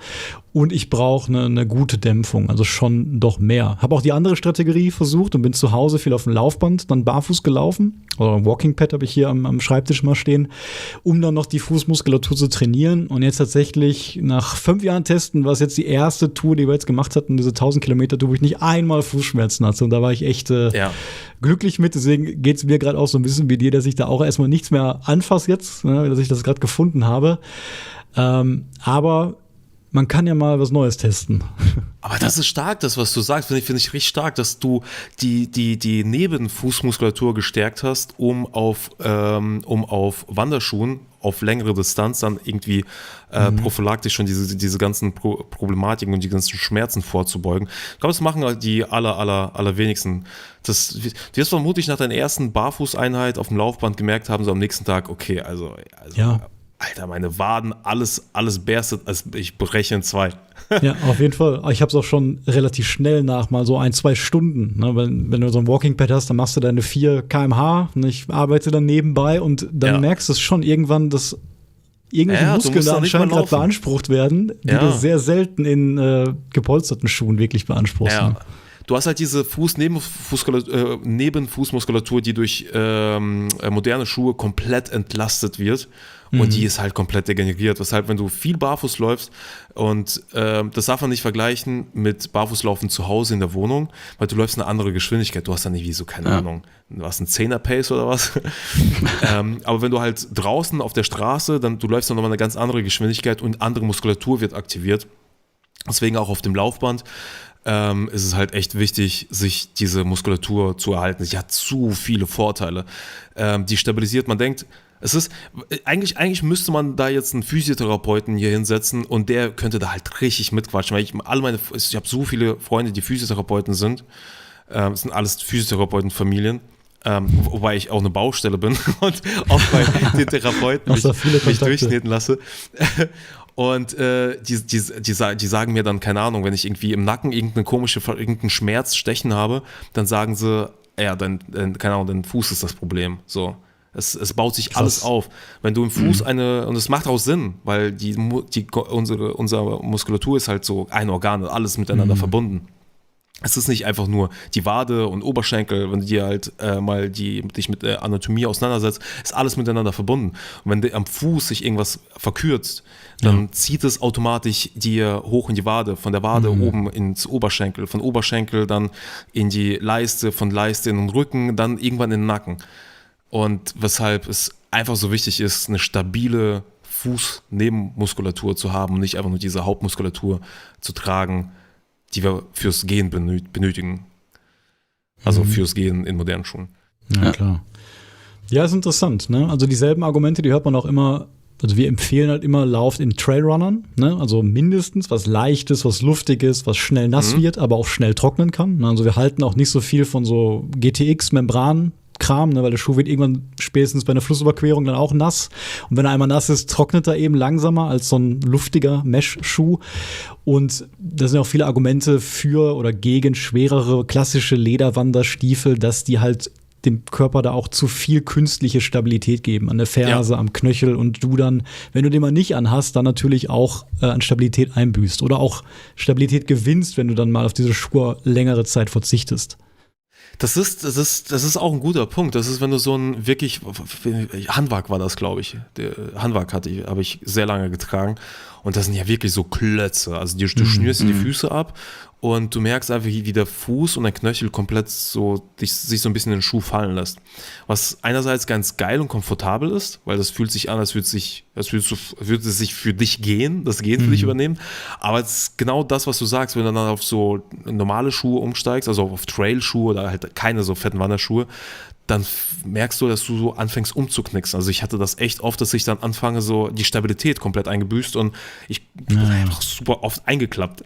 Und ich brauche eine gute Dämpfung, also schon doch mehr. Habe auch die andere Strategie versucht und bin zu Hause viel auf dem Laufband, dann barfuß gelaufen. Oder ein Walking Pad habe ich hier am Schreibtisch mal stehen, um dann noch die Fußmuskulatur zu trainieren. Und jetzt tatsächlich nach 5 Jahren Testen war es jetzt die erste Tour, die wir jetzt gemacht hatten, diese 1000 Kilometer Tour, wo ich nicht einmal Fußschmerzen hatte. Und da war ich echt glücklich mit. Deswegen geht es mir gerade auch so ein bisschen wie dir, dass ich da auch erstmal nichts mehr anfasse jetzt, ne, dass ich das gerade gefunden habe. Aber man kann ja mal was Neues testen. Aber das ist stark, das, was du sagst, finde ich richtig stark, dass du die Nebenfußmuskulatur gestärkt hast, um auf Wanderschuhen auf längere Distanz dann irgendwie prophylaktisch schon diese ganzen Problematiken und die ganzen Schmerzen vorzubeugen. Ich glaube, das machen halt die allerwenigsten. Du wirst vermutlich nach deiner ersten Barfußeinheit auf dem Laufband gemerkt haben, so am nächsten Tag, okay, also ja. Alter, meine Waden, alles berstet, also ich breche in 2. Ja, auf jeden Fall. Ich habe es auch schon relativ schnell nach, mal so 1-2 Stunden. Ne? Wenn du so ein Walking Pad hast, dann machst du deine 4 km/h. Und ich arbeite dann nebenbei und dann merkst du es schon irgendwann, dass irgendwelche Muskeln da anscheinend gerade beansprucht werden, die du sehr selten in gepolsterten Schuhen wirklich beanspruchst. Ja. Ne? Du hast halt diese Nebenfußmuskulatur, die durch moderne Schuhe komplett entlastet wird. Und die ist halt komplett degeneriert. Weshalb, wenn du viel barfuß läufst, und das darf man nicht vergleichen mit Barfußlaufen zu Hause in der Wohnung, weil du läufst eine andere Geschwindigkeit. Du hast dann irgendwie so, keine Ahnung, was, ein 10er-Pace oder was? Aber wenn du halt draußen auf der Straße, du läufst dann nochmal eine ganz andere Geschwindigkeit und andere Muskulatur wird aktiviert. Deswegen auch auf dem Laufband ist es halt echt wichtig, sich diese Muskulatur zu erhalten. Sie hat zu viele Vorteile. Die stabilisiert, man denkt, eigentlich müsste man da jetzt einen Physiotherapeuten hier hinsetzen und der könnte da halt richtig mitquatschen, weil ich habe so viele Freunde, die Physiotherapeuten sind. Es sind alles Physiotherapeutenfamilien. Wobei ich auch eine Baustelle bin und auch bei den Therapeuten mich durchkneten lasse. Und die sagen mir dann, keine Ahnung, wenn ich irgendwie im Nacken irgendeinen Schmerz, Stechen habe, dann sagen sie, ja, keine Ahnung, dein Fuß ist das Problem. So. Es baut sich alles auf. Wenn du im Fuß und es macht auch Sinn, weil unsere Muskulatur ist halt so ein Organ, alles miteinander verbunden. Es ist nicht einfach nur die Wade und Oberschenkel, wenn du dir halt mal dich mit der Anatomie auseinandersetzt, ist alles miteinander verbunden. Und wenn am Fuß sich irgendwas verkürzt, dann zieht es automatisch dir hoch in die Wade, von der Wade oben ins Oberschenkel, von Oberschenkel dann in die Leiste, von Leiste in den Rücken, dann irgendwann in den Nacken. Und weshalb es einfach so wichtig ist, eine stabile Fußnebenmuskulatur zu haben und nicht einfach nur diese Hauptmuskulatur zu tragen, die wir fürs Gehen benötigen. Also fürs Gehen in modernen Schuhen. Ja, klar. Ja, ist interessant, ne? Also dieselben Argumente, die hört man auch immer. Also wir empfehlen halt immer, lauft in Trailrunnern, ne? Also mindestens was Leichtes, was Luftiges, was schnell nass wird, aber auch schnell trocknen kann. Also wir halten auch nicht so viel von so GTX-Membran-Kram, ne? Weil der Schuh wird irgendwann spätestens bei einer Flussüberquerung dann auch nass. Und wenn er einmal nass ist, trocknet er eben langsamer als so ein luftiger Mesh-Schuh. Und da sind auch viele Argumente für oder gegen schwerere klassische Lederwanderstiefel, dass die halt dem Körper da auch zu viel künstliche Stabilität geben, an der Ferse, am Knöchel, und du dann, wenn du den mal nicht anhast, dann natürlich auch an Stabilität einbüßt oder auch Stabilität gewinnst, wenn du dann mal auf diese Schuhe längere Zeit verzichtest. Das ist auch ein guter Punkt. Das ist, wenn du so ein wirklich, Hanwag war das, glaube ich. Hanwag habe ich sehr lange getragen. Und das sind ja wirklich so Klötze. Also du schnürst dir die Füße ab und du merkst einfach, wie der Fuß und der Knöchel komplett so sich so ein bisschen in den Schuh fallen lässt. Was einerseits ganz geil und komfortabel ist, weil das fühlt sich an, als würde es sich für dich gehen, das Gehen für dich übernehmen. Aber es ist genau das, was du sagst, wenn du dann auf so normale Schuhe umsteigst, also auf Trail-Schuhe oder halt keine so fetten Wanderschuhe, dann merkst du, dass du so anfängst umzuknicksen. Also ich hatte das echt oft, dass ich dann anfange, so die Stabilität komplett eingebüßt und ich bin einfach super oft eingeklappt.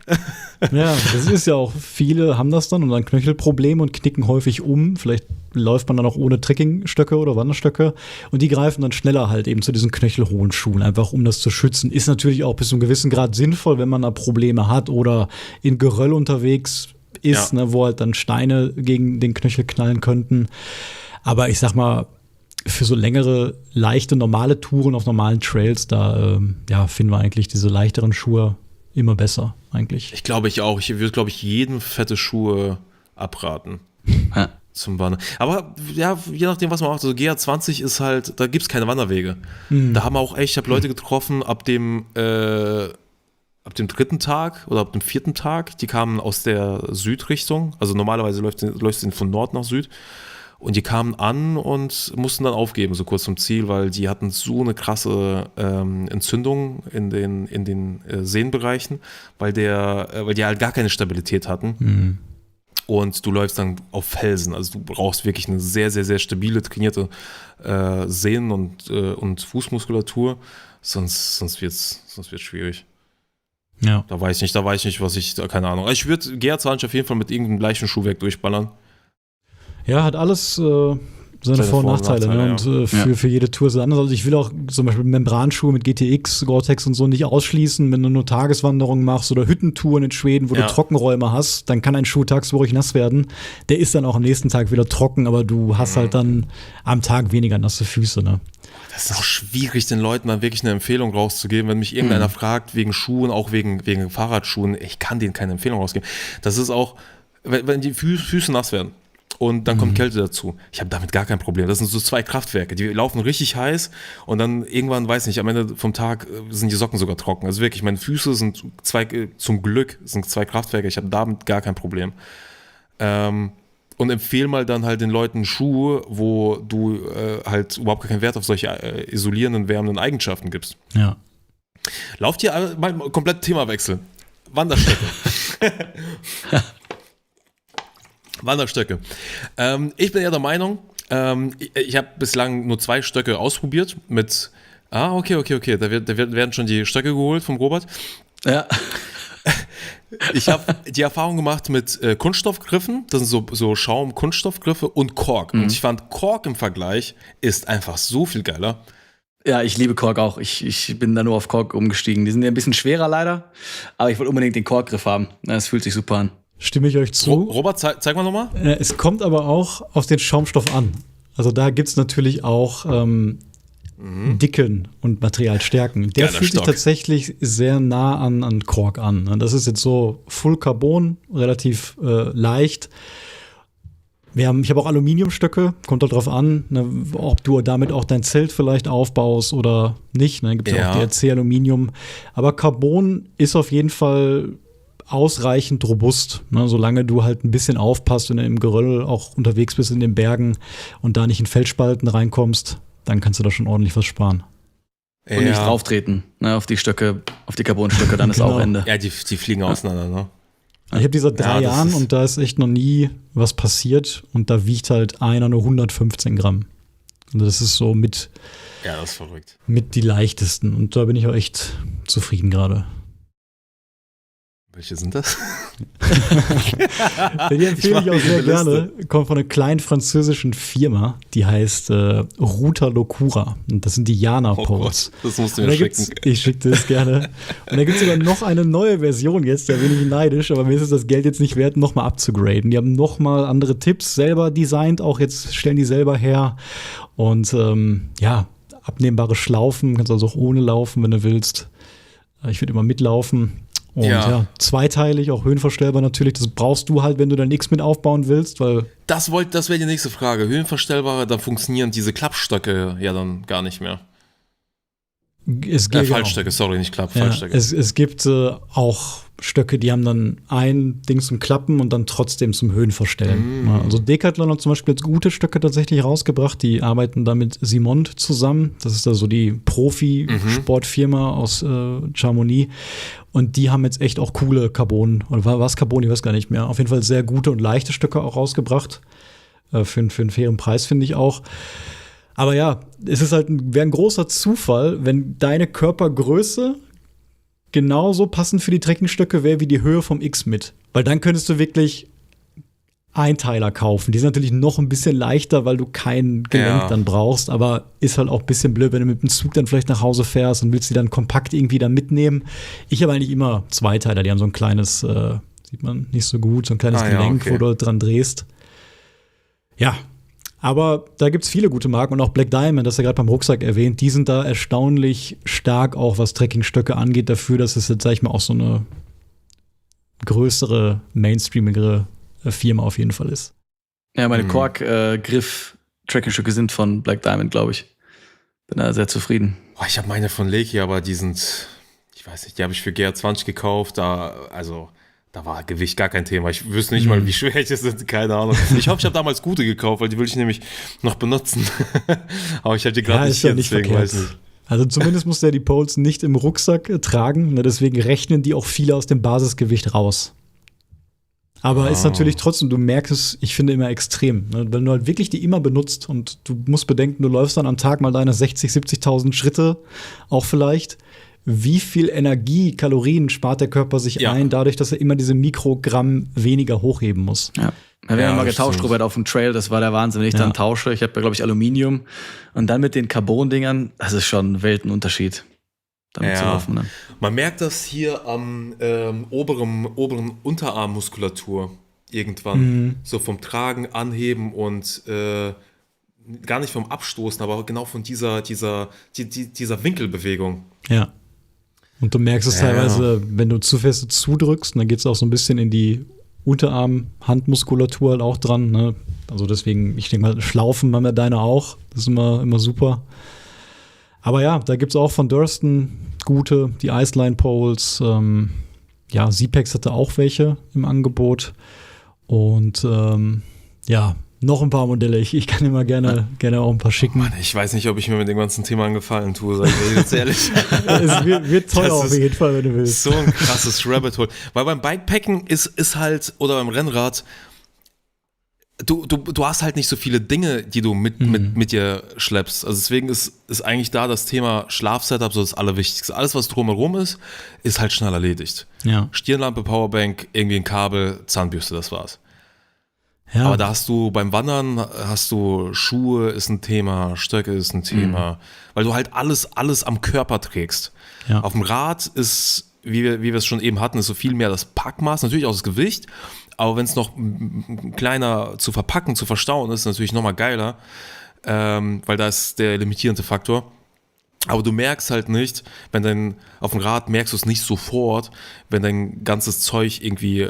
Ja, das ist ja auch, viele haben das dann und dann Knöchelprobleme und knicken häufig um. Vielleicht läuft man dann auch ohne Trekkingstöcke oder Wanderstöcke und die greifen dann schneller halt eben zu diesen knöchelhohen Schuhen, einfach um das zu schützen. Ist natürlich auch bis zu einem gewissen Grad sinnvoll, wenn man da Probleme hat oder in Geröll unterwegs ist, ne, wo halt dann Steine gegen den Knöchel knallen könnten. Aber ich sag mal, für so längere, leichte, normale Touren auf normalen Trails, da finden wir eigentlich diese leichteren Schuhe immer besser, eigentlich. Ich glaube, ich würde, glaube ich, jedem fette Schuhe abraten. Zum Wandern. Aber ja, je nachdem, was man macht. Also GA20 ist halt, da gibt es keine Wanderwege. Da haben wir auch echt, ich habe Leute getroffen ab dem 3. Tag oder ab dem 4. Tag, die kamen aus der Südrichtung. Also normalerweise läuft es von Nord nach Süd. Und die kamen an und mussten dann aufgeben, so kurz zum Ziel, weil die hatten so eine krasse Entzündung in den Sehnenbereichen, weil die halt gar keine Stabilität hatten. Und du läufst dann auf Felsen. Also du brauchst wirklich eine sehr, sehr, sehr stabile, trainierte Sehnen- und Fußmuskulatur. Sonst wird's schwierig. Ja. Da weiß ich nicht, keine Ahnung. Ich würde GR20 auf jeden Fall mit irgendeinem leichten Schuhwerk durchballern. Ja, hat alles seine Vor- und Nachteile. Ne? Und für jede Tour ist es anders. Also ich will auch zum Beispiel Membranschuhe mit GTX, Gore-Tex und so nicht ausschließen. Wenn du nur Tageswanderungen machst oder Hüttentouren in Schweden, wo du Trockenräume hast, dann kann ein Schuh tagsüber nass werden. Der ist dann auch am nächsten Tag wieder trocken, aber du hast halt dann am Tag weniger nasse Füße. Ne? Das ist auch schwierig, den Leuten dann wirklich eine Empfehlung rauszugeben. Wenn mich irgendeiner fragt, wegen Schuhen, auch wegen Fahrradschuhen, ich kann denen keine Empfehlung rausgeben. Das ist auch, wenn die Füße nass werden. Und dann kommt Kälte dazu. Ich habe damit gar kein Problem. Das sind so 2 Kraftwerke, die laufen richtig heiß und dann irgendwann, weiß nicht, am Ende vom Tag sind die Socken sogar trocken. Also wirklich, meine Füße sind zum Glück 2 Kraftwerke. Ich habe damit gar kein Problem. Und empfehle mal dann halt den Leuten Schuhe, wo du halt überhaupt keinen Wert auf solche isolierenden, wärmenden Eigenschaften gibst. Ja. Lauft hier mal komplett Themawechsel. Wanderstöcke. Wanderstöcke. Ich bin ja der Meinung, ich habe bislang nur 2 Stöcke ausprobiert mit, okay. Da werden schon die Stöcke geholt vom Robert. Ja. Ich habe die Erfahrung gemacht mit Kunststoffgriffen, das sind so Schaum-Kunststoffgriffe und Kork. Und ich fand, Kork im Vergleich ist einfach so viel geiler. Ja, ich liebe Kork auch. Ich bin da nur auf Kork umgestiegen. Die sind ja ein bisschen schwerer leider, aber ich wollte unbedingt den Korkgriff haben. Das fühlt sich super an. Stimme ich euch zu. Robert, zeig mal nochmal. Es kommt aber auch auf den Schaumstoff an. Also da gibt es natürlich auch Dicken und Materialstärken. Der fühlt sich tatsächlich sehr nah an Kork an. Das ist jetzt so Full Carbon, relativ leicht. Ich habe auch Aluminiumstöcke, kommt halt drauf an, ne, ob du damit auch dein Zelt vielleicht aufbaust oder nicht. Dann gibt es ja auch DRC-Aluminium. Aber Carbon ist auf jeden Fall ausreichend robust, ne, solange du halt ein bisschen aufpasst, wenn du im Geröll auch unterwegs bist in den Bergen und da nicht in Felsspalten reinkommst, dann kannst du da schon ordentlich was sparen. Und nicht drauftreten, ne, auf die Stöcke, auf die Carbonstöcke, dann ist auch Ende. Ja, die fliegen auseinander, ne? Ich habe die seit 3 Jahren und da ist echt noch nie was passiert und da wiegt halt einer nur 115 Gramm. Und das ist so das ist verrückt. Mit die leichtesten und da bin ich auch echt zufrieden gerade. Welche sind das? Die empfehle ich auch sehr gerne. Kommt von einer kleinen französischen Firma, die heißt Ruta Locura. Und das sind die Jana Poles. Das musst du mir schicken. Ich schicke dir das gerne. Und da gibt es sogar noch eine neue Version jetzt, da bin ich neidisch, aber mir ist es das Geld jetzt nicht wert, nochmal abzugraden. Die haben nochmal andere Tipps selber designt, auch jetzt stellen die selber her. Und abnehmbare Schlaufen, kannst also auch ohne laufen, wenn du willst. Ich würde immer mitlaufen. Und ja, zweiteilig, auch höhenverstellbar natürlich. Das brauchst du halt, wenn du dann nichts mit aufbauen willst, weil. Das wäre die nächste Frage. Höhenverstellbare, dann funktionieren diese Klappstöcke ja dann gar nicht mehr. Fallstöcke, sorry, nicht Fallstöcke. Es gibt auch Stöcke, die haben dann ein Ding zum Klappen und dann trotzdem zum Höhenverstellen. Ja, also Decathlon hat zum Beispiel jetzt gute Stöcke tatsächlich rausgebracht. Die arbeiten da mit Simont zusammen. Das ist da so die Profi-Sportfirma aus Chamonix. Und die haben jetzt echt auch coole Carbon, oder war es Carbon, ich weiß gar nicht mehr. Auf jeden Fall sehr gute und leichte Stöcke auch rausgebracht. Für einen fairen Preis, finde ich auch. Aber ja, es ist wäre ein großer Zufall, wenn deine Körpergröße genauso passend für die Trekkingstöcke wäre wie die Höhe vom X mit. Weil dann könntest du wirklich Einteiler kaufen. Die sind natürlich noch ein bisschen leichter, weil du kein Gelenk dann brauchst, aber ist halt auch ein bisschen blöd, wenn du mit dem Zug dann vielleicht nach Hause fährst und willst die dann kompakt irgendwie dann mitnehmen. Ich habe eigentlich immer Zweiteiler, die haben so ein kleines, sieht man nicht so gut, so ein kleines Gelenk, wo du dran drehst. Ja, aber da gibt es viele gute Marken und auch Black Diamond, das ist ja gerade beim Rucksack erwähnt, die sind da erstaunlich stark auch, was Trekkingstöcke angeht, dafür, dass es jetzt, sag ich mal, auch so eine größere, mainstreamigere Firma auf jeden Fall ist. Ja, meine Kork-Griff-Trekkingstöcke sind von Black Diamond, glaube ich. Bin da sehr zufrieden. Oh, ich habe meine von Leki, aber die sind, ich weiß nicht, die habe ich für GR20 gekauft, da war Gewicht gar kein Thema. Ich wüsste nicht mal, wie schwer die sind, keine Ahnung. Ich hoffe, ich habe damals gute gekauft, weil die will ich nämlich noch benutzen. Aber ich hatte die gerade nicht hier, deswegen weiß ich nicht. Also zumindest muss der die Poles nicht im Rucksack tragen. Deswegen rechnen die auch viele aus dem Basisgewicht raus. Aber ist natürlich trotzdem, du merkst es, ich finde, immer extrem. Wenn du halt wirklich die immer benutzt und du musst bedenken, du läufst dann am Tag mal deine 60.000, 70.000 Schritte auch vielleicht. Wie viel Energie, Kalorien spart der Körper sich ein, dadurch, dass er immer diese Mikrogramm weniger hochheben muss. Ja. Wir haben mal getauscht, Robert, auf dem Trail, das war der Wahnsinn, wenn ich dann tausche. Ich habe ja, glaube ich, Aluminium und dann mit den Carbon-Dingern, das ist schon ein Weltenunterschied, damit zu laufen. Ne? Man merkt das hier am oberen Unterarmmuskulatur irgendwann. So vom Tragen, Anheben und gar nicht vom Abstoßen, aber genau von dieser Winkelbewegung. Ja. Und du merkst es teilweise, wenn du zu fest zudrückst, dann geht es auch so ein bisschen in die Unterarm-Handmuskulatur halt auch dran. Ne? Also deswegen, ich denke mal, Schlaufen haben ja deine auch. Das ist immer super. Aber ja, da gibt es auch von Durston gute, die Iceline Poles. Zipex hatte auch welche im Angebot. Und noch ein paar Modelle. Ich kann immer gerne auch ein paar schicken. Mann, ich weiß nicht, ob ich mir mit dem ganzen Thema einen Gefallen tue, sag ich jetzt ehrlich. Es wird teuer auf jeden Fall, wenn du willst. So ein krasses Rabbit Hole. Weil beim Bikepacken ist halt, oder beim Rennrad, du hast halt nicht so viele Dinge, die du mit dir schleppst. Also deswegen ist eigentlich da das Thema Schlafsetup so das Allerwichtigste. Alles, was drumherum ist halt schnell erledigt. Ja. Stirnlampe, Powerbank, irgendwie ein Kabel, Zahnbürste, das war's. Ja. Aber da hast du beim Wandern Schuhe ist ein Thema, Stöcke ist ein Thema, weil du halt alles am Körper trägst. Ja. Auf dem Rad ist, wie wir es schon eben hatten, ist so viel mehr das Packmaß, natürlich auch das Gewicht, aber wenn es noch kleiner zu verpacken, zu verstauen ist, natürlich nochmal geiler, weil da ist der limitierende Faktor. Aber du merkst halt nicht, auf dem Rad merkst du es nicht sofort, wenn dein ganzes Zeug irgendwie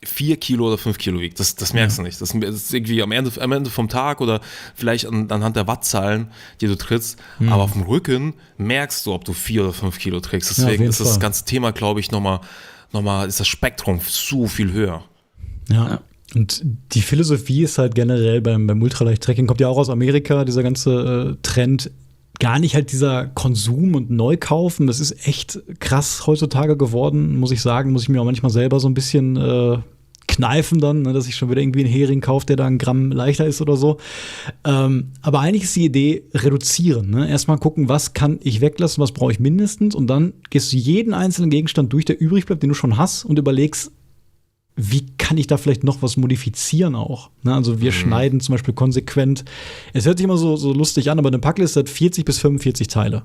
4 Kilo oder 5 Kilo wiegt. Das merkst du nicht. Das ist irgendwie am Ende vom Tag oder vielleicht anhand der Wattzahlen, die du trittst. Aber auf dem Rücken merkst du, ob du 4 oder 5 Kilo trägst. Deswegen ist das ganze Thema, glaube ich, nochmal ist das Spektrum so viel höher. Ja. Und die Philosophie ist halt generell beim Ultraleicht-Trekking, kommt ja auch aus Amerika, dieser ganze Trend, gar nicht halt dieser Konsum und Neukaufen. Das ist echt krass heutzutage geworden, muss ich sagen. Muss ich mir auch manchmal selber so ein bisschen kneifen dann, ne, dass ich schon wieder irgendwie einen Hering kaufe, der da 1 Gramm leichter ist oder so. Aber eigentlich ist die Idee reduzieren. Ne? Erstmal gucken, was kann ich weglassen, was brauche ich mindestens. Und dann gehst du jeden einzelnen Gegenstand durch, der übrig bleibt, den du schon hast und überlegst, wie kann ich da vielleicht noch was modifizieren auch? Ne, also wir schneiden zum Beispiel konsequent. Es hört sich immer so lustig an, aber eine Packliste hat 40 bis 45 Teile.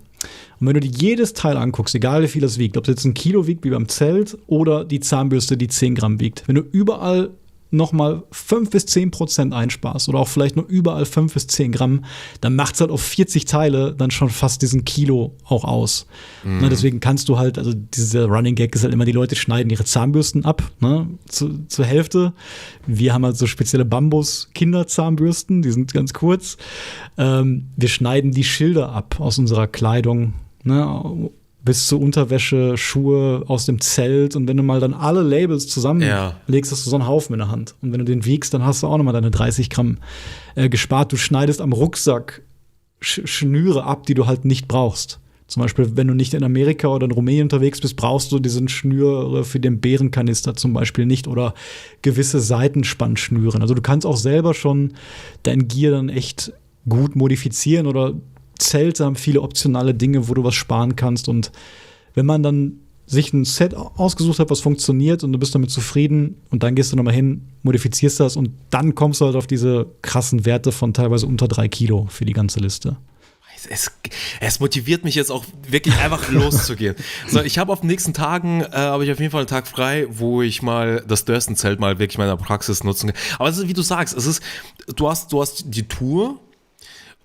Und wenn du dir jedes Teil anguckst, egal wie viel das wiegt, ob es jetzt 1 Kilo wiegt wie beim Zelt oder die Zahnbürste, die 10 Gramm wiegt, wenn du überall nochmal 5 bis 10% einsparst oder auch vielleicht nur überall 5 bis 10 Gramm, dann macht es halt auf 40 Teile dann schon fast diesen Kilo auch aus. Ne, deswegen kannst du halt, also dieser Running Gag ist halt immer, die Leute schneiden ihre Zahnbürsten ab, ne, zur Hälfte. Wir haben halt so spezielle Bambus-Kinderzahnbürsten, die sind ganz kurz. Wir schneiden die Schilder ab aus unserer Kleidung, ne, bis zur Unterwäsche, Schuhe aus dem Zelt. Und wenn du mal dann alle Labels zusammenlegst, hast du so einen Haufen in der Hand. Und wenn du den wiegst, dann hast du auch nochmal deine 30 Gramm gespart. Du schneidest am Rucksack Schnüre ab, die du halt nicht brauchst. Zum Beispiel, wenn du nicht in Amerika oder in Rumänien unterwegs bist, brauchst du diesen Schnüre für den Beerenkanister zum Beispiel nicht oder gewisse Seitenspannschnüren. Also du kannst auch selber schon dein Gear dann echt gut modifizieren oder Zelte haben viele optionale Dinge, wo du was sparen kannst. Und wenn man dann sich ein Set ausgesucht hat, was funktioniert und du bist damit zufrieden und dann gehst du nochmal hin, modifizierst das und dann kommst du halt auf diese krassen Werte von teilweise unter 3 Kilo für die ganze Liste. Es motiviert mich jetzt auch wirklich einfach loszugehen. So, ich habe auf den nächsten Tagen habe ich auf jeden Fall einen Tag frei, wo ich mal das Thurston-Zelt mal wirklich in meiner Praxis nutzen kann. Aber es ist, wie du sagst, du hast die Tour.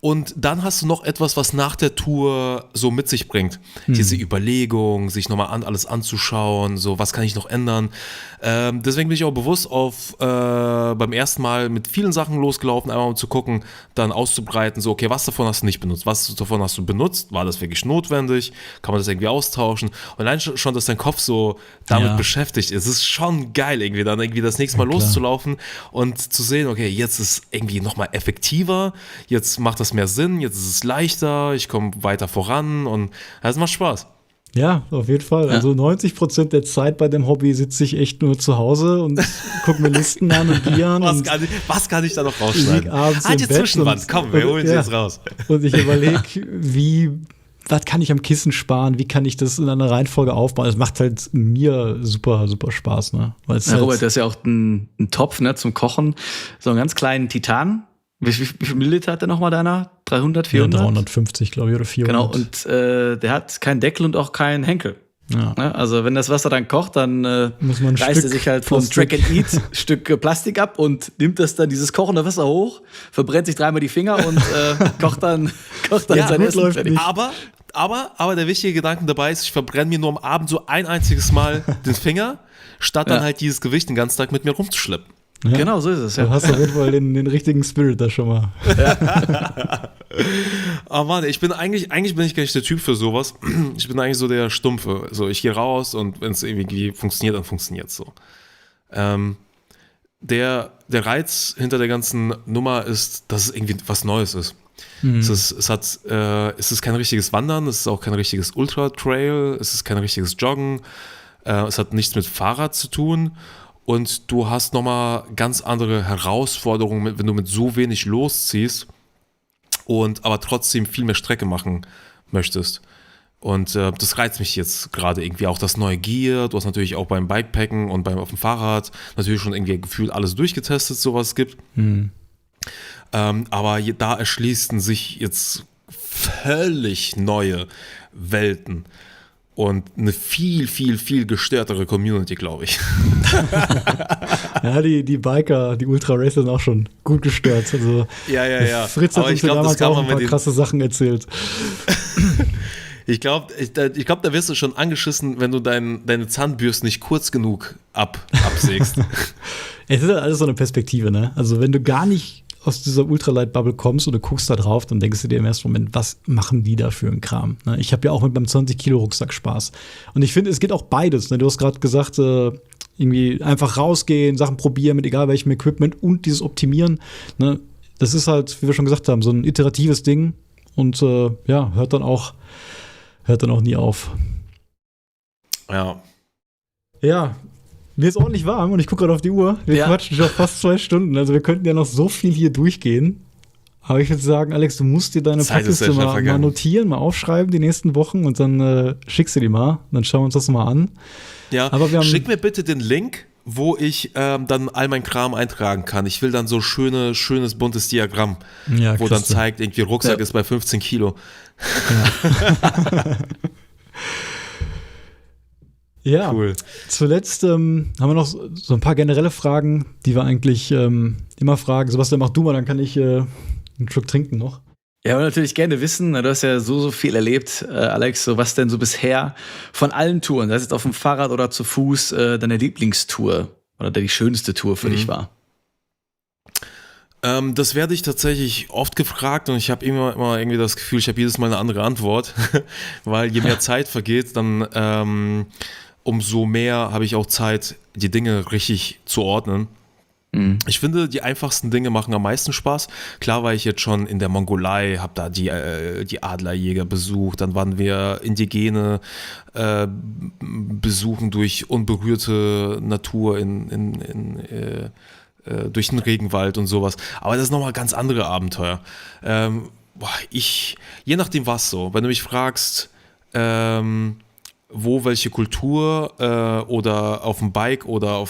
Und dann hast du noch etwas, was nach der Tour so mit sich bringt. Diese Überlegung, sich nochmal alles anzuschauen, so was kann ich noch ändern. Deswegen bin ich auch bewusst beim ersten Mal mit vielen Sachen losgelaufen, einmal um zu gucken, dann auszubreiten, so okay, was davon hast du nicht benutzt, was davon hast du benutzt, war das wirklich notwendig, kann man das irgendwie austauschen und allein schon, dass dein Kopf so damit beschäftigt ist, ist schon geil irgendwie, dann irgendwie das nächste Mal loszulaufen und zu sehen, okay, jetzt ist irgendwie nochmal effektiver, jetzt macht das mehr Sinn, jetzt ist es leichter, ich komme weiter voran und es macht Spaß. Ja, auf jeden Fall. Ja. Also 90% der Zeit bei dem Hobby sitze ich echt nur zu Hause und gucke mir Listen an und Gieren. Was kann ich da noch rausschneiden? Halt die Zwischenwand, komm, wir holen sie jetzt raus. Und ich überlege, was kann ich am Kissen sparen, wie kann ich das in einer Reihenfolge aufbauen. Das macht halt mir super, super Spaß. Ne? Robert, das ist ja auch ein Topf, ne, zum Kochen, so einen ganz kleinen Titan. Wie viel Milliliter hat der nochmal deiner? 300, 400? Ja, 350, glaube ich, oder 400. Genau, und der hat keinen Deckel und auch keinen Henkel. Ja. Also wenn das Wasser dann kocht, dann reißt er sich halt vom Track and Eat ein Stück Plastik ab und nimmt das dann, dieses kochende Wasser hoch, verbrennt sich 3-mal die Finger und kocht dann sein Essen fertig. Aber der wichtige Gedanke dabei ist, ich verbrenne mir nur am Abend so ein einziges Mal den Finger, statt dann halt dieses Gewicht den ganzen Tag mit mir rumzuschleppen. Ja. Genau, so ist es. Ja. Du hast auf jeden Fall den richtigen Spirit da schon mal. Ja. Oh Mann, eigentlich bin ich gar nicht der Typ für sowas. Ich bin eigentlich so der Stumpfe. So, ich gehe raus und wenn es irgendwie funktioniert, dann funktioniert es so. Der Reiz hinter der ganzen Nummer ist, dass es irgendwie was Neues ist. Es ist kein richtiges Wandern, es ist auch kein richtiges Ultra-Trail, es ist kein richtiges Joggen, es hat nichts mit Fahrrad zu tun. Und du hast nochmal ganz andere Herausforderungen, wenn du mit so wenig losziehst und aber trotzdem viel mehr Strecke machen möchtest. Und das reizt mich jetzt gerade irgendwie auch das neue Gear. Du hast natürlich auch beim Bikepacken und auf dem Fahrrad natürlich schon irgendwie gefühlt alles durchgetestet, so was es gibt. Aber da erschließen sich jetzt völlig neue Welten. Und eine viel, viel, viel gestörtere Community, glaube ich. Ja, die Biker, die Ultra-Racer sind auch schon gut gestört. Also, ja. Fritz hat uns damals auch ein paar krasse Sachen erzählt. Ich glaube, da wirst du schon angeschissen, wenn du deine Zahnbürste nicht kurz genug absägst. Es ist halt alles so eine Perspektive, ne? Also wenn du gar nicht aus dieser Ultralight-Bubble kommst und du guckst da drauf, dann denkst du dir im ersten Moment, was machen die da für einen Kram? Ne? Ich habe ja auch mit meinem 20-Kilo-Rucksack Spaß. Und ich finde, es geht auch beides. Ne? Du hast gerade gesagt, irgendwie einfach rausgehen, Sachen probieren mit egal welchem Equipment und dieses Optimieren. Ne? Das ist halt, wie wir schon gesagt haben, so ein iteratives Ding und hört dann auch nie auf. Ja. Ja. Mir ist ordentlich warm und ich gucke gerade auf die Uhr. Wir quatschen schon fast 2 Stunden. Also wir könnten ja noch so viel hier durchgehen. Aber ich würde sagen, Alex, du musst dir deine Packliste mal notieren, mal aufschreiben die nächsten Wochen und dann schickst du die mal. Dann schauen wir uns das mal an. Ja, aber schick mir bitte den Link, wo ich dann all mein Kram eintragen kann. Ich will dann so schönes buntes Diagramm, wo dann zeigt, irgendwie Rucksack ist bei 15 Kilo. Ja. Ja, Cool. Zuletzt haben wir noch so ein paar generelle Fragen, die wir eigentlich immer fragen. Sebastian, mach du mal, dann kann ich einen Schluck trinken noch. Ja, aber natürlich gerne wissen, du hast ja so viel erlebt, Alex, so was denn so bisher von allen Touren, sei es jetzt auf dem Fahrrad oder zu Fuß, deine Lieblingstour oder die schönste Tour für dich war? Das werde ich tatsächlich oft gefragt und ich habe immer irgendwie das Gefühl, ich habe jedes Mal eine andere Antwort, weil je mehr Zeit vergeht, dann umso mehr habe ich auch Zeit, die Dinge richtig zu ordnen. Ich finde, die einfachsten Dinge machen am meisten Spaß. Klar war ich jetzt schon in der Mongolei, habe da die Adlerjäger besucht, dann waren wir Indigene besuchen durch unberührte Natur durch den Regenwald und sowas. Aber das ist nochmal ganz andere Abenteuer. Je nachdem was so, wenn du mich fragst, wo welche Kultur oder auf dem Bike oder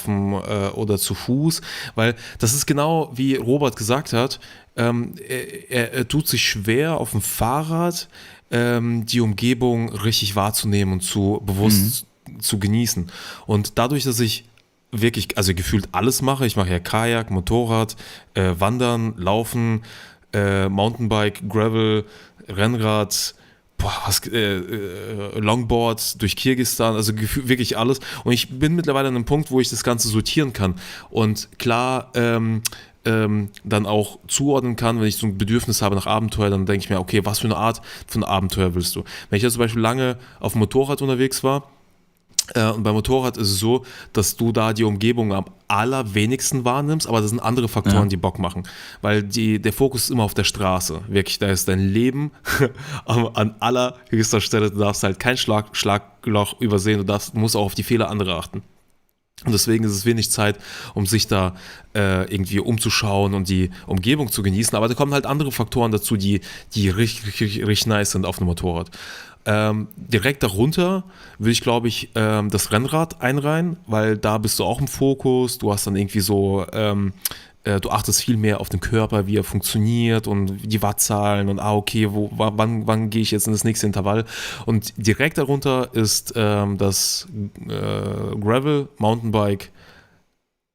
oder zu Fuß, weil das ist genau wie Robert gesagt hat, er tut sich schwer auf dem Fahrrad die Umgebung richtig wahrzunehmen und bewusst zu genießen. Und dadurch, dass ich wirklich, also gefühlt alles mache, ich mache ja Kajak, Motorrad, Wandern, Laufen, Mountainbike, Gravel, Rennrad, Longboard durch Kirgisistan, also wirklich alles. Und ich bin mittlerweile an einem Punkt, wo ich das Ganze sortieren kann und klar dann auch zuordnen kann, wenn ich so ein Bedürfnis habe nach Abenteuer, dann denke ich mir, okay, was für eine Art von Abenteuer willst du? Wenn ich jetzt zum Beispiel lange auf dem Motorrad unterwegs war, und beim Motorrad ist es so, dass du da die Umgebung am allerwenigsten wahrnimmst, aber das sind andere Faktoren, die Bock machen. Weil der Fokus ist immer auf der Straße. Wirklich, da ist dein Leben an allerhöchster Stelle. Du darfst halt kein Schlagloch übersehen, du musst auch auf die Fehler anderer achten. Und deswegen ist es wenig Zeit, um sich da irgendwie umzuschauen und die Umgebung zu genießen. Aber da kommen halt andere Faktoren dazu, die richtig nice sind auf einem Motorrad. Direkt darunter würde ich, glaube ich, das Rennrad einreihen, weil da bist du auch im Fokus, du hast dann irgendwie so, du achtest viel mehr auf den Körper, wie er funktioniert und die Wattzahlen und okay, wann gehe ich jetzt in das nächste Intervall. Und direkt darunter ist das Gravel, Mountainbike,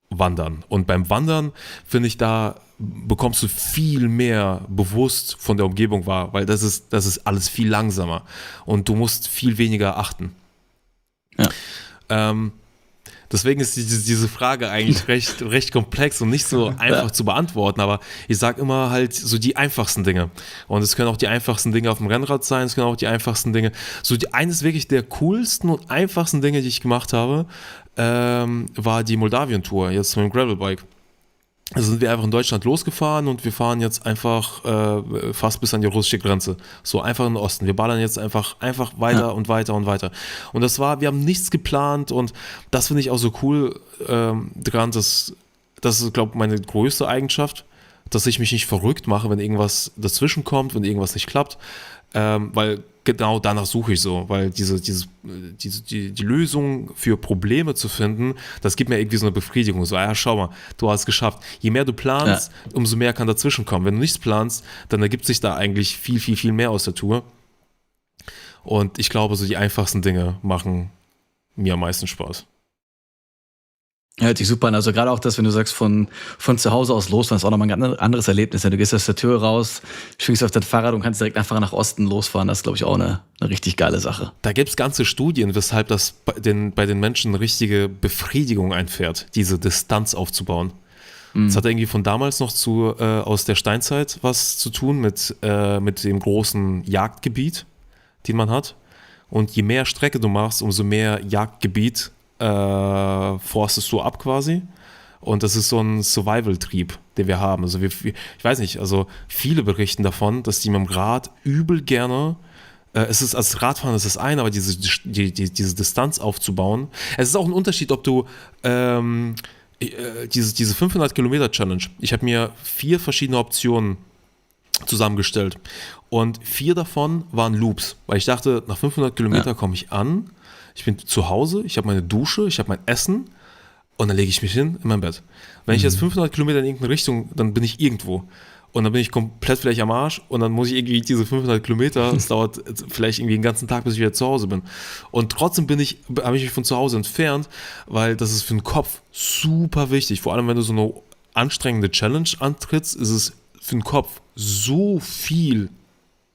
Wandern. Und beim Wandern, finde ich, da bekommst du viel mehr bewusst von der Umgebung wahr, weil das ist alles viel langsamer und du musst viel weniger achten. Ja. Deswegen ist diese Frage eigentlich recht komplex und nicht so einfach zu beantworten, aber ich sage immer halt so die einfachsten Dinge. Und es können auch die einfachsten Dinge auf dem Rennrad sein, es können auch die einfachsten Dinge. So eines wirklich der coolsten und einfachsten Dinge, die ich gemacht habe, war die Moldawien-Tour, jetzt mit dem Gravelbike. Also sind wir einfach in Deutschland losgefahren und wir fahren jetzt einfach fast bis an die russische Grenze. So einfach in den Osten. Wir ballern jetzt einfach weiter und weiter und weiter. Und wir haben nichts geplant und das finde ich auch so cool dran, das ist, glaube ich, meine größte Eigenschaft, dass ich mich nicht verrückt mache, wenn irgendwas dazwischen kommt, wenn irgendwas nicht klappt, weil genau danach suche ich so, weil die Lösung für Probleme zu finden, das gibt mir irgendwie so eine Befriedigung. So, ja, schau mal, du hast es geschafft. Je mehr du planst, umso mehr kann dazwischen kommen. Wenn du nichts planst, dann ergibt sich da eigentlich viel, viel, viel mehr aus der Tour. Und ich glaube, so die einfachsten Dinge machen mir am meisten Spaß. Ja, hört sich super an. Also gerade auch das, wenn du sagst, von zu Hause aus losfahren, ist auch nochmal ein ganz anderes Erlebnis. Du gehst aus der Tür raus, schwingst auf dein Fahrrad und kannst direkt einfach nach Osten losfahren. Das ist, glaube ich, auch eine richtig geile Sache. Da gibt es ganze Studien, weshalb das bei den Menschen eine richtige Befriedigung einfährt, diese Distanz aufzubauen. Das hat irgendwie von damals noch aus der Steinzeit was zu tun mit dem großen Jagdgebiet, den man hat. Und je mehr Strecke du machst, umso mehr Jagdgebiet forstest du ab quasi. Und das ist so ein Survival-Trieb, den wir haben. Also ich weiß nicht, also viele berichten davon, dass die mit dem Rad übel gerne, als Radfahren ist das eine, aber diese Distanz aufzubauen. Es ist auch ein Unterschied, ob du diese 500-Kilometer-Challenge, ich habe mir 4 verschiedene Optionen zusammengestellt und 4 davon waren Loops, weil ich dachte, nach 500 Kilometer komme ich an, ich bin zu Hause, ich habe meine Dusche, ich habe mein Essen und dann lege ich mich hin in mein Bett. Wenn ich jetzt 500 Kilometer in irgendeine Richtung, dann bin ich irgendwo. und dann bin ich komplett vielleicht am Arsch und dann muss ich irgendwie diese 500 Kilometer, es dauert vielleicht irgendwie den ganzen Tag, bis ich wieder zu Hause bin. Und trotzdem habe ich mich von zu Hause entfernt, weil das ist für den Kopf super wichtig. Vor allem, wenn du so eine anstrengende Challenge antrittst, ist es für den Kopf so viel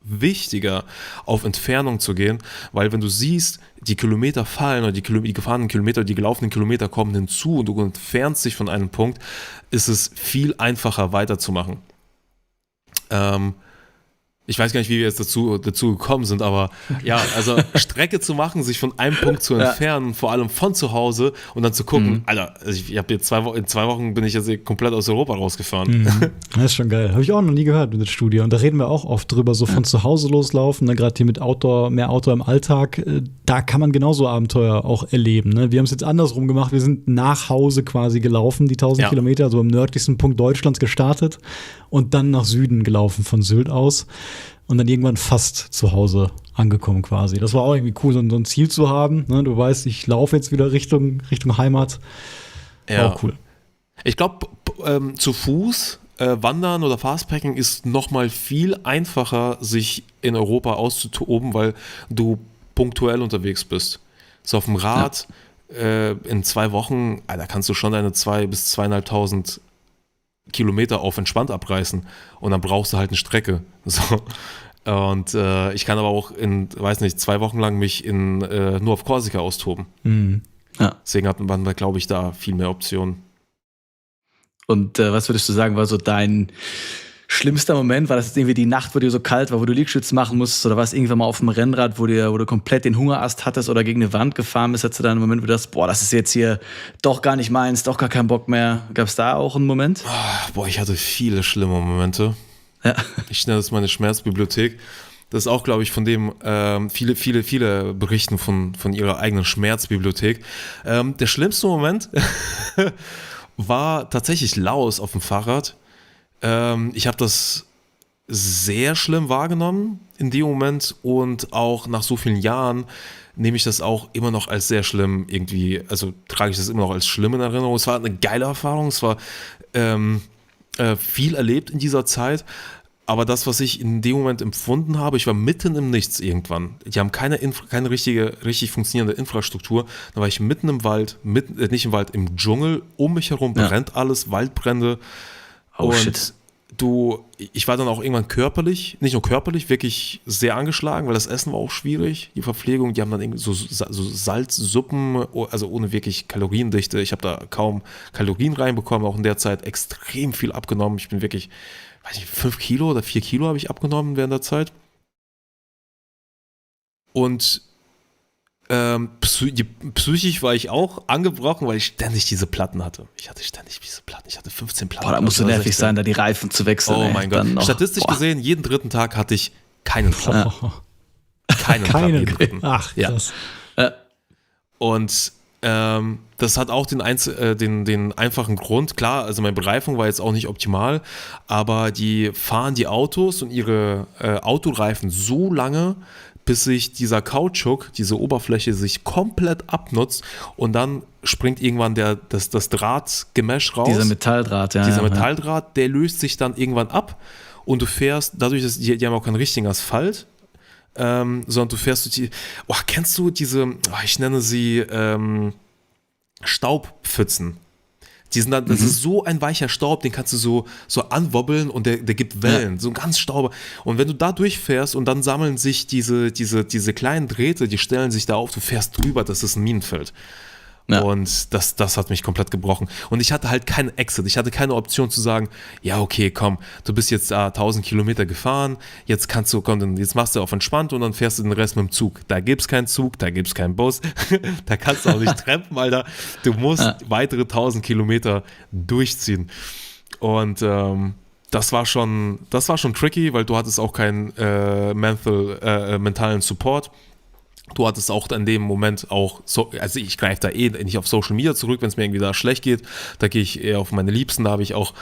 wichtiger, auf Entfernung zu gehen, weil wenn du siehst, die Kilometer fallen oder die gefahrenen Kilometer, die gelaufenen Kilometer kommen hinzu und du entfernst dich von einem Punkt, ist es viel einfacher weiterzumachen. Ich weiß gar nicht, wie wir jetzt dazu gekommen sind, aber ja, also Strecke zu machen, sich von einem Punkt zu entfernen, vor allem von zu Hause und dann zu gucken, Alter, also ich habe jetzt in 2 Wochen bin ich jetzt komplett aus Europa rausgefahren. Das ist schon geil. Habe ich auch noch nie gehört mit der Studie. Und da reden wir auch oft drüber, so von zu Hause loslaufen, ne? Gerade hier mit mehr Outdoor im Alltag, da kann man genauso Abenteuer auch erleben. Ne? Wir haben es jetzt andersrum gemacht, wir sind nach Hause quasi gelaufen, die 1000 Kilometer, also am nördlichsten Punkt Deutschlands gestartet und dann nach Süden gelaufen von Sylt aus. Und dann irgendwann fast zu Hause angekommen quasi. Das war auch irgendwie cool, so ein Ziel zu haben. Ne? Du weißt, ich laufe jetzt wieder Richtung Heimat. War auch cool. Ich glaube, zu Fuß Wandern oder Fastpacking ist nochmal viel einfacher, sich in Europa auszutoben, weil du punktuell unterwegs bist. So auf dem Rad in 2 Wochen, da kannst du schon deine 2.000 bis 2.500 Kilometer auf entspannt abreißen und dann brauchst du halt eine Strecke. So. Und ich kann aber auch 2 Wochen lang mich nur auf Korsika austoben. Deswegen hat man da, glaube ich, da viel mehr Optionen. Und was würdest du sagen, war so dein schlimmster Moment? War das jetzt irgendwie die Nacht, wo dir so kalt war, wo du Liegestütze machen musstest? Oder war es irgendwann mal auf dem Rennrad, wo du komplett den Hungerast hattest oder gegen eine Wand gefahren bist? Hattest du da einen Moment, wo du dachtest, boah, das ist jetzt hier doch gar nicht meins, doch gar keinen Bock mehr? Gab es da auch einen Moment? Ich hatte viele schlimme Momente. Ja. Ich nenne das meine Schmerzbibliothek. Das ist auch, glaube ich, von dem viele berichten von ihrer eigenen Schmerzbibliothek. Der schlimmste Moment war tatsächlich Laos auf dem Fahrrad. Ich habe das sehr schlimm wahrgenommen in dem Moment und auch nach so vielen Jahren nehme ich das auch immer noch als sehr schlimm irgendwie, also trage ich das immer noch als schlimm in Erinnerung. Es war eine geile Erfahrung, es war viel erlebt in dieser Zeit, aber das, was ich in dem Moment empfunden habe, ich war mitten im Nichts irgendwann. Die haben keine richtig funktionierende Infrastruktur. Da war ich mitten im Wald, nicht im Wald, im Dschungel, um mich herum brennt alles, Waldbrände. Und ich war dann auch irgendwann nicht nur körperlich, wirklich sehr angeschlagen, weil das Essen war auch schwierig, die Verpflegung, die haben dann irgendwie so Salzsuppen, also ohne wirklich Kaloriendichte. Ich habe da kaum Kalorien reinbekommen, auch in der Zeit extrem viel abgenommen. Ich bin wirklich, 5 Kilo oder 4 Kilo habe ich abgenommen während der Zeit. Und psychisch war ich auch angebrochen, weil ich ständig diese Platten hatte. Ich hatte 15 Platten. Boah, da musst du nervig sein, da die Reifen zu wechseln. Oh mein Gott. Statistisch gesehen, jeden 3. Tag hatte ich keinen Platten. Keinen Platten jeden 3. Ach, krass. Ja. Und das hat auch den einfachen Grund, klar, also meine Bereifung war jetzt auch nicht optimal, aber die fahren die Autos und ihre Autoreifen so lange, bis sich dieser Kautschuk, diese Oberfläche sich komplett abnutzt und dann springt irgendwann das Drahtgemäsch raus. Dieser Metalldraht, ja. Dieser Metalldraht, der löst sich dann irgendwann ab und du fährst, dadurch, dass die haben auch keinen richtigen Asphalt, sondern du fährst durch die, kennst du diese, ich nenne sie Staubpfützen. Die sind dann, das ist so ein weicher Staub, den kannst du so anwobbeln und der gibt Wellen, so ein ganz Stauber. Und wenn du da durchfährst und dann sammeln sich diese kleinen Drähte, die stellen sich da auf, du fährst drüber, das ist ein Minenfeld. Ja. Und das hat mich komplett gebrochen. Und ich hatte halt keinen Exit. Ich hatte keine Option zu sagen, ja, okay, komm, du bist jetzt 1000 Kilometer gefahren, jetzt jetzt machst du auf entspannt und dann fährst du den Rest mit dem Zug. Da gibt's keinen Zug, da gibt's keinen Bus, da kannst du auch nicht trampen, Alter. Du musst weitere 1000 Kilometer durchziehen. Und das war schon tricky, weil du hattest auch keinen mentalen Support. Du hattest auch in dem Moment also ich greife da nicht auf Social Media zurück, wenn es mir irgendwie da schlecht geht, da gehe ich eher auf meine Liebsten, da habe ich auch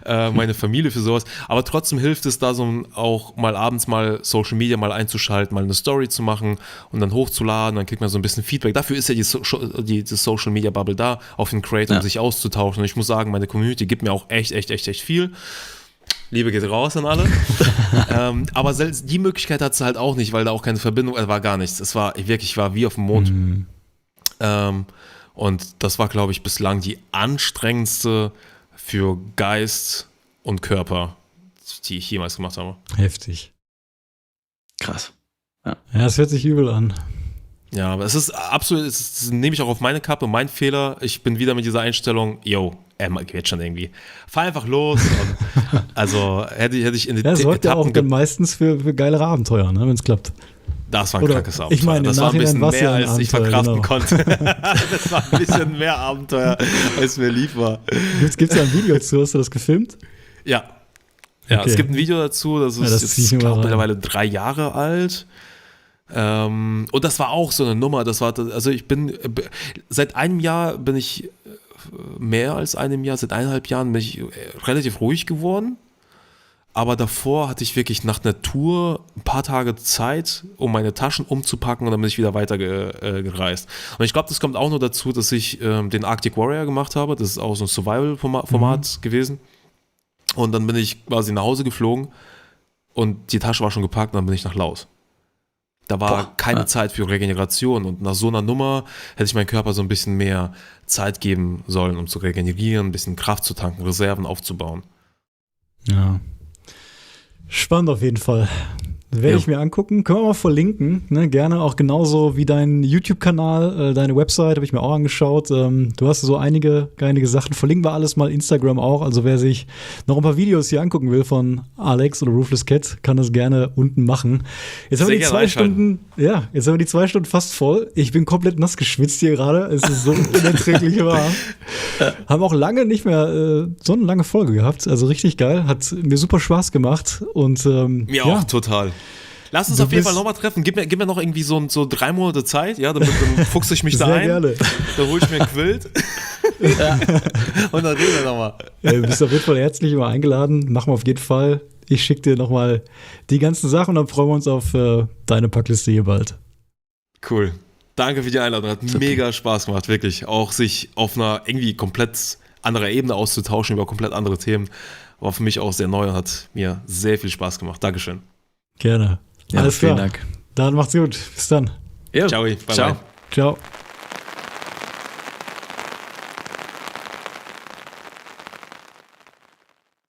meine Familie für sowas, aber trotzdem hilft es da so auch mal abends mal Social Media mal einzuschalten, mal eine Story zu machen und dann hochzuladen, dann kriegt man so ein bisschen Feedback, dafür ist ja die Social Media Bubble da, auf den Creator, um sich auszutauschen und ich muss sagen, meine Community gibt mir auch echt viel. Liebe geht raus an alle. Aber selbst die Möglichkeit hat sie halt auch nicht, weil da auch keine Verbindung, war gar nichts. Es war wirklich, war wie auf dem Mond. Und das war, glaube ich, bislang die anstrengendste für Geist und Körper, die ich jemals gemacht habe. Heftig. Krass. Ja, es hört sich übel an. Ja, aber es ist absolut, das nehme ich auch auf meine Kappe, mein Fehler. Ich bin wieder mit dieser Einstellung, geht schon irgendwie. Fahr einfach los. Und, also hätte ich in die Das sorgt ja auch dann meistens für geilere Abenteuer, ne, wenn es klappt. Das war ein krankes Abenteuer. Ich meine, das war ein bisschen mehr, ja als ich verkraften konnte. Das war ein bisschen mehr Abenteuer, als mir lieb war. Gibt's da ein Video zu? Hast du das gefilmt? Ja, Okay. Es gibt ein Video dazu, das ist ich glaube, mittlerweile 3 Jahre alt. Und das war auch so eine Nummer. Seit einem Jahr bin ich, mehr als einem Jahr, seit 1,5 Jahren bin ich relativ ruhig geworden. Aber davor hatte ich wirklich nach einer Tour ein paar Tage Zeit, um meine Taschen umzupacken und dann bin ich wieder weiter gereist. Und ich glaube, das kommt auch nur dazu, dass ich den Arctic Warrior gemacht habe. Das ist auch so ein Survival-Format gewesen. Und dann bin ich quasi nach Hause geflogen und die Tasche war schon gepackt und dann bin ich nach Laos. Da war keine Zeit für Regeneration und nach so einer Nummer hätte ich meinem Körper so ein bisschen mehr Zeit geben sollen, um zu regenerieren, ein bisschen Kraft zu tanken, Reserven aufzubauen. Ja. Spannend auf jeden Fall. Werde ich mir angucken. Können wir mal verlinken. Ne? Gerne auch genauso wie dein YouTube-Kanal, deine Website, habe ich mir auch angeschaut. Du hast so einige Sachen. Verlinken wir alles mal, Instagram auch. Also wer sich noch ein paar Videos hier angucken will von Alex oder Roofless Cat, kann das gerne unten machen. Jetzt haben wir die 2 Stunden, jetzt haben wir die 2 Stunden fast voll. Ich bin komplett nass geschwitzt hier gerade. Es ist so unerträglich warm. Haben auch lange nicht mehr so eine lange Folge gehabt. Also richtig geil. Hat mir super Spaß gemacht. Und mir auch total. Lass uns auf jeden Fall nochmal treffen. Gib mir noch irgendwie so 3 Monate Zeit, ja, dann fuchse ich mich da ein. Gerne. Dann hole ich mir ein Quilt. Und dann reden wir nochmal. Ja, du bist auf jeden Fall herzlich immer eingeladen. Machen wir auf jeden Fall. Ich schicke dir nochmal die ganzen Sachen und dann freuen wir uns auf deine Packliste hier bald. Cool. Danke für die Einladung. Hat mega Spaß gemacht, wirklich. Auch sich auf einer irgendwie komplett anderer Ebene auszutauschen über komplett andere Themen. War für mich auch sehr neu und hat mir sehr viel Spaß gemacht. Dankeschön. Gerne. Ja, Alles vielen klar. Dank. Dann macht's gut. Bis dann. Ciao. Bye. Ciao.